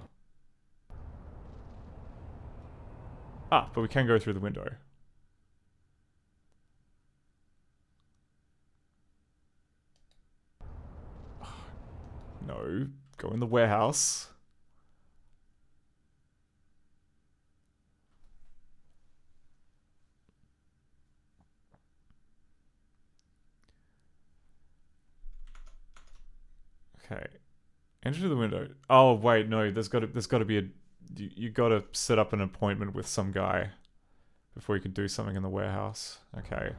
Speaker 1: Ah, but we can go through the window. No, go in the warehouse. Okay. Enter the window. Oh wait, no, there's gotta be a you gotta set up an appointment with some guy before you can do something in the warehouse. Okay.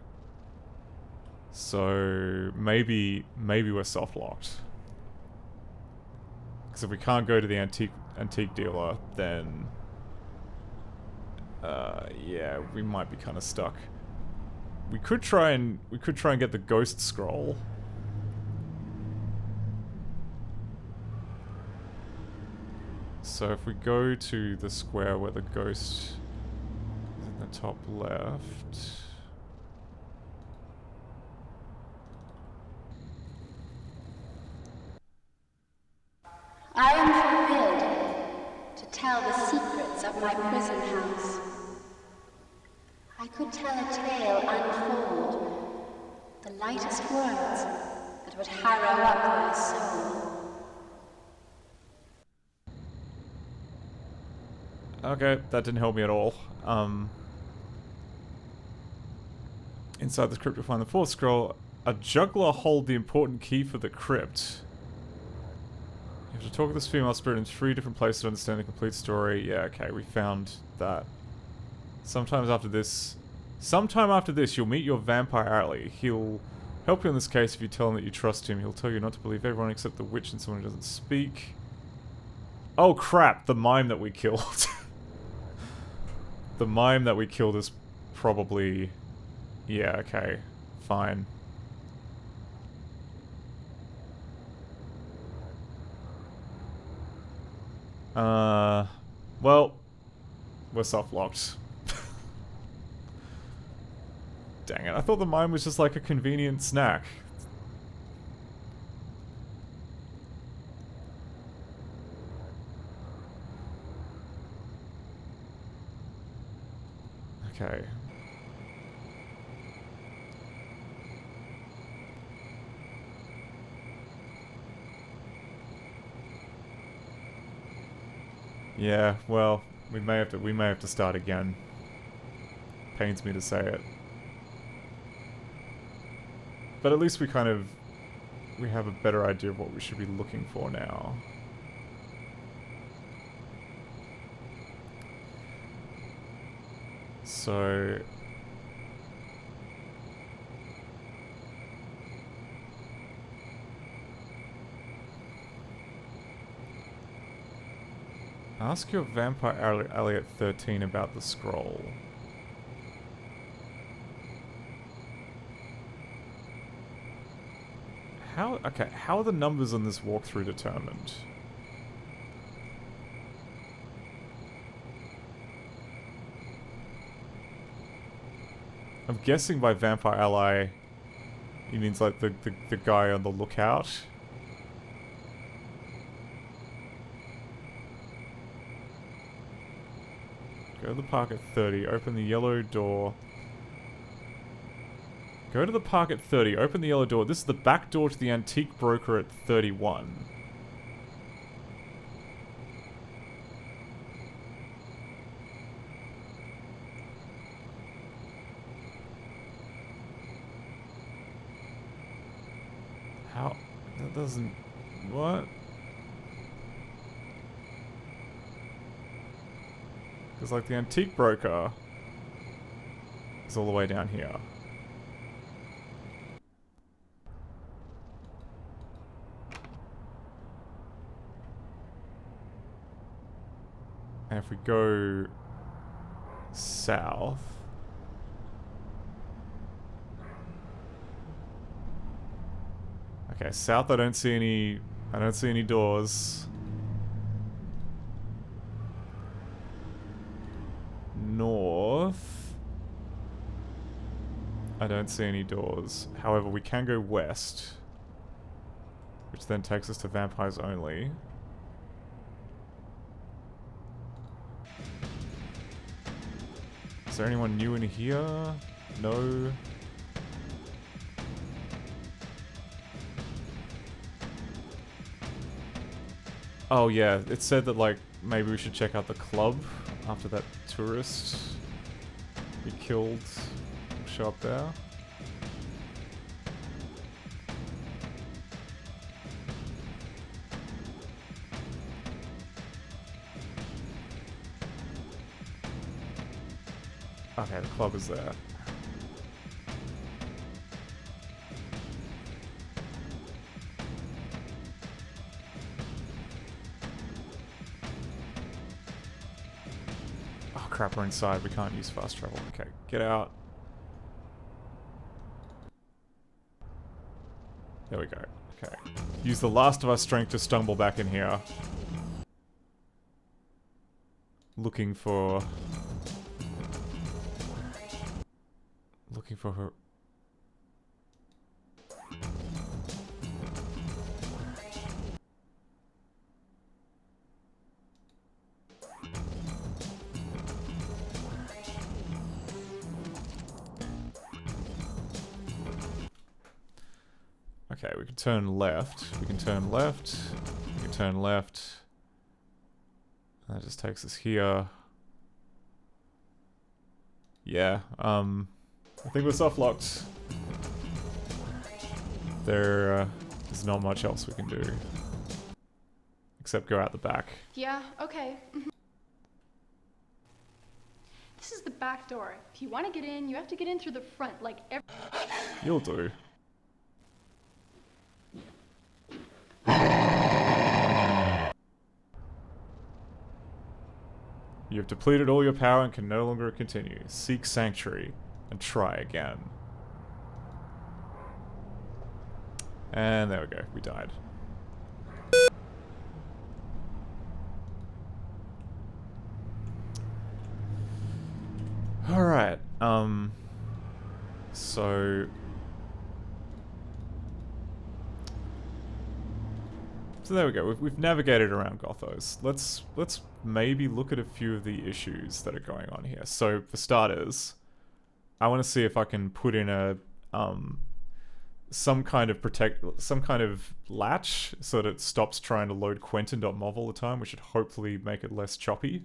Speaker 1: So maybe we're soft locked. Because if we can't go to the antique dealer, then yeah, we might be kind of stuck. We could try and get the ghost scroll. So if we go to the square where the ghost is in the top left.
Speaker 23: I am forbid to tell the secrets of my prison house. I could tell a tale unfold, the lightest words that would harrow up my soul.
Speaker 1: Okay, that didn't help me at all. Inside the crypt you'll find the fourth scroll. A juggler hold the important key for the crypt. You have to talk with this female spirit in 3 different places to understand the complete story. Yeah, okay, we found that. Sometime after this, you'll meet your vampire ally. He'll help you in this case if you tell him that you trust him. He'll tell you not to believe everyone except the witch and someone who doesn't speak. Oh crap, the mime that we killed. The mime that we killed is probably... Yeah, okay. Fine. Well, we're soft-locked. Dang it, I thought the mime was just like a convenient snack. Okay. Yeah, well, we may have to start again. Pains me to say it. But at least we have a better idea of what we should be looking for now. So... ask your vampire ally at 13 about the scroll. How are the numbers on this walkthrough determined? I'm guessing by vampire ally, he means like the guy on the lookout. Go to the park at 30, open the yellow door. Go to the park at 30, open the yellow door. This is the back door to the antique broker at 31. How? That doesn't... What? Because, like, the antique broker is all the way down here. And if we go south... Okay, south I don't see any doors. North I don't see any doors. However, we can go west, which then takes us to vampires only. Is there anyone new in here? No. Oh yeah, it said that like maybe we should check out the club after that tourist we killed will show up there. Okay, the club is there. Oh crap, we're inside. We can't use fast travel. Okay, get out. There we go. Okay. Use the last of our strength to stumble back in here. Looking for her. Okay, we can turn left. We can turn left. We can turn left. That just takes us here. Yeah, I think we're soft locked. There's not much else we can do. Except go out the back.
Speaker 18: Yeah, okay. This is the back door. If you want to get in, you have to get in through the front, like every...
Speaker 1: You'll do. You have depleted all your power and can no longer continue. Seek sanctuary and try again. And there we go. We died. Alright. So there we go. We've navigated around GOTHOS. Let's maybe look at a few of the issues that are going on here. So for starters, I want to see if I can put in a some kind of latch so that it stops trying to load Quentin.mov all the time, which should hopefully make it less choppy.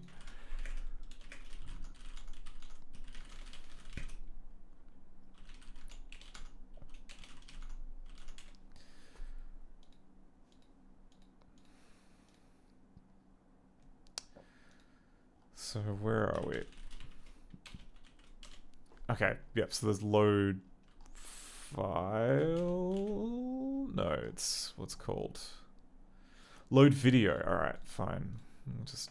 Speaker 1: So where are we? Okay, yep, so there's load file? No, it's what's called load video. Alright, fine. I'll just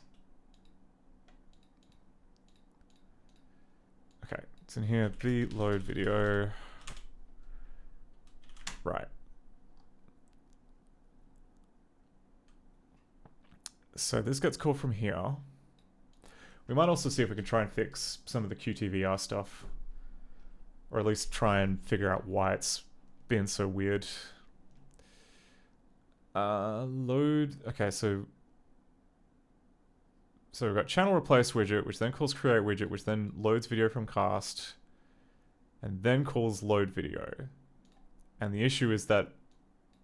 Speaker 1: okay, it's in here, the load video. Right. So this gets called from here. We might also see if we can try and fix some of the QTVR stuff. Or at least try and figure out why it's been so weird. Load... Okay, so we've got channel replace widget, which then calls create widget, which then loads video from cast. And then calls load video. And the issue is that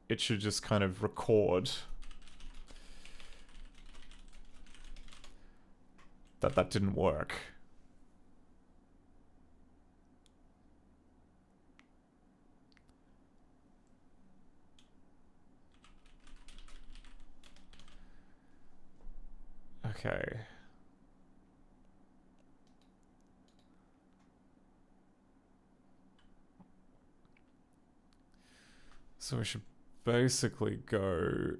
Speaker 1: it should just kind of record that didn't work. Okay. So we should basically go...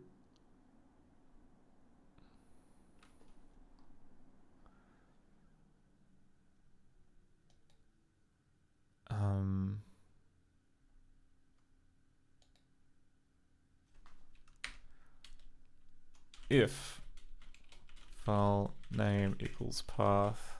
Speaker 1: if file name equals path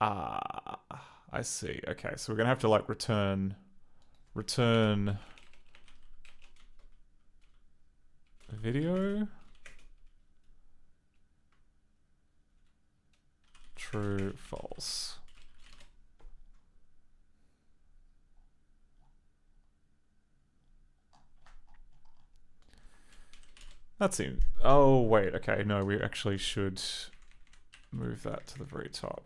Speaker 1: Ah, I see. Okay, so we're gonna have to like return video. True, false. That seems... Oh, wait. Okay, no, we actually should move that to the very top.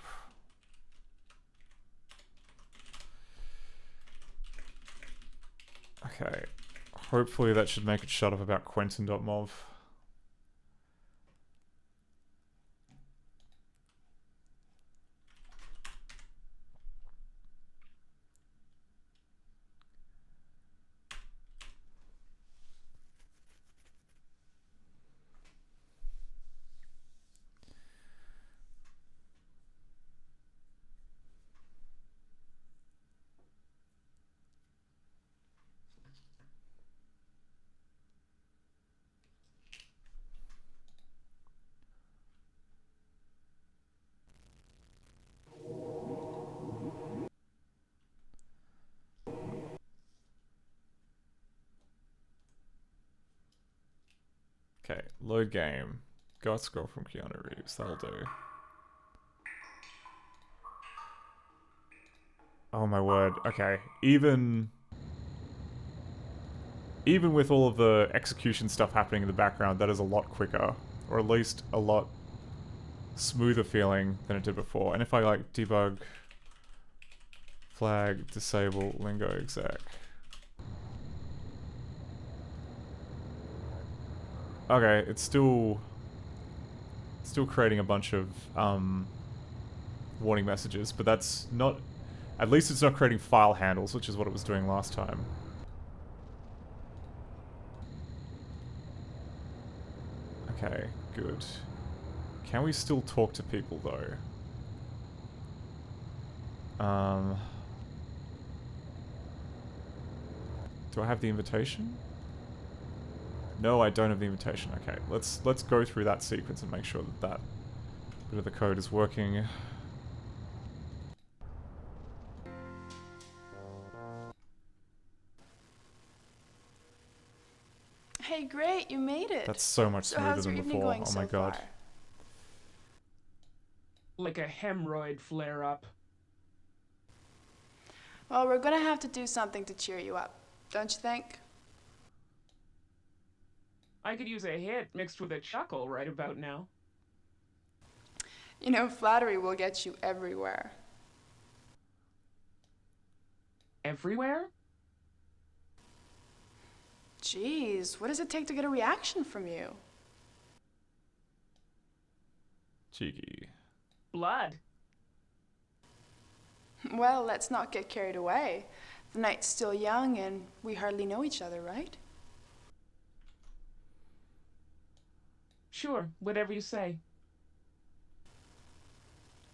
Speaker 1: Okay. Hopefully that should make it shut up about Quentin.mov. Okay, load game. Got scroll from Keanu Reeves. That'll do. Oh my word. Okay, even with all of the execution stuff happening in the background, that is a lot quicker, or at least a lot smoother feeling than it did before. And if I like debug flag disable lingo exec. Okay, it's still creating a bunch of warning messages, but that's not, at least it's not creating file handles, which is what it was doing last time. Okay, good. Can we still talk to people though? Do I have the invitation? No, I don't have the invitation. Okay, let's go through that sequence and make sure that that bit of the code is working.
Speaker 18: Hey, great, you made it.
Speaker 1: That's so much smoother
Speaker 18: how's your
Speaker 1: than
Speaker 18: evening
Speaker 1: before.
Speaker 18: going
Speaker 1: Oh my
Speaker 18: so
Speaker 1: god.
Speaker 18: far?
Speaker 5: Like a hemorrhoid flare-up.
Speaker 18: Well, we're gonna have to do something to cheer you up, don't you think?
Speaker 5: I could use a hit mixed with a chuckle right about now.
Speaker 18: You know, flattery will get you everywhere.
Speaker 5: Everywhere?
Speaker 18: Jeez, what does it take to get a reaction from you?
Speaker 1: Cheeky.
Speaker 5: Blood.
Speaker 18: Well, let's not get carried away. The night's still young and we hardly know each other, right?
Speaker 5: Sure, whatever you say.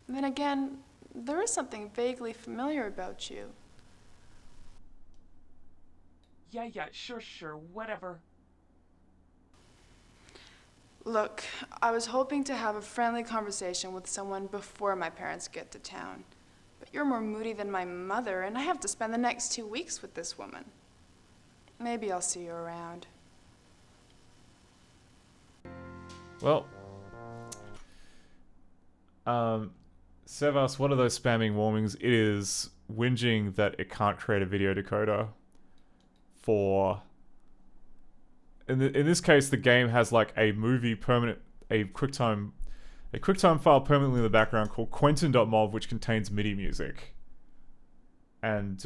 Speaker 18: Then again, there is something vaguely familiar about you.
Speaker 5: Yeah, sure, whatever.
Speaker 18: Look, I was hoping to have a friendly conversation with someone before my parents get to town. But you're more moody than my mother, and I have to spend the next 2 weeks with this woman. Maybe I'll see you around.
Speaker 1: Well, Sev asked, what are those spamming warnings? It is whinging that it can't create a video decoder for... In this case, the game has like a QuickTime file permanently in the background called Quentin.mov, which contains MIDI music. And,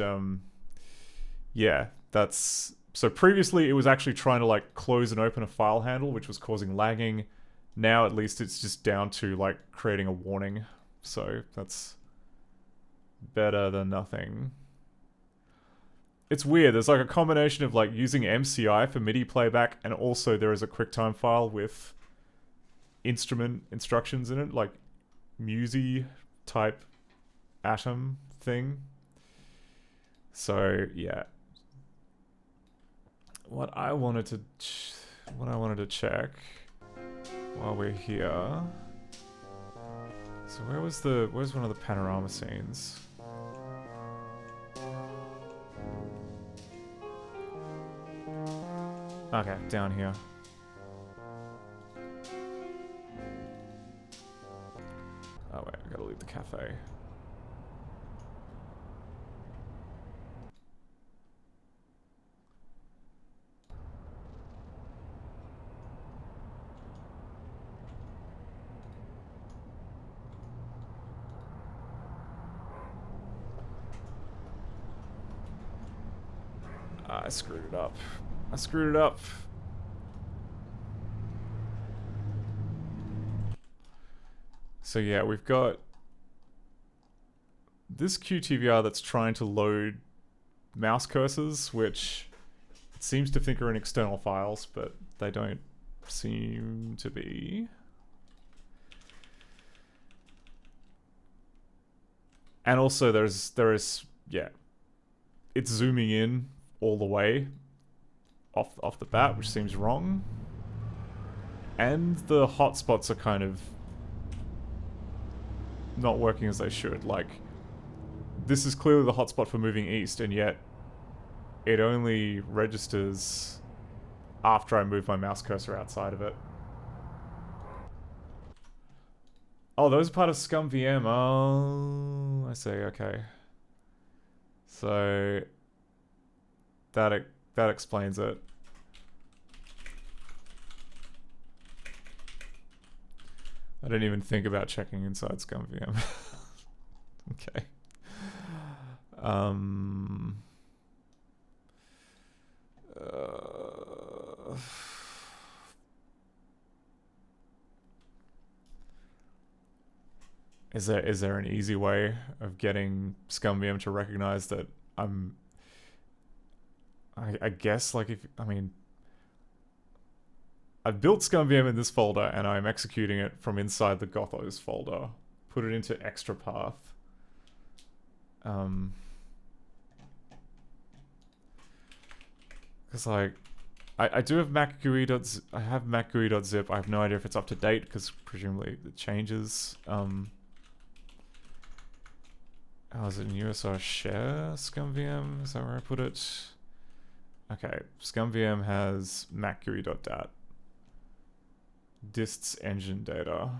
Speaker 1: yeah, that's... So previously it was actually trying to like close and open a file handle, which was causing lagging. Now at least it's just down to like creating a warning. So that's better than nothing. It's weird. There's like a combination of like using MCI for MIDI playback, and also there is a QuickTime file with instrument instructions in it, like Musi type Atom thing. So yeah. What I wanted to check while we're here So where's one of the panorama scenes? Okay, down here. Oh wait, I gotta leave the cafe. I screwed it up. I screwed it up. So yeah, we've got this QTVR that's trying to load mouse cursors, which it seems to think are in external files, but they don't seem to be. And also there is yeah, it's zooming in all the way off the bat, which seems wrong. And the hotspots are kind of not working as they should. Like, this is clearly the hotspot for moving east, and yet it only registers after I move my mouse cursor outside of it. Oh, those are part of ScummVM. Oh, I see. Okay. So that explains it. I didn't even think about checking inside ScummVM. Okay. Is there an easy way of getting ScummVM to recognize that I guess, like, I've built ScummVM in this folder and I'm executing it from inside the GOTHOS folder. Put it into extra path. Because, like, I do have macGUI.zip. I have macGUI.zip. I have no idea if it's up to date because presumably it changes. Oh, is it in USR share ScummVM? Is that where I put it? Okay, ScummVM has macGUI.dat. Dists engine data.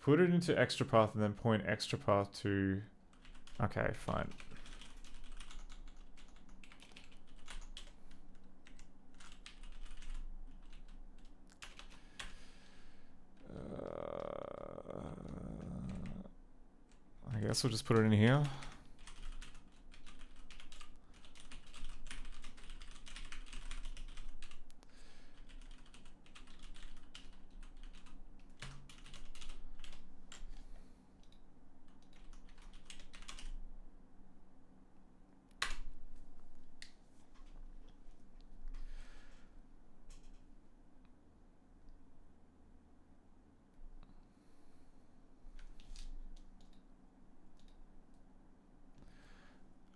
Speaker 1: Put it into extra path and then point extra path to... Okay, fine. I guess we'll just put it in here.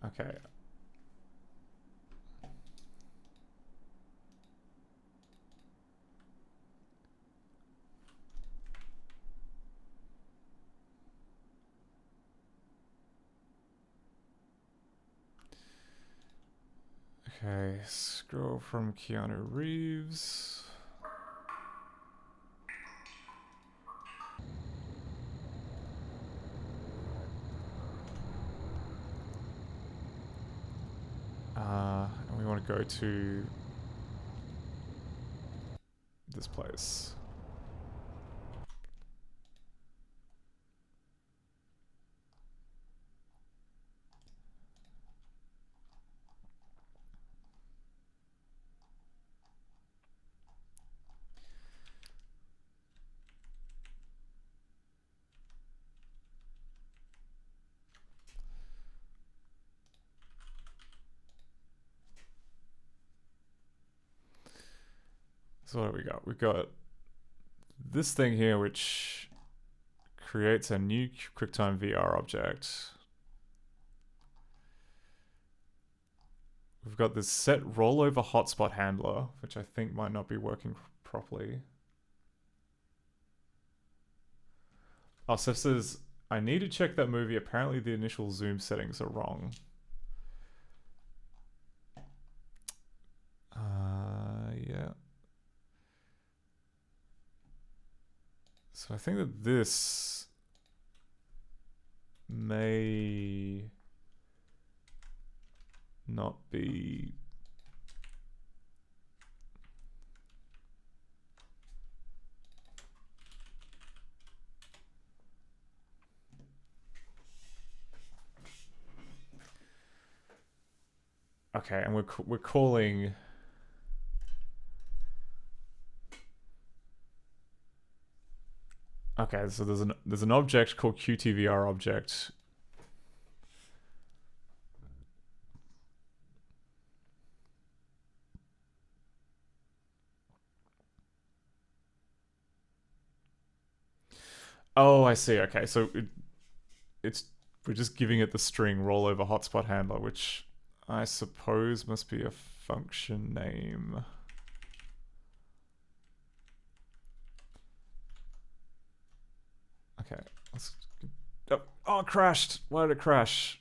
Speaker 1: Okay. Okay, scroll from Keanu Reeves. And we want to go to this place. So what do we got? We've got this thing here which creates a new QuickTime VR object. We've we've got this set rollover hotspot handler, which I think might not be working properly. Oh, Seth says, I need to check that movie. Apparently the initial zoom settings are wrong. Yeah. So I think that this may not be... Okay, and we're calling... Okay, so there's an object called QTVR object. Oh, I see. Okay, so we're just giving it the string rollover hotspot handler, which I suppose must be a function name. Okay, let's... Oh, it crashed! Why did it crash?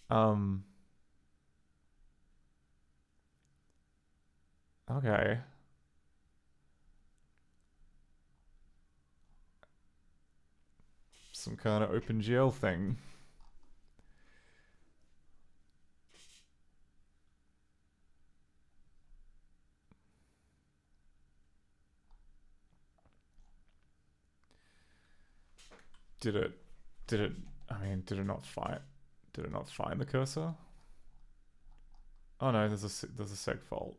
Speaker 1: Okay. Some kind of OpenGL thing. Did it, I mean, did it not find the cursor? Oh no, there's a seg fault.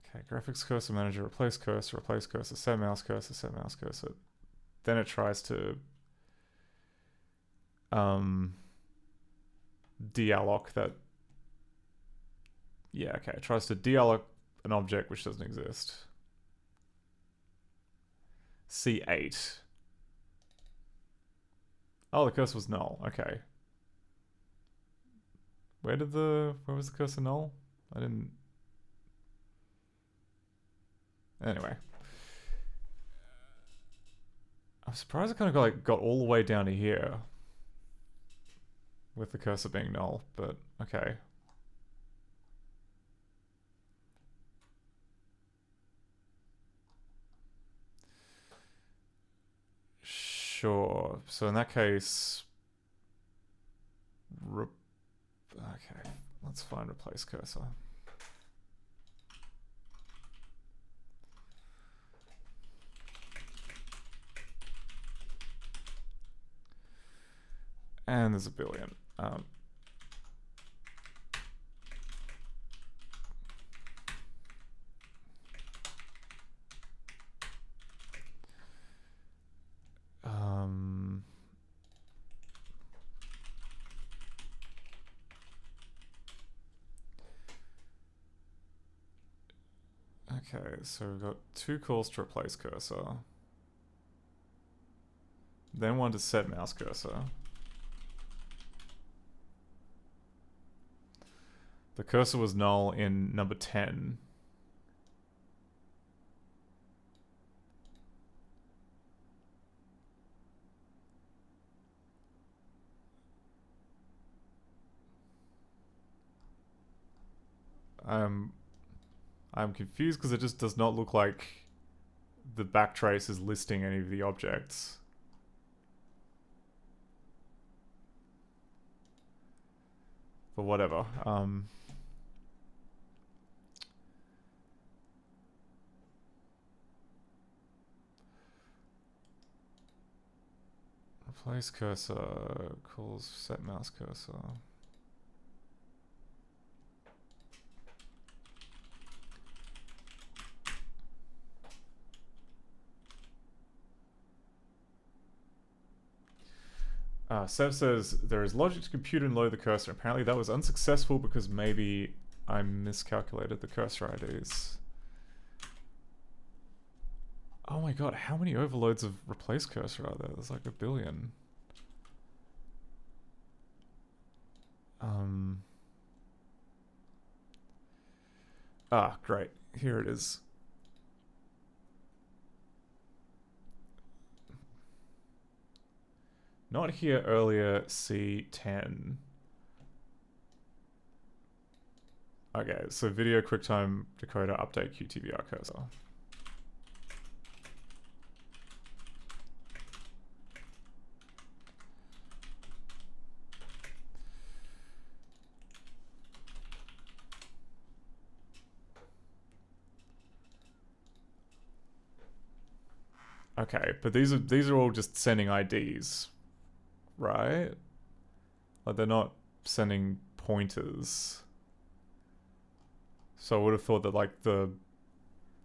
Speaker 1: Okay, graphics cursor manager, replace cursor, set mouse cursor, set mouse cursor. Then it tries to dealloc that. Yeah, okay, it tries to dealloc an object which doesn't exist. C8. Oh, the cursor was null. Okay. Where was the cursor null? I didn't... Anyway. I'm surprised I kind of got all the way down to here with the cursor being null, but okay. Sure. So in that case, okay, let's find replace cursor. And there's a billion. Okay, so we've got 2 calls to replace cursor. Then one to set mouse cursor. The cursor was null in number 10. I'm confused because it just does not look like the backtrace is listing any of the objects. But whatever. Replace cursor calls set mouse cursor. Sev says, there is logic to compute and load the cursor. Apparently that was unsuccessful because maybe I miscalculated the cursor IDs. Oh my god, how many overloads of replace cursor are there? There's like a billion. Ah, great. Here it is. Not here earlier, C10. Okay, so video QuickTime decoder update QTBR cursor. Okay, but these are all just sending IDs, right? Like they're not sending pointers. So I would have thought that like the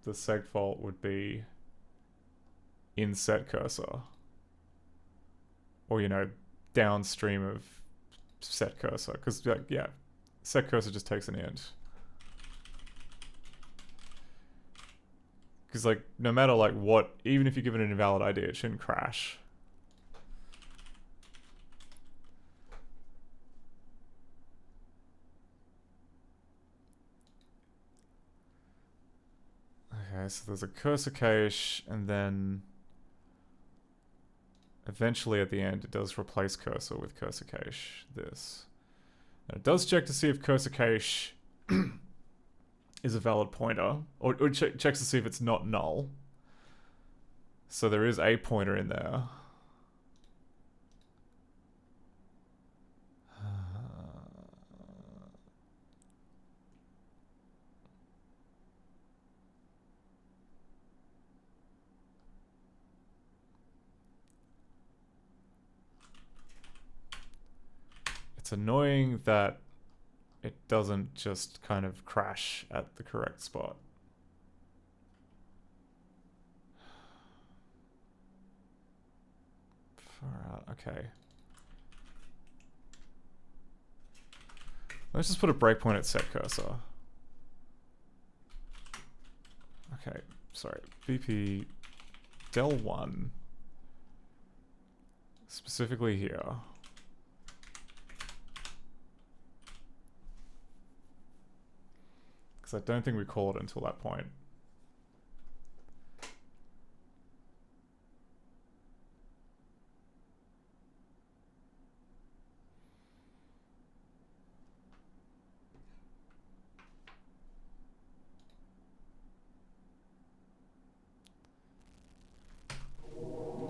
Speaker 1: segfault would be in set cursor, or you know, downstream of set cursor, because like, yeah, set cursor just takes an int. Because like no matter like what, even if you give it an invalid ID, it shouldn't crash. Okay, so there's a cursor cache, and then eventually at the end it does replace cursor with cursor cache. This. And it does check to see if cursor cache is a valid pointer, or checks to see if it's not null. So there is a pointer in there. It's annoying that it doesn't just kind of crash at the correct spot. Far out, okay. Let's just put a breakpoint at set cursor. Okay, sorry, VP del 1. Specifically here. I don't think we call it until that point.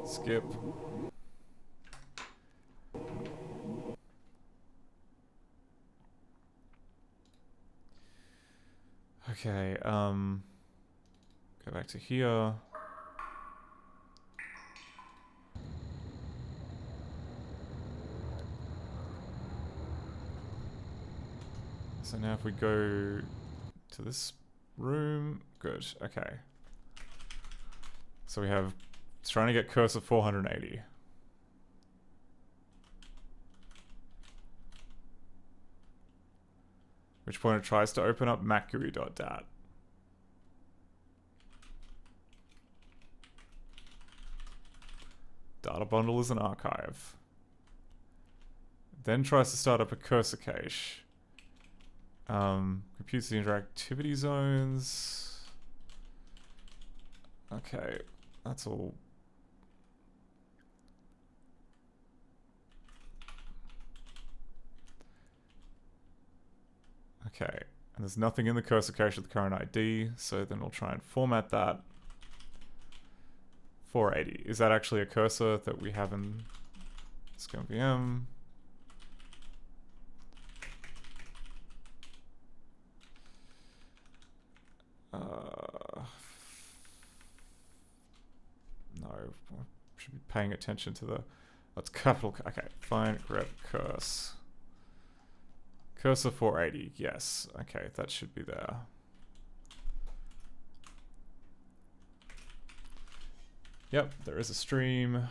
Speaker 1: Skip. Okay, go back to here. So now if we go to this room, good, okay. So we have, it's trying to get cursor 480. Which point it tries to open up macgui.dat. Data bundle is an archive. Then tries to start up a cursor cache. Computes the interactivity zones. Okay, that's all. Okay, and there's nothing in the cursor cache with the current ID, so then we'll try and format that. 480. Is that actually a cursor that we have in ScummVM? No, should be paying attention to the, that's capital, okay, find grep curse. Cursor 480, yes. Okay, that should be there. Yep, there is a stream.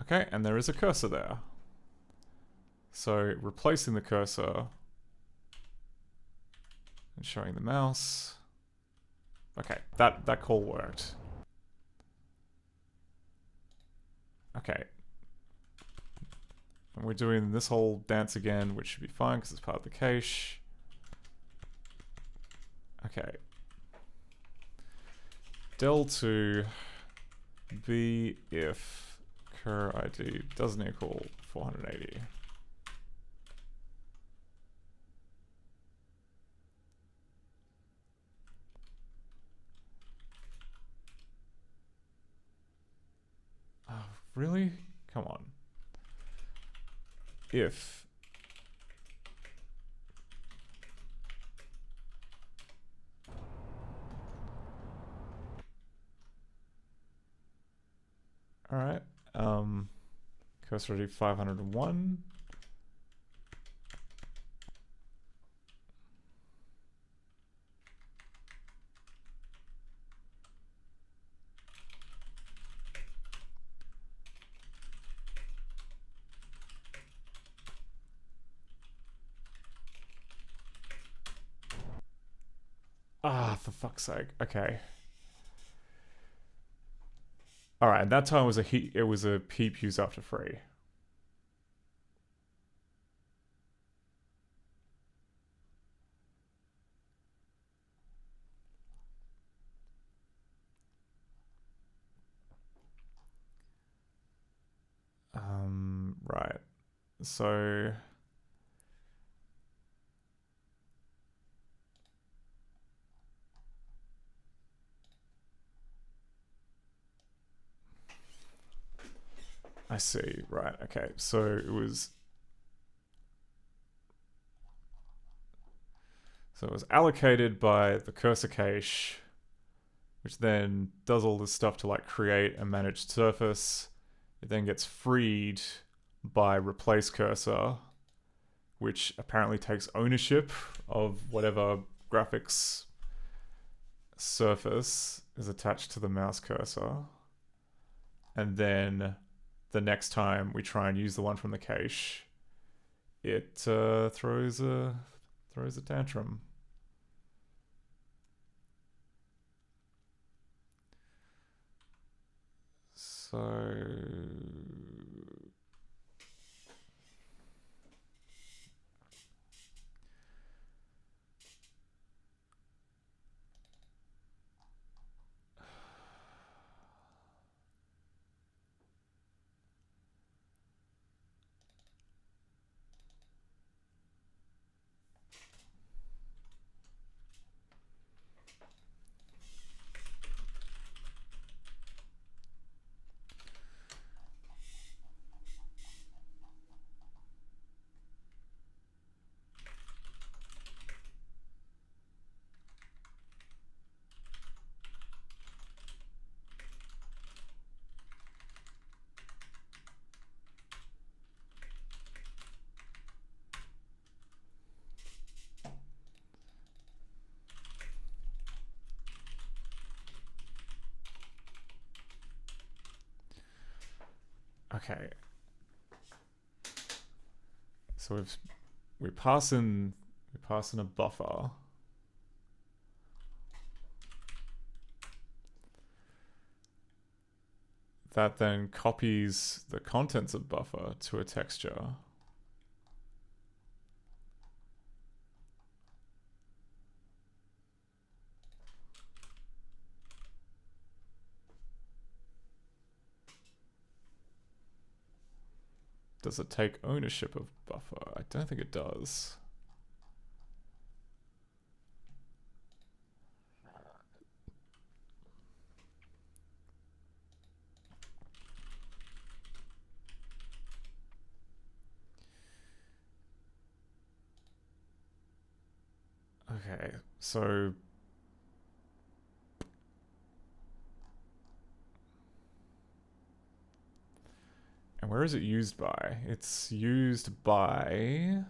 Speaker 1: Okay, and there is a cursor there. So replacing the cursor and showing the mouse. Okay, that call worked. Okay. And we're doing this whole dance again, which should be fine because it's part of the cache. Okay. Del to be if cur ID doesn't equal 480. Oh, really? Come on. If all right, cursor ID 501. Ah, for fuck's sake. Okay. All right, and that time was it was a heap used after free. Right. So I see. Right. Okay. So it was allocated by the cursor cache, which then does all this stuff to like create a managed surface. It then gets freed by replace cursor, which apparently takes ownership of whatever graphics surface is attached to the mouse cursor. And then the next time we try and use the one from the cache, it throws a tantrum. So okay. So we're passing a buffer. That then copies the contents of buffer to a texture. Does it take ownership of buffer? I don't think it does. Okay, so and where is it used by? It's used by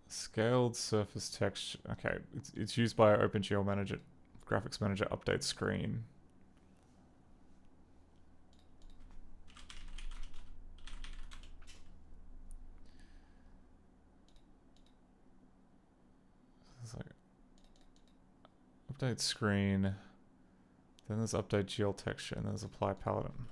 Speaker 1: scaled surface texture. Okay, it's used by OpenGL Manager, Graphics Manager update screen. Update screen. Then there's update GL texture, and there's apply paladin.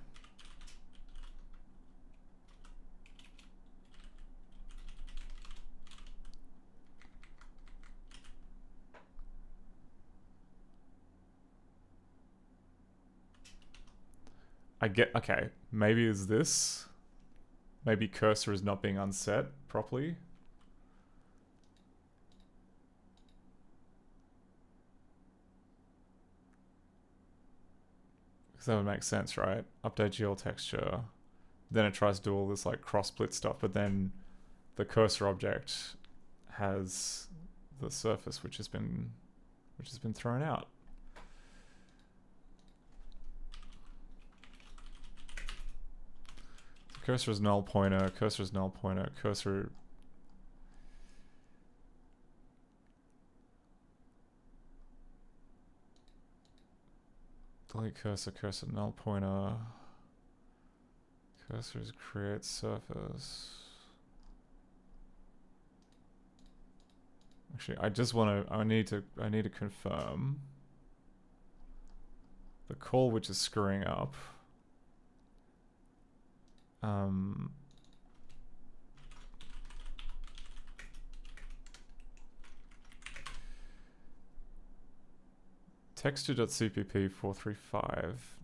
Speaker 1: Okay, maybe is this? Maybe cursor is not being unset properly. Because that would make sense, right? Update GL texture. Then it tries to do all this like cross split stuff, but then the cursor object has the surface which has been thrown out. Cursor is null pointer, cursor is null pointer, cursor. Delete cursor, cursor null pointer. Cursor is create surface. Actually, I need to confirm the call which is screwing up. Texture.cpp 435.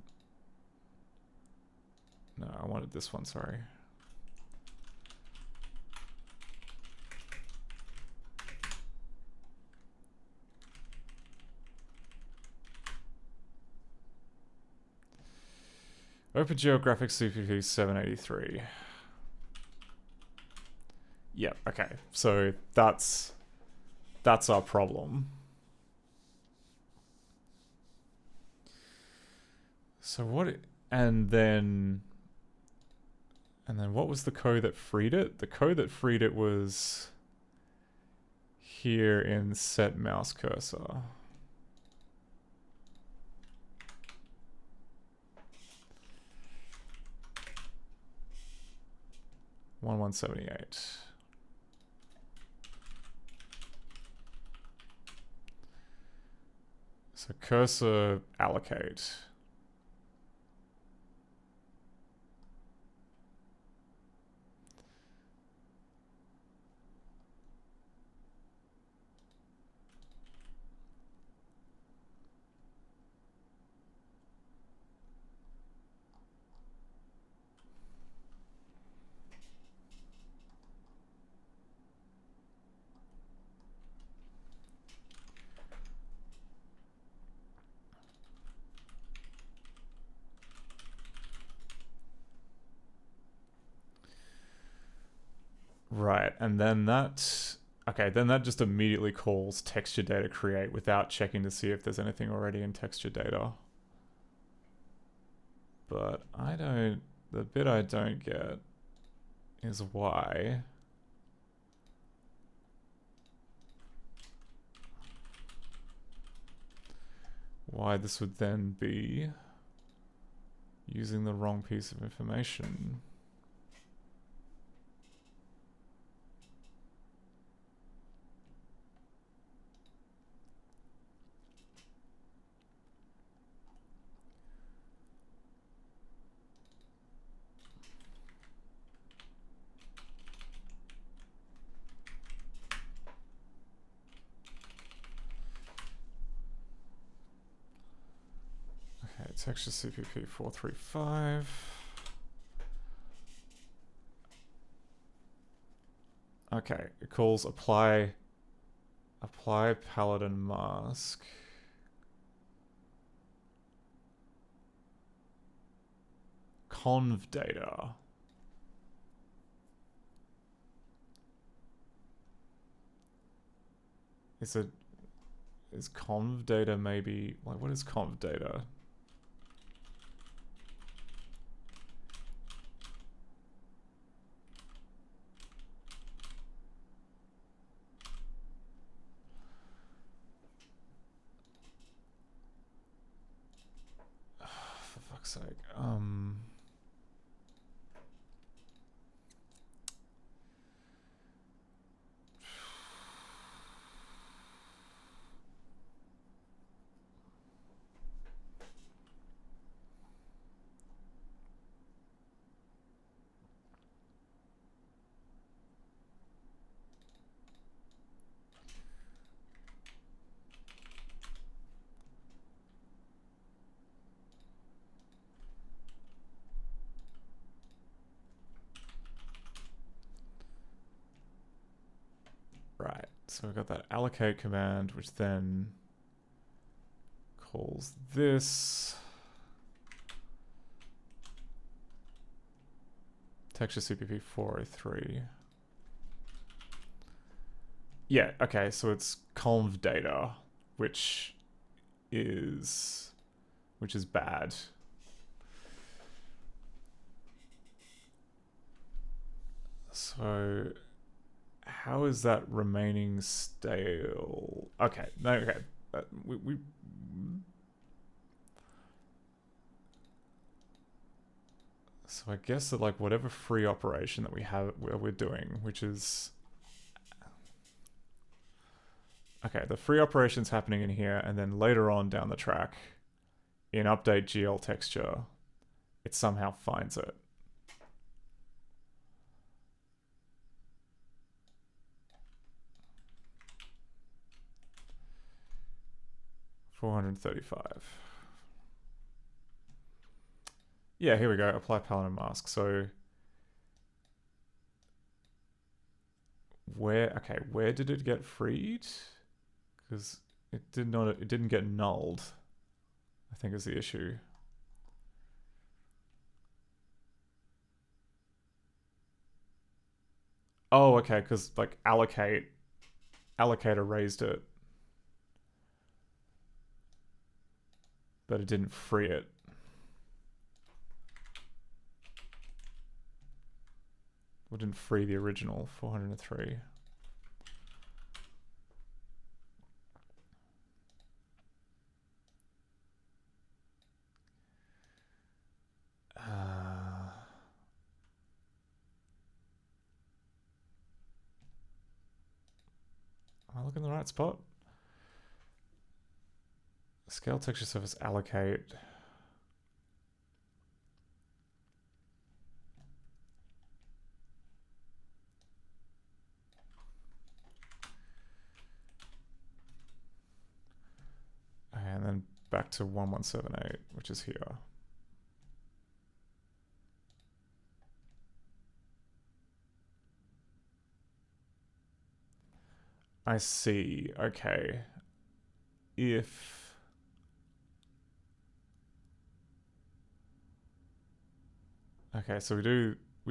Speaker 1: No, I wanted this one, sorry. OpenGeographic CPP 783. Yep, okay. So that's our problem. So and then what was the code that freed it? The code that freed it was here in set mouse cursor. 1178. So cursor allocate. Right, and then that just immediately calls texture data create without checking to see if there's anything already in texture data. But the bit I don't get is why. Why this would then be using the wrong piece of information. Texture CPP 435. Okay, it calls apply paladin mask. Conv data. Is conv data maybe, like, what is conv data? For fuck's sake. Right, so we've got that allocate command, which then calls this texture CPP 403. Yeah, okay, so it's conv data, which is bad. So how is that remaining stale? Okay, no, okay. We so I guess that like whatever free operation that we're doing, which is okay, the free operation's happening in here, and then later on down the track, in update GL texture, it somehow finds it. $435. Yeah, here we go. Apply paladin mask. So where did it get freed? Because it didn't get nulled, I think is the issue. Oh, okay, because like allocate erased it, but it didn't free it. It didn't free the original 403. Am I looking in the right spot? Scale texture surface allocate. And then back to 1178, which is here. I see. Okay. If okay, so we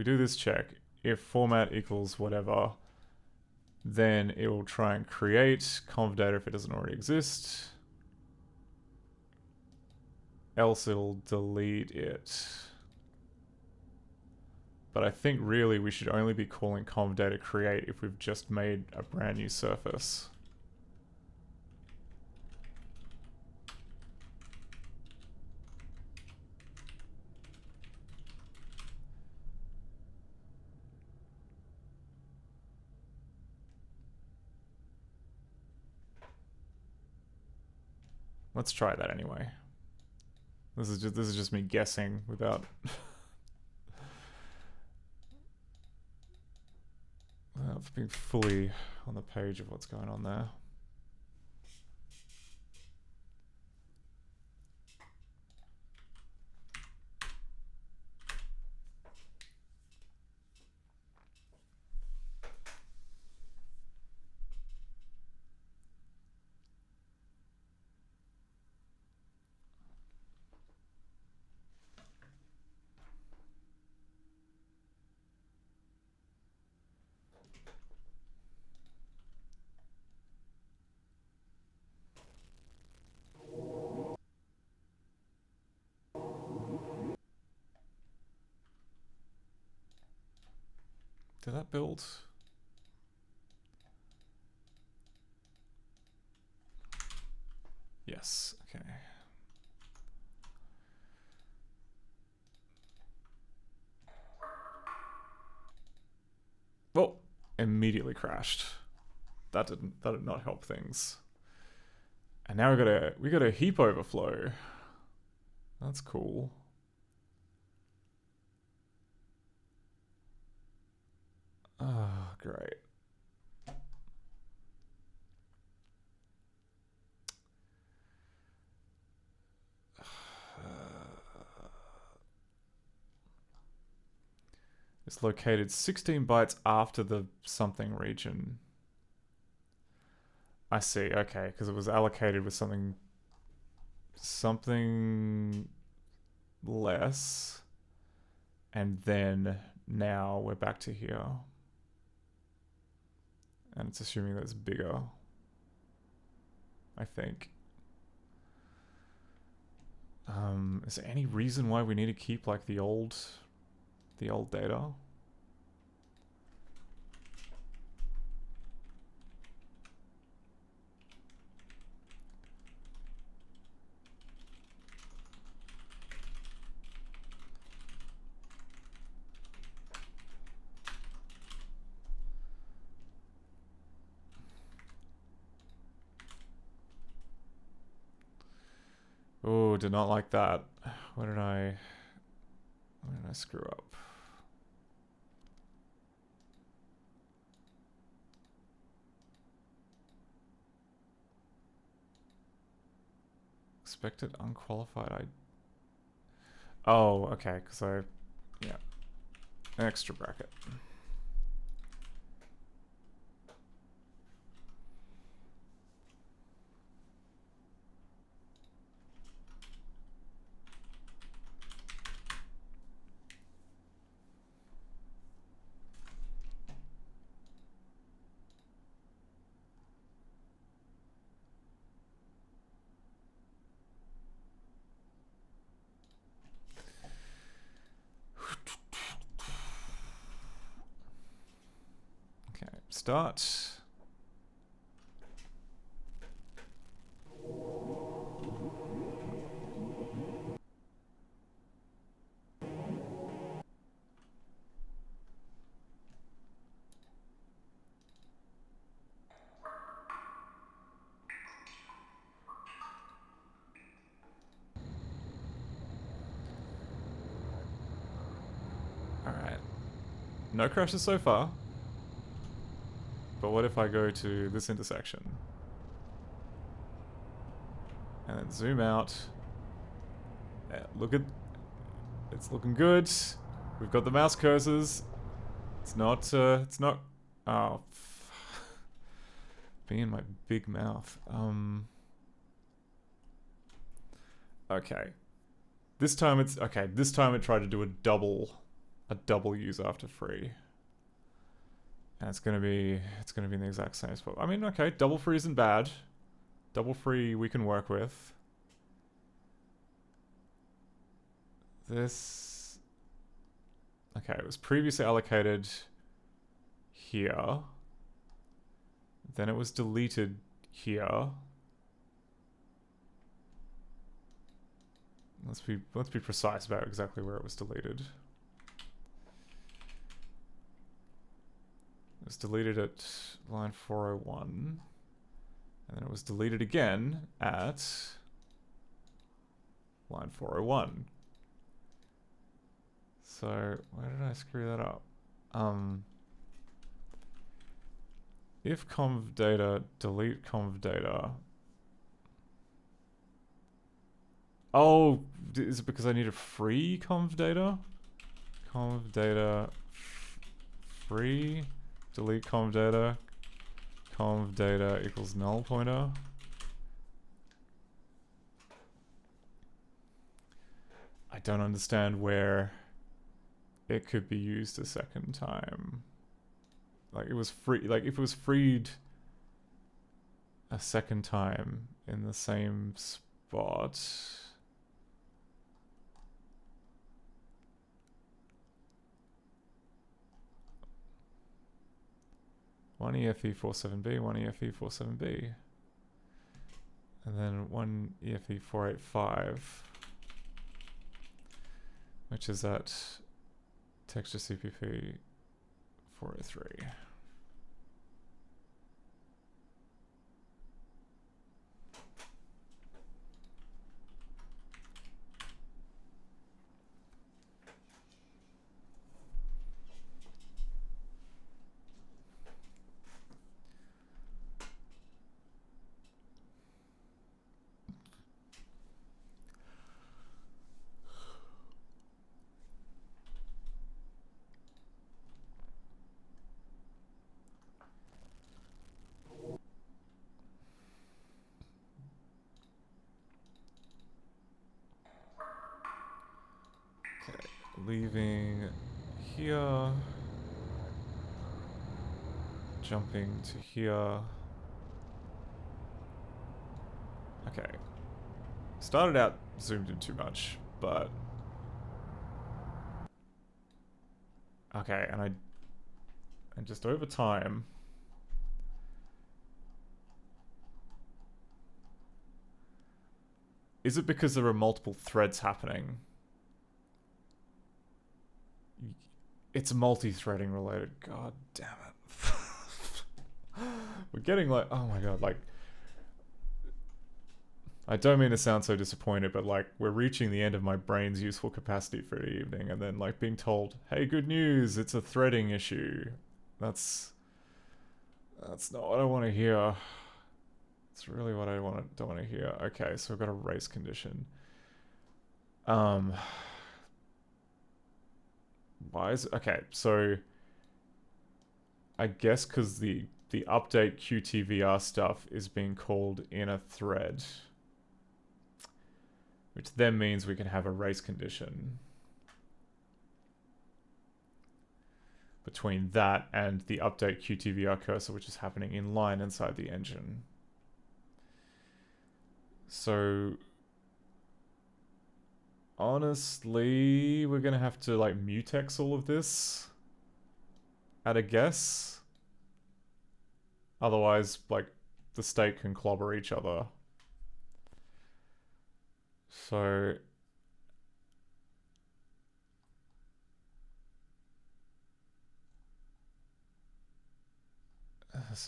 Speaker 1: do this check. If format equals whatever, then it will try and create conv data if it doesn't already exist. Else it'll delete it. But I think really we should only be calling conv data create if we've just made a brand new surface. Let's try that anyway. This is just me guessing without without being fully on the page of what's going on there. Did that build? Yes, okay. Well, immediately crashed. That did not help things. And now we got a heap overflow. That's cool. Oh, great. It's located 16 bytes after the something region. I see. Okay, because it was allocated with something less, and then now we're back to here, and it's assuming that it's bigger, I think. Is there any reason why we need to keep like the old data? Oh, did not like that. What did I screw up? Expected unqualified. Oh, okay, because yeah, extra bracket. Okay, start. Alright. No crashes so far. But what if I go to this intersection? And then zoom out. Yeah, look at... It's looking good. We've got the mouse cursors. It's not... Oh. Being in my big mouth. Okay. This time it's... Okay, this time it tried to do a double use after free. And it's gonna be in the exact same spot. I mean, okay, double free isn't bad. Double free we can work with. This... Okay, it was previously allocated here. Then it was deleted here. Let's be precise about exactly where it was deleted. It was deleted at line 401. And then it was deleted again at line 401. So, where did I screw that up? If conv data, delete conv data. Oh, is it because I need a free conv data? Conv data free, delete conv data equals null pointer. I don't understand where it could be used a second time. Like it was free, like if it was freed a second time in the same spot. One EFE47B, one EFE47B. And then one EFE485, which is at texture CPP 403. leaving here, jumping to here. Okay. Started out zoomed in too much, but okay, and just over time, is it because there are multiple threads happening? It's multi-threading related. God damn it. We're getting like, oh my god, like, I don't mean to sound so disappointed, but like, we're reaching the end of my brain's useful capacity for the evening, and then like being told, hey, good news, it's a threading issue. That's not what I want to hear. It's really what I don't want to hear. Okay, so we've got a race condition. Why is okay? So I guess because the update QTVR stuff is being called in a thread, which then means we can have a race condition between that and the update QTVR cursor, which is happening in line inside the engine. So honestly, we're gonna have to like mutex all of this at a guess. Otherwise, like, the state can clobber each other. So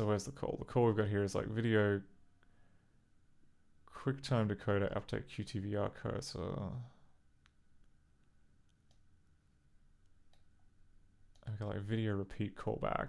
Speaker 1: where's the call? The call we've got here is like video QuickTime decoder update QTVR cursor. I've got like video repeat callback.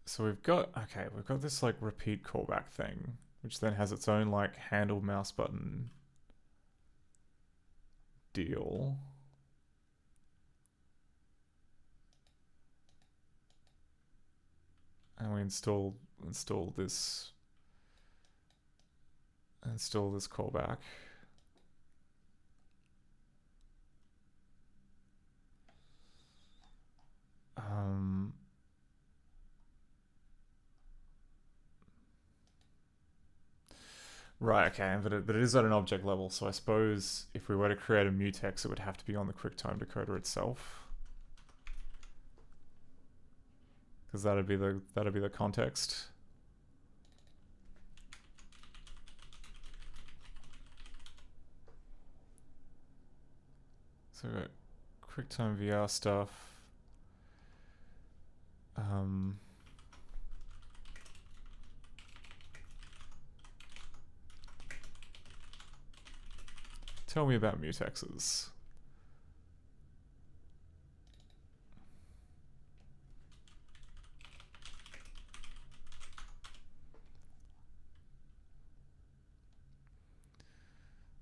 Speaker 1: So we've got this like repeat callback thing, which then has its own like handle mouse button deal. And we install this callback. Right, okay, but it is at an object level, so I suppose if we were to create a mutex, it would have to be on the QuickTime decoder itself, because that'd be the context. So we've got QuickTime VR stuff. Tell me about mutexes.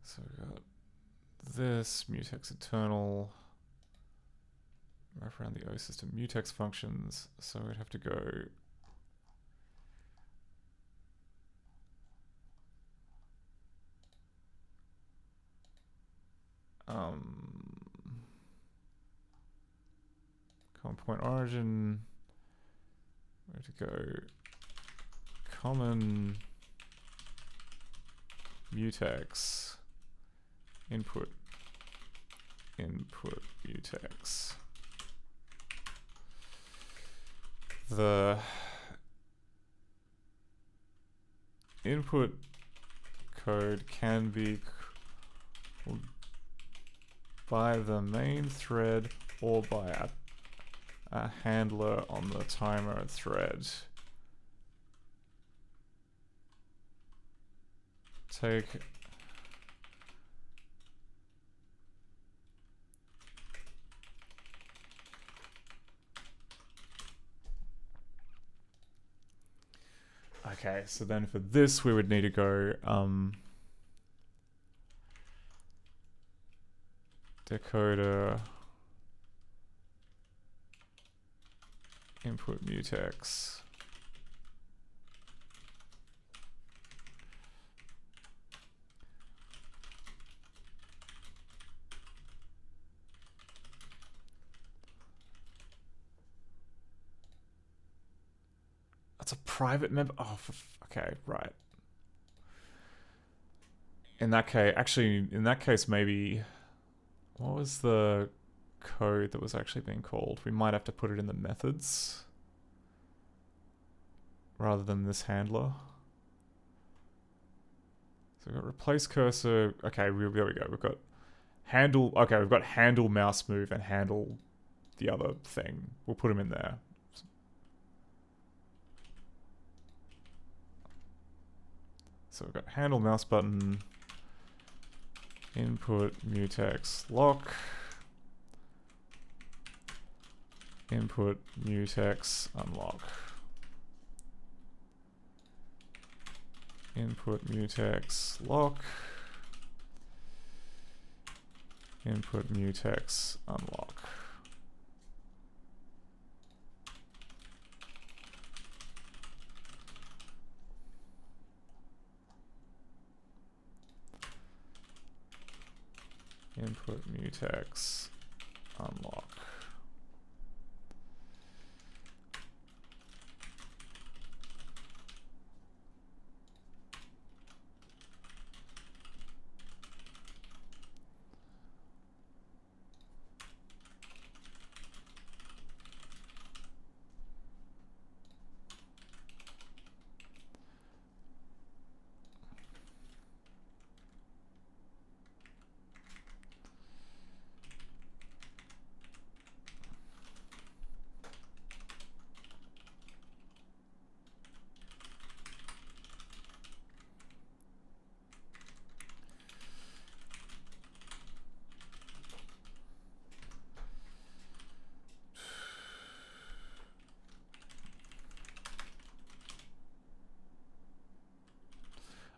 Speaker 1: So we got this mutex internal. Wrap around the O system mutex functions. So we'd have to go common point origin. We have to go common mutex input input mutex. The input code can be called by the main thread or by a handler on the timer thread. Take okay, so then for this we would need to go decoder input mutex. That's a private member. Oh, okay, right. In that case, actually, in that case, maybe what was the code that was actually being called? We might have to put it in the methods rather than this handler. So we've got replace cursor. Okay, there we go. We've got handle. Okay, we've got handle mouse move and handle the other thing. We'll put them in there. So we've got handle mouse button, input mutex lock, input mutex unlock, input mutex lock, input mutex unlock. Input mutex unlock.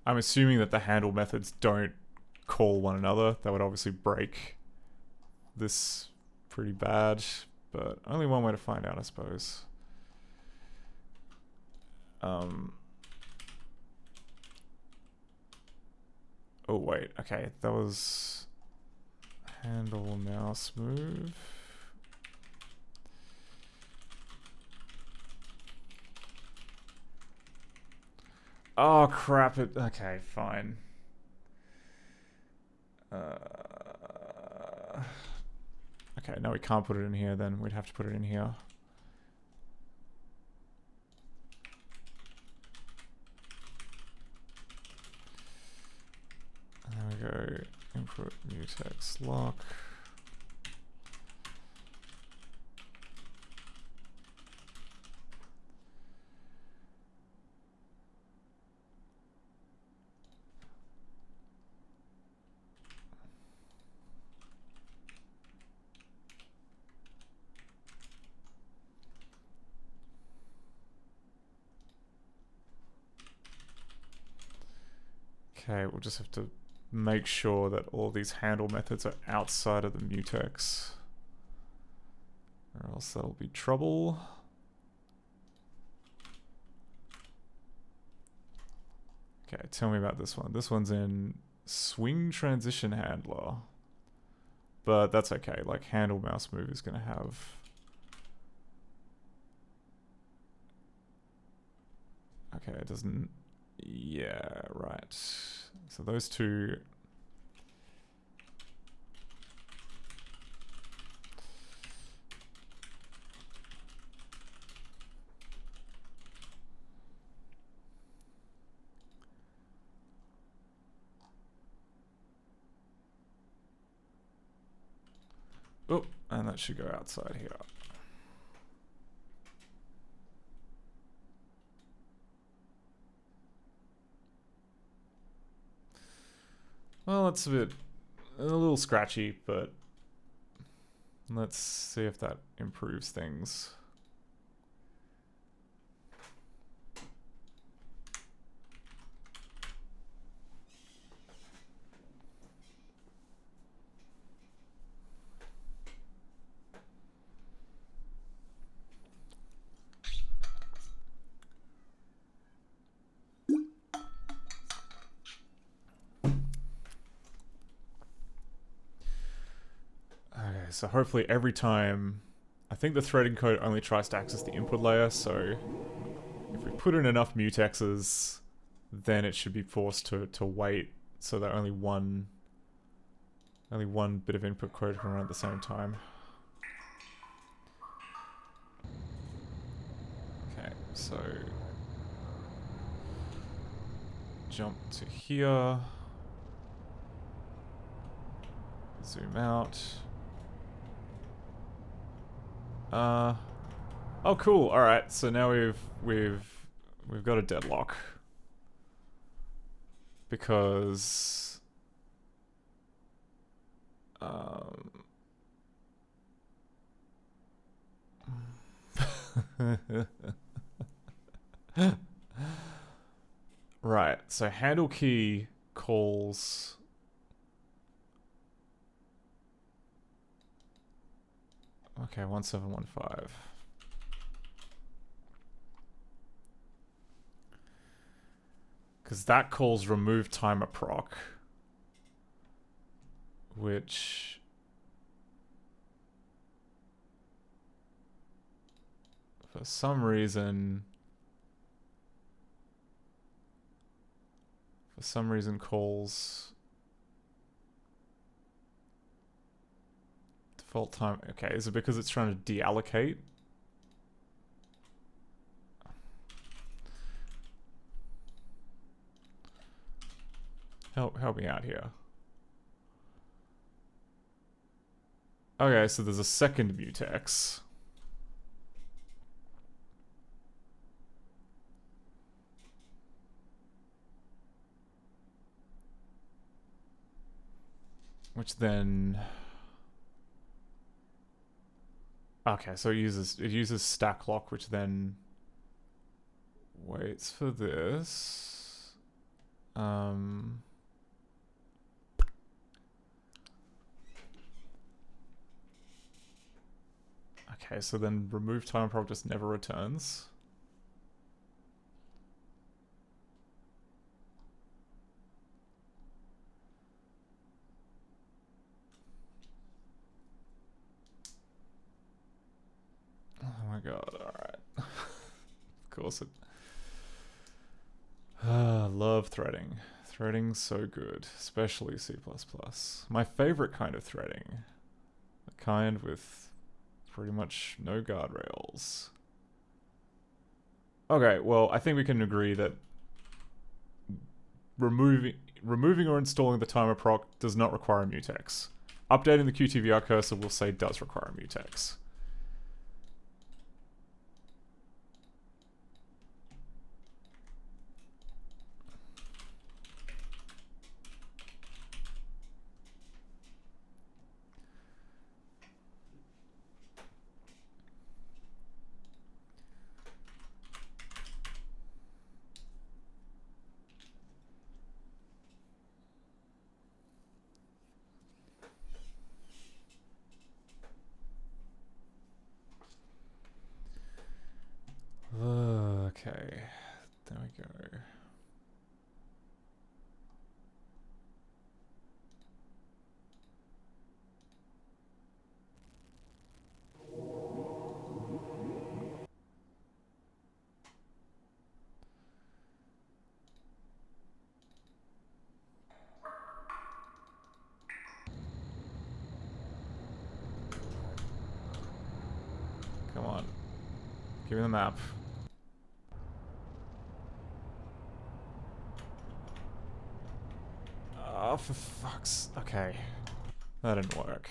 Speaker 1: I'm assuming that the handle methods don't call one another. That would obviously break this pretty bad, but only one way to find out, I suppose. Oh wait, okay, that was handle mouse move. Oh crap, it, okay, fine. Okay, no, we can't put it in here then. We'd have to put it in here. And there we go, input mutex lock. Okay, we'll just have to make sure that all these handle methods are outside of the mutex, or else that'll be trouble. Okay, tell me about this one. This one's in swing transition handler, but that's okay. Like handle mouse move is gonna have. Okay, it doesn't. Yeah, right. So those two. Oh, and that should go outside here. Well, it's a little scratchy, but let's see if that improves things. Okay, so hopefully every time, I think the threading code only tries to access the input layer, so if we put in enough mutexes, then it should be forced to wait so that only one bit of input code can run at the same time. Okay, so jump to here, zoom out. Oh cool, alright, so now we've got a deadlock. Because right, so handle key calls okay, 1715. Because that calls remove timer proc, which for some reason calls default time. Okay, is it because it's trying to deallocate? Help me out here. Okay, so there's a second mutex. Which then... Okay, so it uses stack lock, which then waits for this. Okay, so then remove timer proc just never returns. Oh my god, alright. Of course it... love threading. Threading's so good, especially C++. My favorite kind of threading. The kind with pretty much no guardrails. Okay, well, I think we can agree that removing or installing the timer proc does not require a mutex. Updating the QTVR cursor will say does require a mutex. Okay, there we go. Come on. Give me the map. Oh, for fuck's... Okay. That didn't work.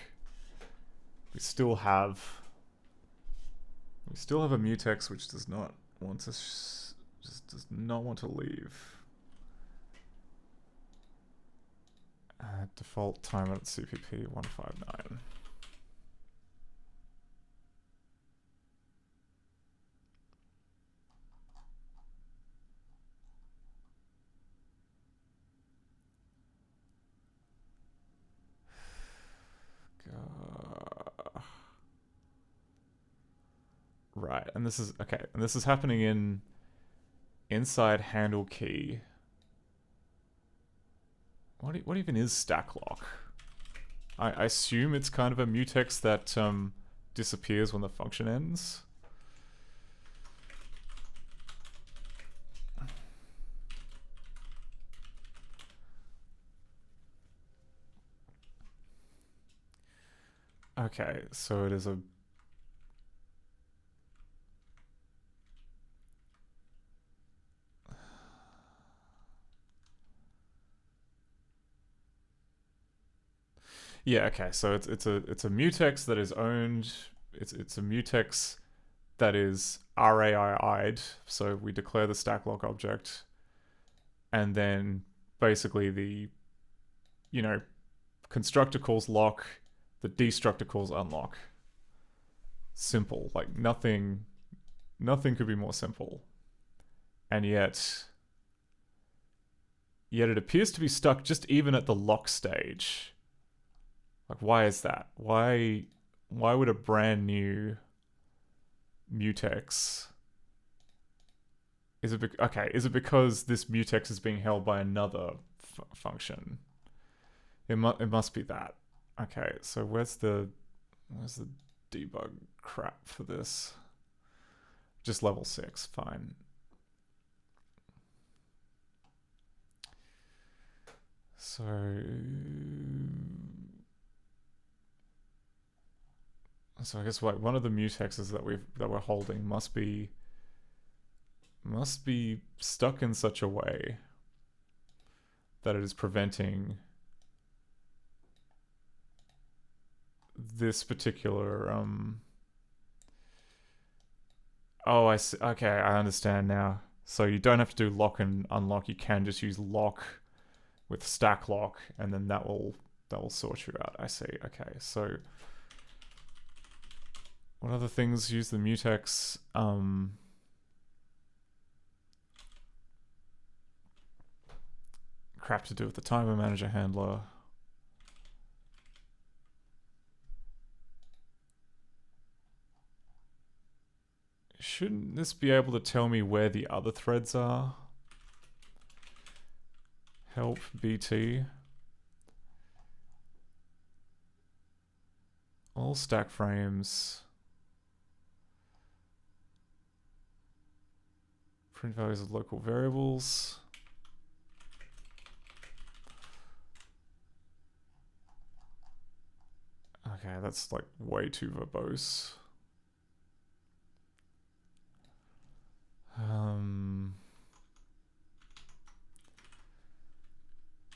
Speaker 1: we still have a mutex which does not want to just does not want to leave. Default timer at CPP 159. Right, and this is okay, and this is happening in inside handle key. What even is stack lock? I assume it's kind of a mutex that disappears when the function ends. Okay, so it is a yeah, okay, so it's a mutex that is owned. It's a mutex that is RAI'd, so we declare the stack lock object, and then basically the constructor calls lock, the destructor calls unlock. Simple, like nothing could be more simple. And yet it appears to be stuck just even at the lock stage. Like, why is that? Why would a brand new mutex... Is it because this mutex is being held by another function? It must be that. Okay, so where's the debug crap for this? Just level 6, fine. So I guess like one of the mutexes that we're holding must be stuck in such a way that it is preventing this particular oh, I see. Okay, I understand now. So you don't have to do lock and unlock, you can just use lock with stack lock, and then that will sort you out. I see. Okay, so what other things use the mutex? Crap to do with the timer manager handler. Shouldn't this be able to tell me where the other threads are? Help BT. All stack frames. Print values of local variables. Okay, that's like way too verbose.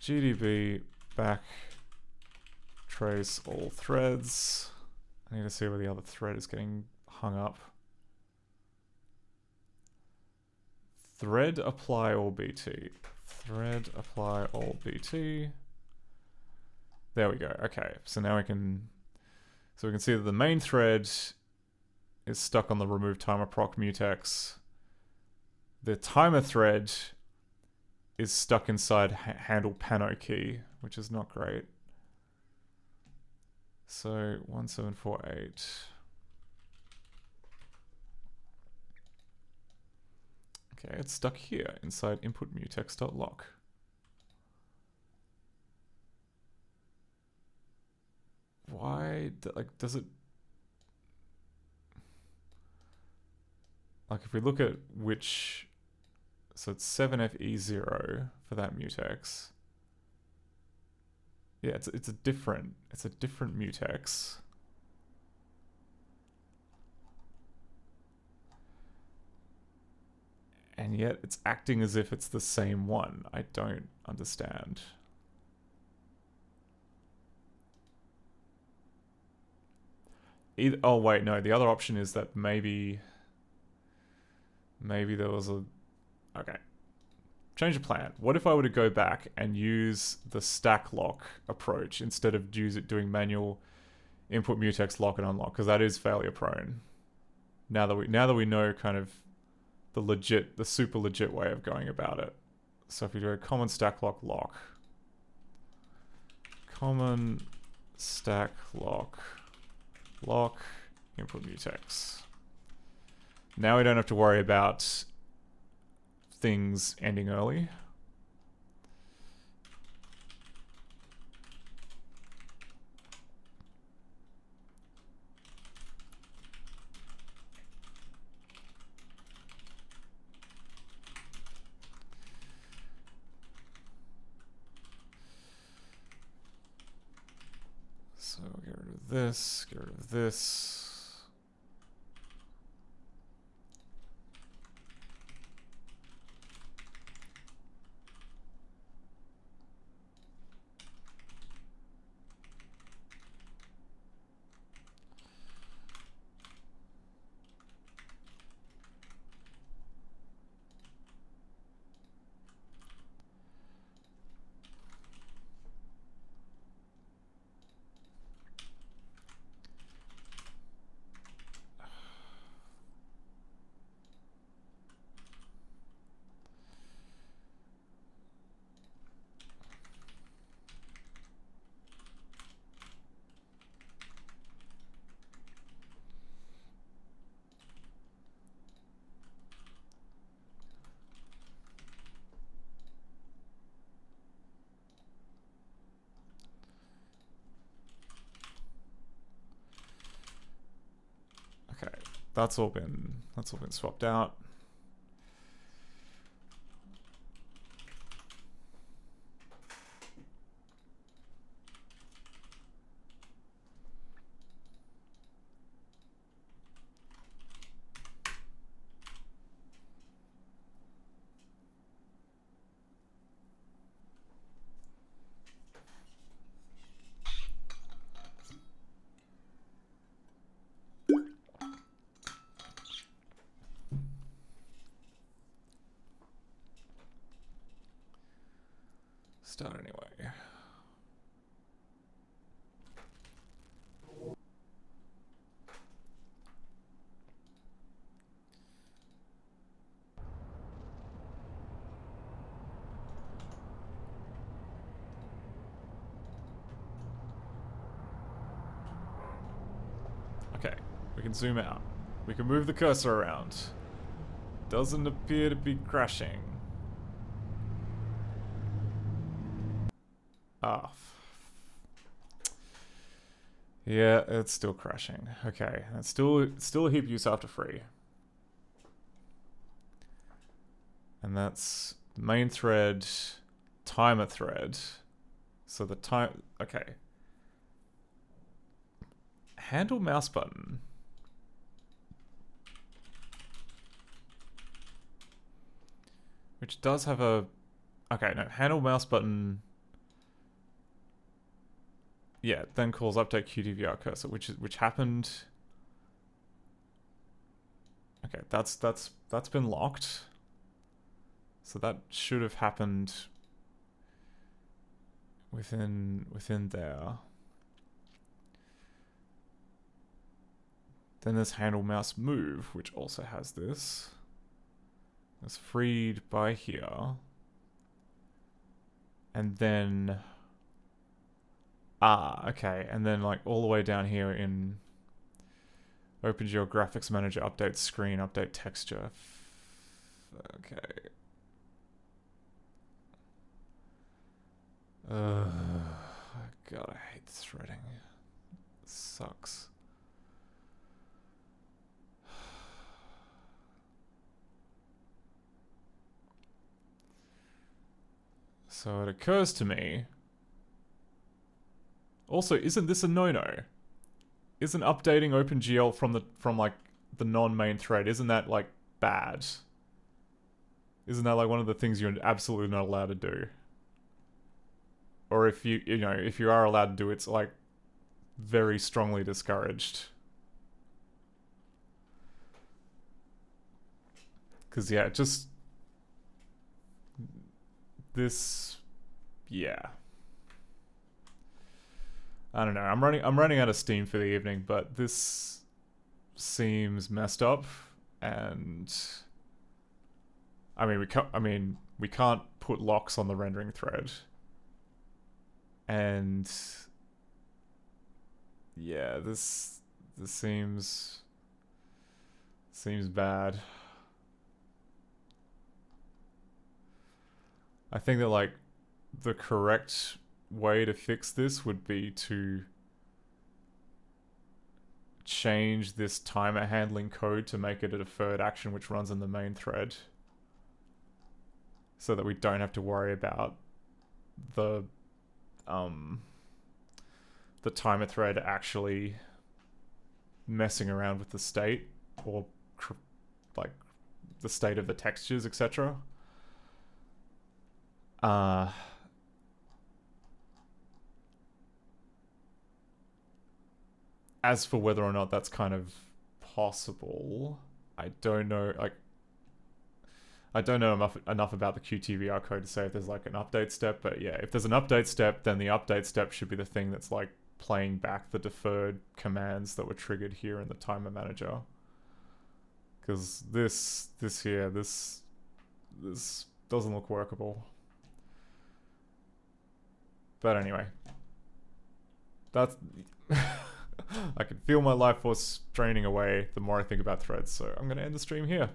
Speaker 1: GDB back trace all threads. I need to see where the other thread is getting hung up. Thread apply all BT. Thread apply all BT. There we go. Okay, so now we can see that the main thread is stuck on the remove timer proc mutex. The timer thread is stuck inside handle pano key, which is not great. So 1748. Okay, it's stuck here inside input mutex.lock. Why, like, does it... Like, if we look at which... So it's 7FE0 for that mutex. Yeah, it's a different mutex. And yet it's acting as if it's the same one. I don't understand. oh wait, no, the other option is that maybe there was a... Okay. Change of plan. What if I were to go back and use the stack lock approach instead of doing manual input mutex lock and unlock, because that is failure prone. Now that we know kind of the super legit way of going about it. So if we do a common stack lock lock, common stack lock input mutex. Now we don't have to worry about things ending early. So get rid of this, get rid of this. Okay, that's all been swapped out. Start anyway. Okay, we can zoom out. We can move the cursor around. Doesn't appear to be crashing. Ah. Yeah, it's still crashing. Okay, that's still a heap use after free. And that's main thread, timer thread. So the time, okay. Handle mouse button. Which does have a, okay, no, handle mouse button. Yeah, then calls update QTVR cursor, which happened. Okay, that's been locked. So that should have happened within there. Then there's handle mouse move, which also has this. It's freed by here. And then okay, and then like all the way down here in OpenGL Graphics Manager, update screen, update texture. Okay. God, I hate threading. It sucks. So it occurs to me. Also, isn't this a no-no? Isn't updating OpenGL from like the non-main thread, isn't that like bad? Isn't that like one of the things you're absolutely not allowed to do? Or if you are allowed to do, it's like very strongly discouraged. Because, yeah, just... This... Yeah. I don't know. I'm running out of steam for the evening, but this seems messed up, and... I mean, we can't put locks on the rendering thread. And... Yeah, this seems bad. I think that, like, the correct way to fix this would be to change this timer handling code to make it a deferred action which runs in the main thread, so that we don't have to worry about the timer thread actually messing around with the state, or like the state of the textures, etc. As for whether or not that's kind of possible, I don't know. Like, I don't know enough about the QTVR code to say if there's like an update step, but yeah, if there's an update step, then the update step should be the thing that's like playing back the deferred commands that were triggered here in the timer manager. Because this doesn't look workable. But anyway, that's... I can feel my life force draining away the more I think about threads, so I'm going to end the stream here.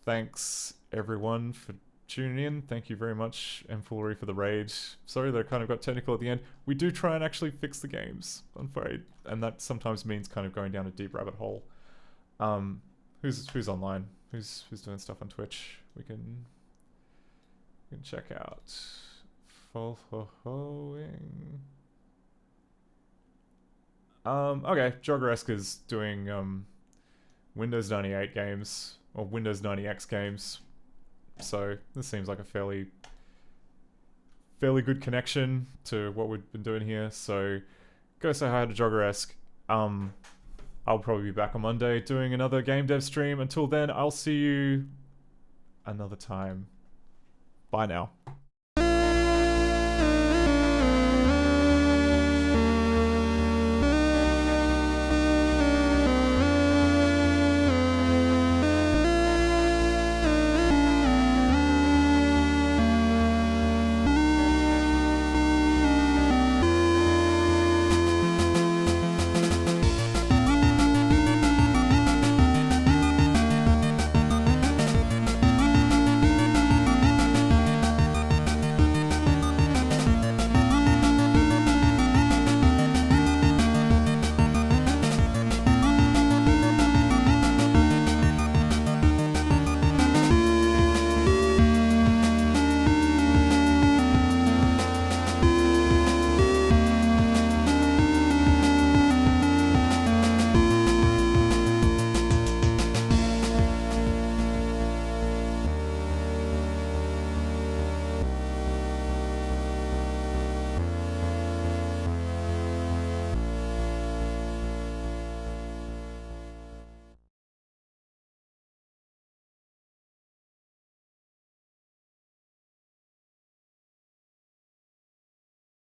Speaker 1: Thanks everyone for tuning in. Thank you very much, M-Foolery, for the raid. Sorry that I kind of got technical at the end. We do try and actually fix the games, I'm afraid, and that sometimes means kind of going down a deep rabbit hole. Who's online? Who's doing stuff on Twitch? We can check out. Okay, Joggeresque is doing Windows 98 games, or Windows 90X games, so this seems like a fairly good connection to what we've been doing here, so go say hi to Joggeresque. I'll probably be back on Monday doing another game dev stream. Until then, I'll see you another time. Bye now.